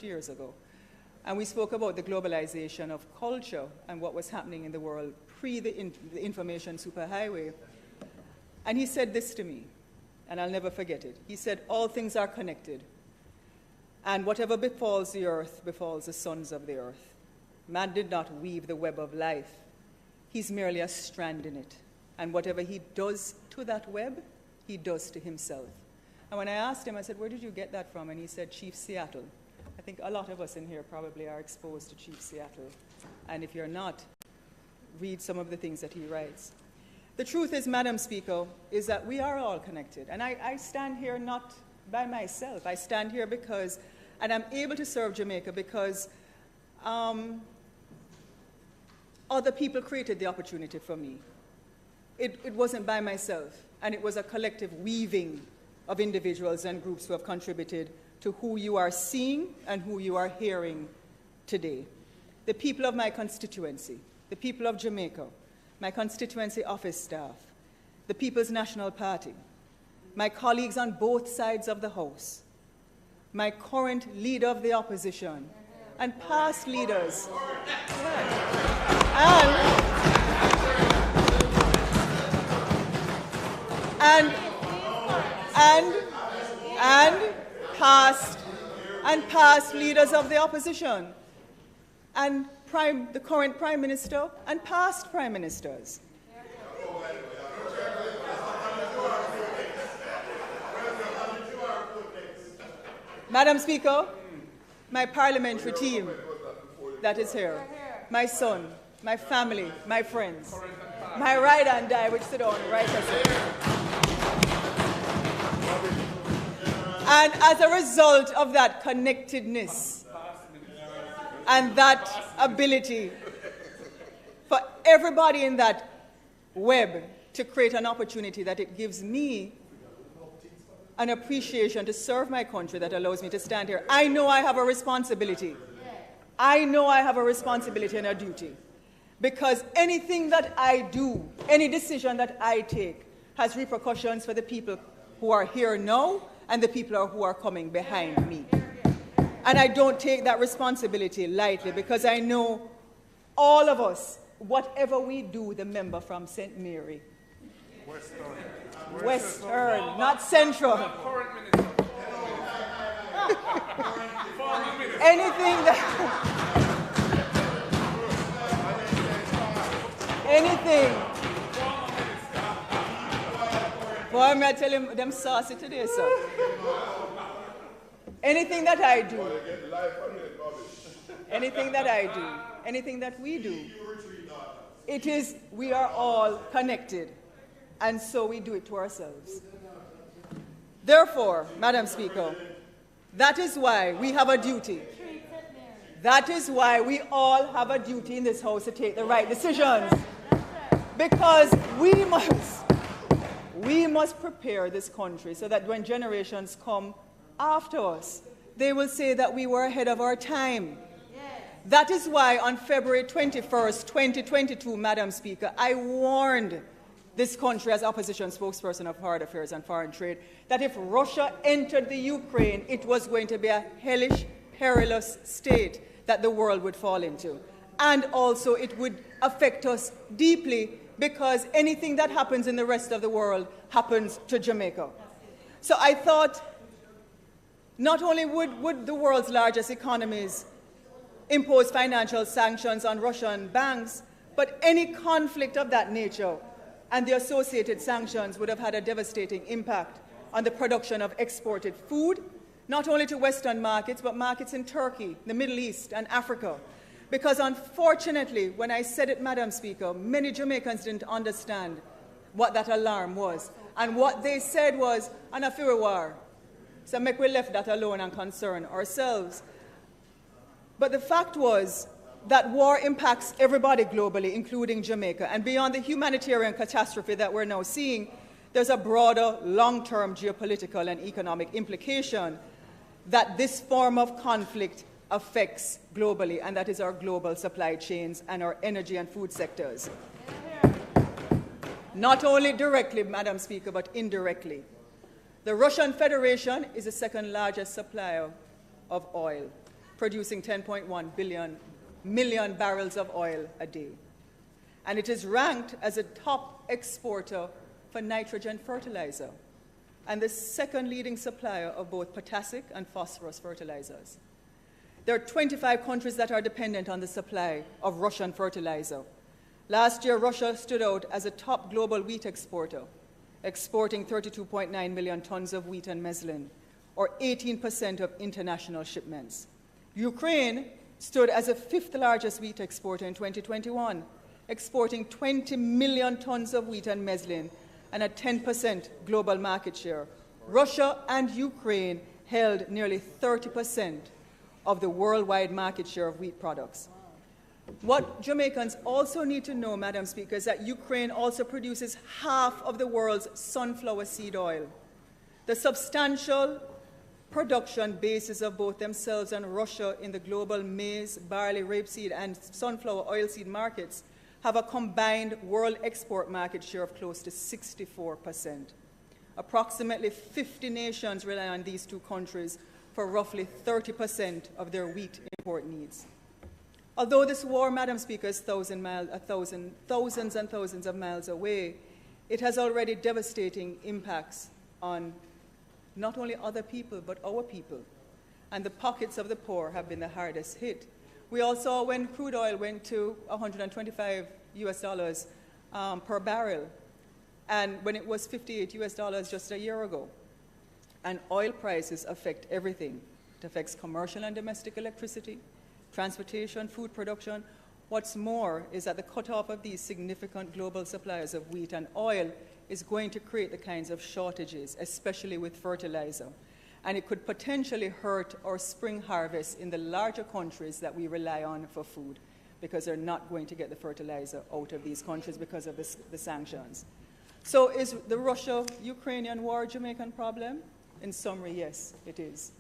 H: years ago. And we spoke about the globalization of culture and what was happening in the world pre the information superhighway. And he said this to me, and I'll never forget it. He said, all things are connected, and whatever befalls the earth befalls the sons of the earth. Man did not weave the web of life. He's merely a strand in it. And whatever he does to that web, he does to himself. And when I asked him, I said, where did you get that from? And he said, Chief Seattle. I think a lot of us in here probably are exposed to Chief Seattle. And if you're not, read some of the things that he writes. The truth is, Madam Speaker, is that we are all connected. And I stand here not by myself. I stand here because, and I'm able to serve Jamaica because other people created the opportunity for me. It wasn't by myself, and it was a collective weaving of individuals and groups who have contributed to who you are seeing and who you are hearing today. The people of my constituency, the people of Jamaica, my constituency office staff, the People's National Party, my colleagues on both sides of the House, my current leader of the opposition, and past leaders, and past leaders of the opposition, and the current Prime Minister and past Prime Ministers. Madam Speaker, my parliamentary team that is here, my son, my family, my friends, my ride and die, which sit on right here. And as a result of that connectedness and that ability for everybody in that web to create an opportunity that it gives me an appreciation to serve my country that allows me to stand here. I know I have a responsibility. I know I have a responsibility and a duty. Because anything that I do, any decision that I take, has repercussions for the people who are here now and the people who are coming behind me. And I don't take that responsibility lightly, because I know all of us, whatever we do, the member from St. Mary, Western, not Central. Anything boy, I'm going to tell him them saucy today, sir. Anything that I do, anything that we do, it is, we are all connected, and so we do it to ourselves. Therefore, Madam Speaker, that is why we have a duty. That is why we all have a duty in this House to take the right decisions. Because we must prepare this country so that when generations come after us, they will say that we were ahead of our time. That is why on February 21st, 2022, Madam Speaker, I warned this country as opposition spokesperson of Foreign Affairs and Foreign Trade that if Russia entered the Ukraine, it was going to be a hellish, perilous state that the world would fall into. And also it would affect us deeply, because anything that happens in the rest of the world happens to Jamaica. So I thought not only would the world's largest economies impose financial sanctions on Russian banks, but any conflict of that nature and the associated sanctions would have had a devastating impact on the production of exported food, not only to Western markets, but markets in Turkey, the Middle East, and Africa. Because unfortunately, when I said it, Madam Speaker, many Jamaicans didn't understand what that alarm was. And what they said was, "An affair war." So make we left that alone and concern ourselves. But the fact was that war impacts everybody globally, including Jamaica. And beyond the humanitarian catastrophe that we're now seeing, there's a broader, long-term geopolitical and economic implication that this form of conflict affects globally, and that is our global supply chains and our energy and food sectors. Not only directly, Madam Speaker, but indirectly. The Russian Federation is the second largest supplier of oil, producing 10.1 million barrels of oil a day. And it is ranked as a top exporter for nitrogen fertilizer and the second leading supplier of both potassic and phosphorus fertilizers. There are 25 countries that are dependent on the supply of Russian fertilizer. Last year, Russia stood out as a top global wheat exporter, exporting 32.9 million tons of wheat and mesclun, or 18% of international shipments. Ukraine stood as the fifth largest wheat exporter in 2021, exporting 20 million tons of wheat and mesclun and a 10% global market share. Russia and Ukraine held nearly 30% of the worldwide market share of wheat products. What Jamaicans also need to know, Madam Speaker, is that Ukraine also produces half of the world's sunflower seed oil. The substantial production bases of both themselves and Russia in the global maize, barley, rapeseed, and sunflower oilseed markets have a combined world export market share of close to 64%. Approximately 50 nations rely on these two countries for roughly 30% of their wheat import needs. Although this war, Madam Speaker, is thousands and thousands of miles away, it has already devastating impacts on not only other people, but our people. And the pockets of the poor have been the hardest hit. We all saw when crude oil went to $125 per barrel, and when it was $58 just a year ago. And oil prices affect everything. It affects commercial and domestic electricity, transportation, food production. What's more is that the cutoff of these significant global suppliers of wheat and oil is going to create the kinds of shortages, especially with fertilizer. And it could potentially hurt our spring harvest in the larger countries that we rely on for food, because they're not going to get the fertilizer out of these countries because of the sanctions. So is the Russia-Ukrainian war a Jamaican problem? In summary, yes, it is.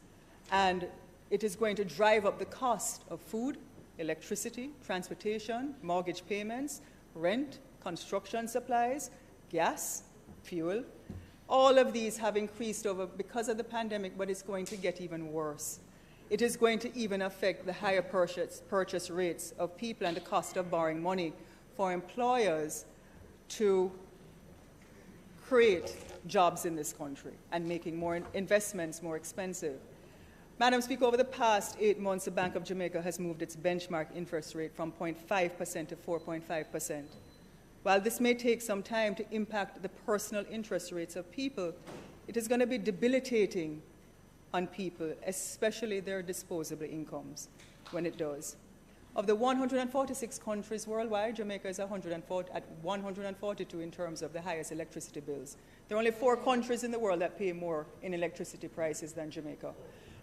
H: And it is going to drive up the cost of food, electricity, transportation, mortgage payments, rent, construction supplies, gas, fuel. All of these have increased because of the pandemic, but it's going to get even worse. It is going to even affect the higher purchase rates of people and the cost of borrowing money for employers to create jobs in this country and making more investments more expensive. Madam Speaker, over the past 8 months, the Bank of Jamaica has moved its benchmark interest rate from 0.5% to 4.5%. While this may take some time to impact the personal interest rates of people, it is going to be debilitating on people, especially their disposable incomes, when it does. Of the 146 countries worldwide, Jamaica is at 142 in terms of the highest electricity bills. There are only 4 countries in the world that pay more in electricity prices than Jamaica.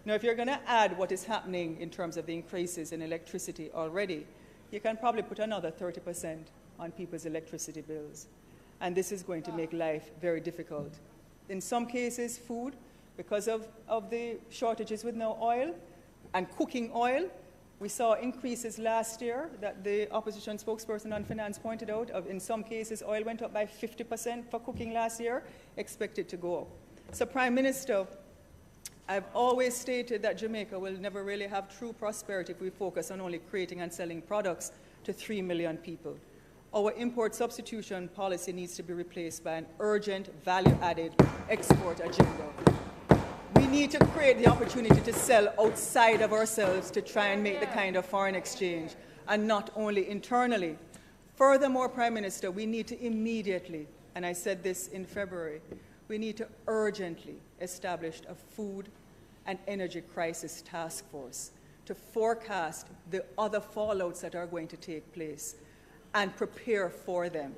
H: Now, if you're going to add what is happening in terms of the increases in electricity already, you can probably put another 30% on people's electricity bills. And this is going to make life very difficult. In some cases, food, because of the shortages with no oil and cooking oil. We saw increases last year that the opposition spokesperson on finance pointed out. In some cases, oil went up by 50% for cooking last year, expected to go up. So, Prime Minister, I've always stated that Jamaica will never really have true prosperity if we focus on only creating and selling products to 3 million people. Our import substitution policy needs to be replaced by an urgent value-added export agenda. We need to create the opportunity to sell outside of ourselves to try and make the kind of foreign exchange, and not only internally. Furthermore, Prime Minister, we need to immediately, and I said this in February, we need to urgently establish a food and energy crisis task force to forecast the other fallouts that are going to take place and prepare for them.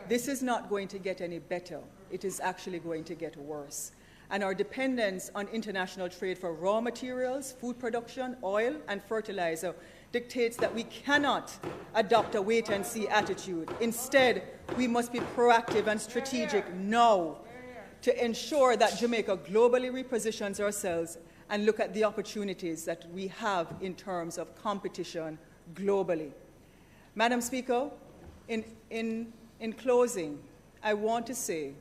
H: This is not going to get any better. It is actually going to get worse. And our dependence on international trade for raw materials, food production, oil, and fertilizer dictates that we cannot adopt a wait-and-see attitude. Instead, we must be proactive and strategic now to ensure that Jamaica globally repositions ourselves and look at the opportunities that we have in terms of competition globally. Madam Speaker, in closing, I want to say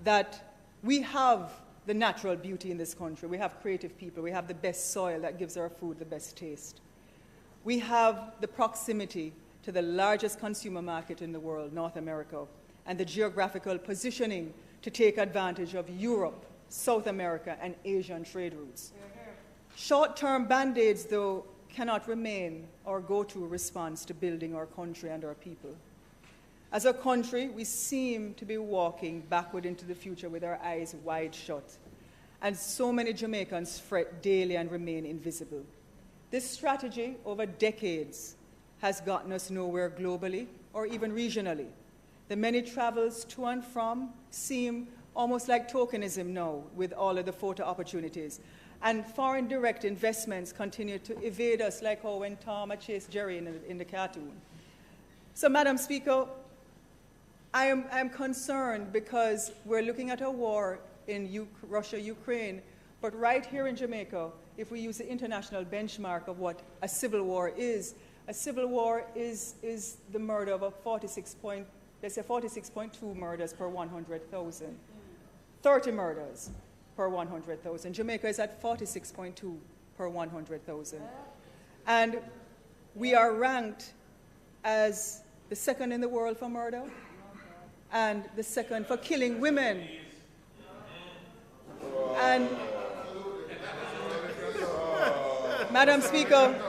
H: that we have the natural beauty in this country. We have creative people. We have the best soil that gives our food the best taste. We have the proximity to the largest consumer market in the world, North America, and the geographical positioning to take advantage of Europe, South America, and Asian trade routes. Short-term band-aids, though, cannot remain our go-to response to building our country and our people. As a country, we seem to be walking backward into the future with our eyes wide shut, and so many Jamaicans fret daily and remain invisible. This strategy over decades has gotten us nowhere globally or even regionally. The many travels to and from seem almost like tokenism now with all of the photo opportunities. And foreign direct investments continue to evade us like how when Tom chased Jerry in the cartoon. So, Madam Speaker, I am concerned because we're looking at a war in Russia-Ukraine, but right here in Jamaica, if we use the international benchmark of what a civil war is the murder of 46.2 murders per 100,000. 30 murders per 100,000. Jamaica is at 46.2 per 100,000. And we are ranked as the second in the world for murder and the second for killing women. And Madam Speaker,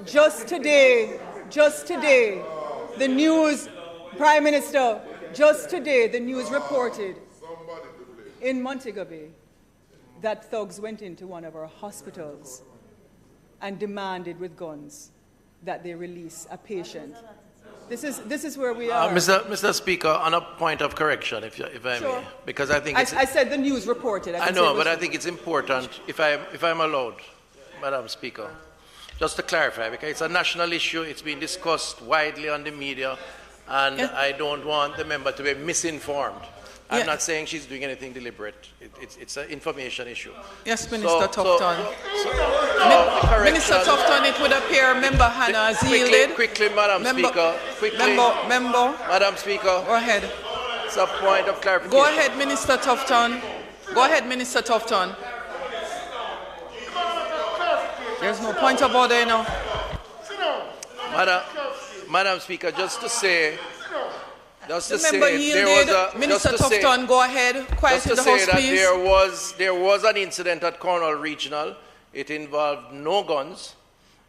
H: just today, the news, Prime Minister, just today, the news reported in Montego Bay that thugs went into one of our hospitals and demanded with guns that they release a patient. This is where we are.
I: Mr. Speaker, on a point of correction, if I
H: Sure.
I: may, because I think
H: I said the news reported.
I: I know, but I think it's important, if I'm allowed, Madam Speaker, just to clarify, because it's a national issue, it's been discussed widely on the media, and I don't want the member to be misinformed. I'm
B: Yeah.
I: not saying she's doing anything deliberate. It's an information issue.
B: Yes, Minister Tufton.
I: The
B: Minister
I: correction-
B: Tufton, it would appear Member Hannah has yielded.
I: Quickly, Madam Speaker. Quickly.
B: Member.
I: Madam Speaker.
B: Go ahead.
I: It's a point of clarification.
B: Go ahead, Minister Tufton. Go ahead, Minister Tufton. There's no point of order now.
I: Madam Speaker, just to say,
B: The member yielded. Minister Tufton, go ahead. Quiet in the House, please.
I: There was an incident at Cornwall Regional. It involved no guns.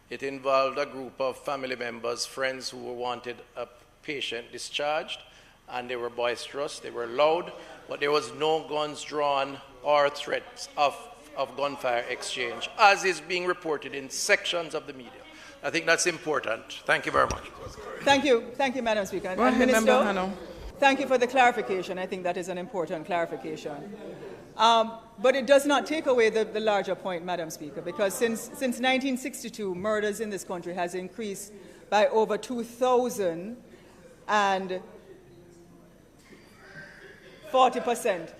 I: It involved a group of family members, friends who wanted a patient discharged, and they were boisterous, they were loud, but there was no guns drawn or threats of gunfire exchange, as is being reported in sections of the media. I think that's important. Thank you very much.
H: Thank you, Madam Speaker.
B: Go ahead, Member Hannah.
H: Thank you for the clarification. I think that is an important clarification. But it does not take away the larger point, Madam Speaker, because since 1962, murders in this country has increased by over 2,040%.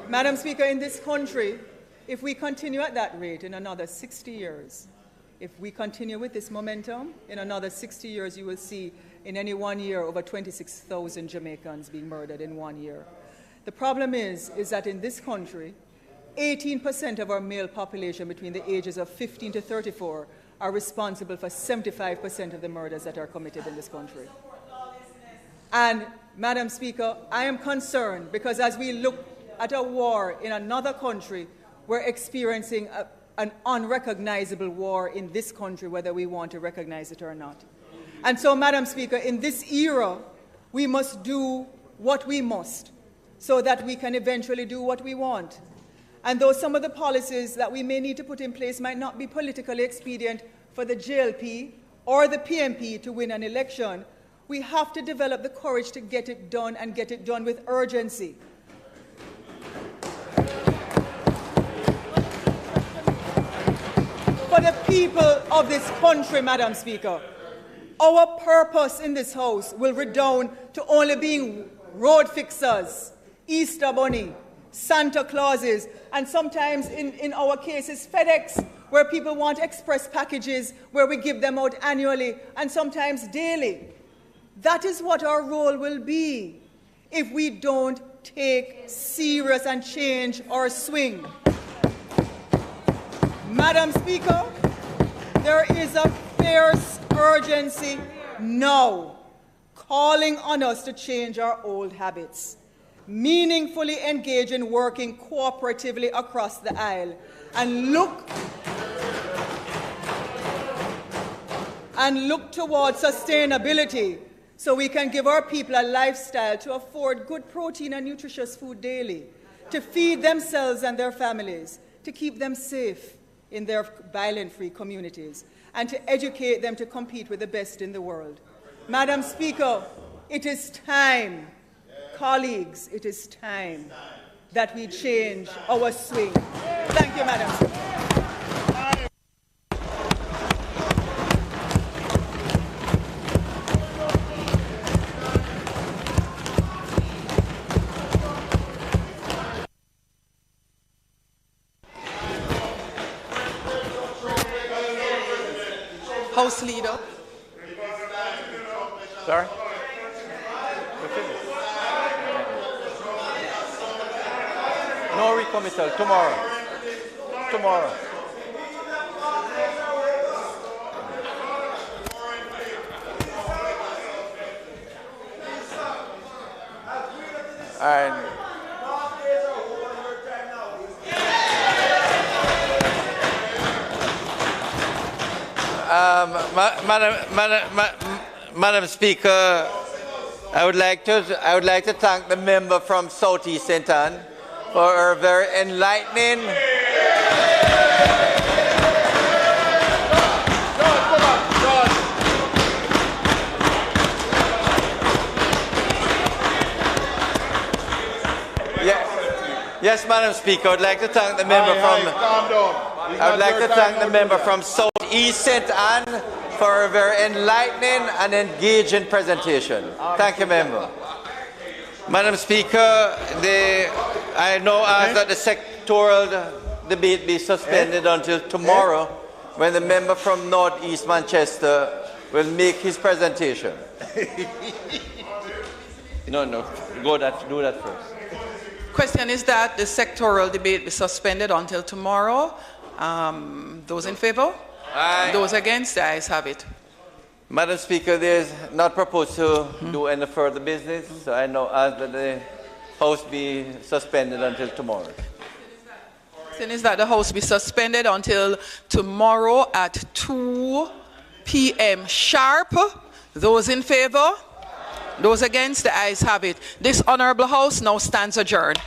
H: Madam Speaker, in this country, if we continue at that rate in another 60 years, if we continue with this momentum, in another 60 years, you will see in any 1 year over 26,000 Jamaicans being murdered in 1 year. The problem is that in this country, 18% of our male population between the ages of 15 to 34 are responsible for 75% of the murders that are committed in this country. And, Madam Speaker, I am concerned because as we look at a war in another country, we're experiencing an unrecognizable war in this country, whether we want to recognize it or not. And so, Madam Speaker, in this era, we must do what we must so that we can eventually do what we want. And though some of the policies that we may need to put in place might not be politically expedient for the JLP or the PMP to win an election, we have to develop the courage to get it done and get it done with urgency. For the people of this country, Madam Speaker, our purpose in this House will redound to only being road fixers, Easter Bunny, Santa Clauses, and sometimes in our cases FedEx, where people want express packages where we give them out annually and sometimes daily. That is what our role will be if we don't take serious and change our swing. Madam Speaker, there is a fierce urgency now calling on us to change our old habits, meaningfully engage in working cooperatively across the aisle, and look towards sustainability so we can give our people a lifestyle to afford good protein and nutritious food daily, to feed themselves and their families, to keep them safe in their violent-free communities, and to educate them to compete with the best in the world. Madam Speaker, it is time, colleagues, it is time that we change our swing. Thank you, Madam Speaker.
B: House Leader.
D: Sorry? No recommittal. Tomorrow. And Madam Speaker, I would like to thank the member from South East St. Anne for her very enlightening. Yes, Madam Speaker, I would like to thank the member from. I would like to thank the member from South East St. Anne for a very enlightening and engaging presentation. Thank you, member. Madam Speaker, I now ask that the sectoral debate be suspended until tomorrow when the member from North East Manchester will make his presentation. No, do that first.
B: Question is that the sectoral debate be suspended until tomorrow. Those in favor?
D: Aye.
B: Those against? The ayes have it.
D: Madam Speaker, there is not proposed to do any further business, so I now ask that the House be suspended until tomorrow.
B: Question is that the House be suspended until tomorrow at 2 p.m. sharp. Those in favor? Those against? The ayes have it. This honorable House now stands adjourned.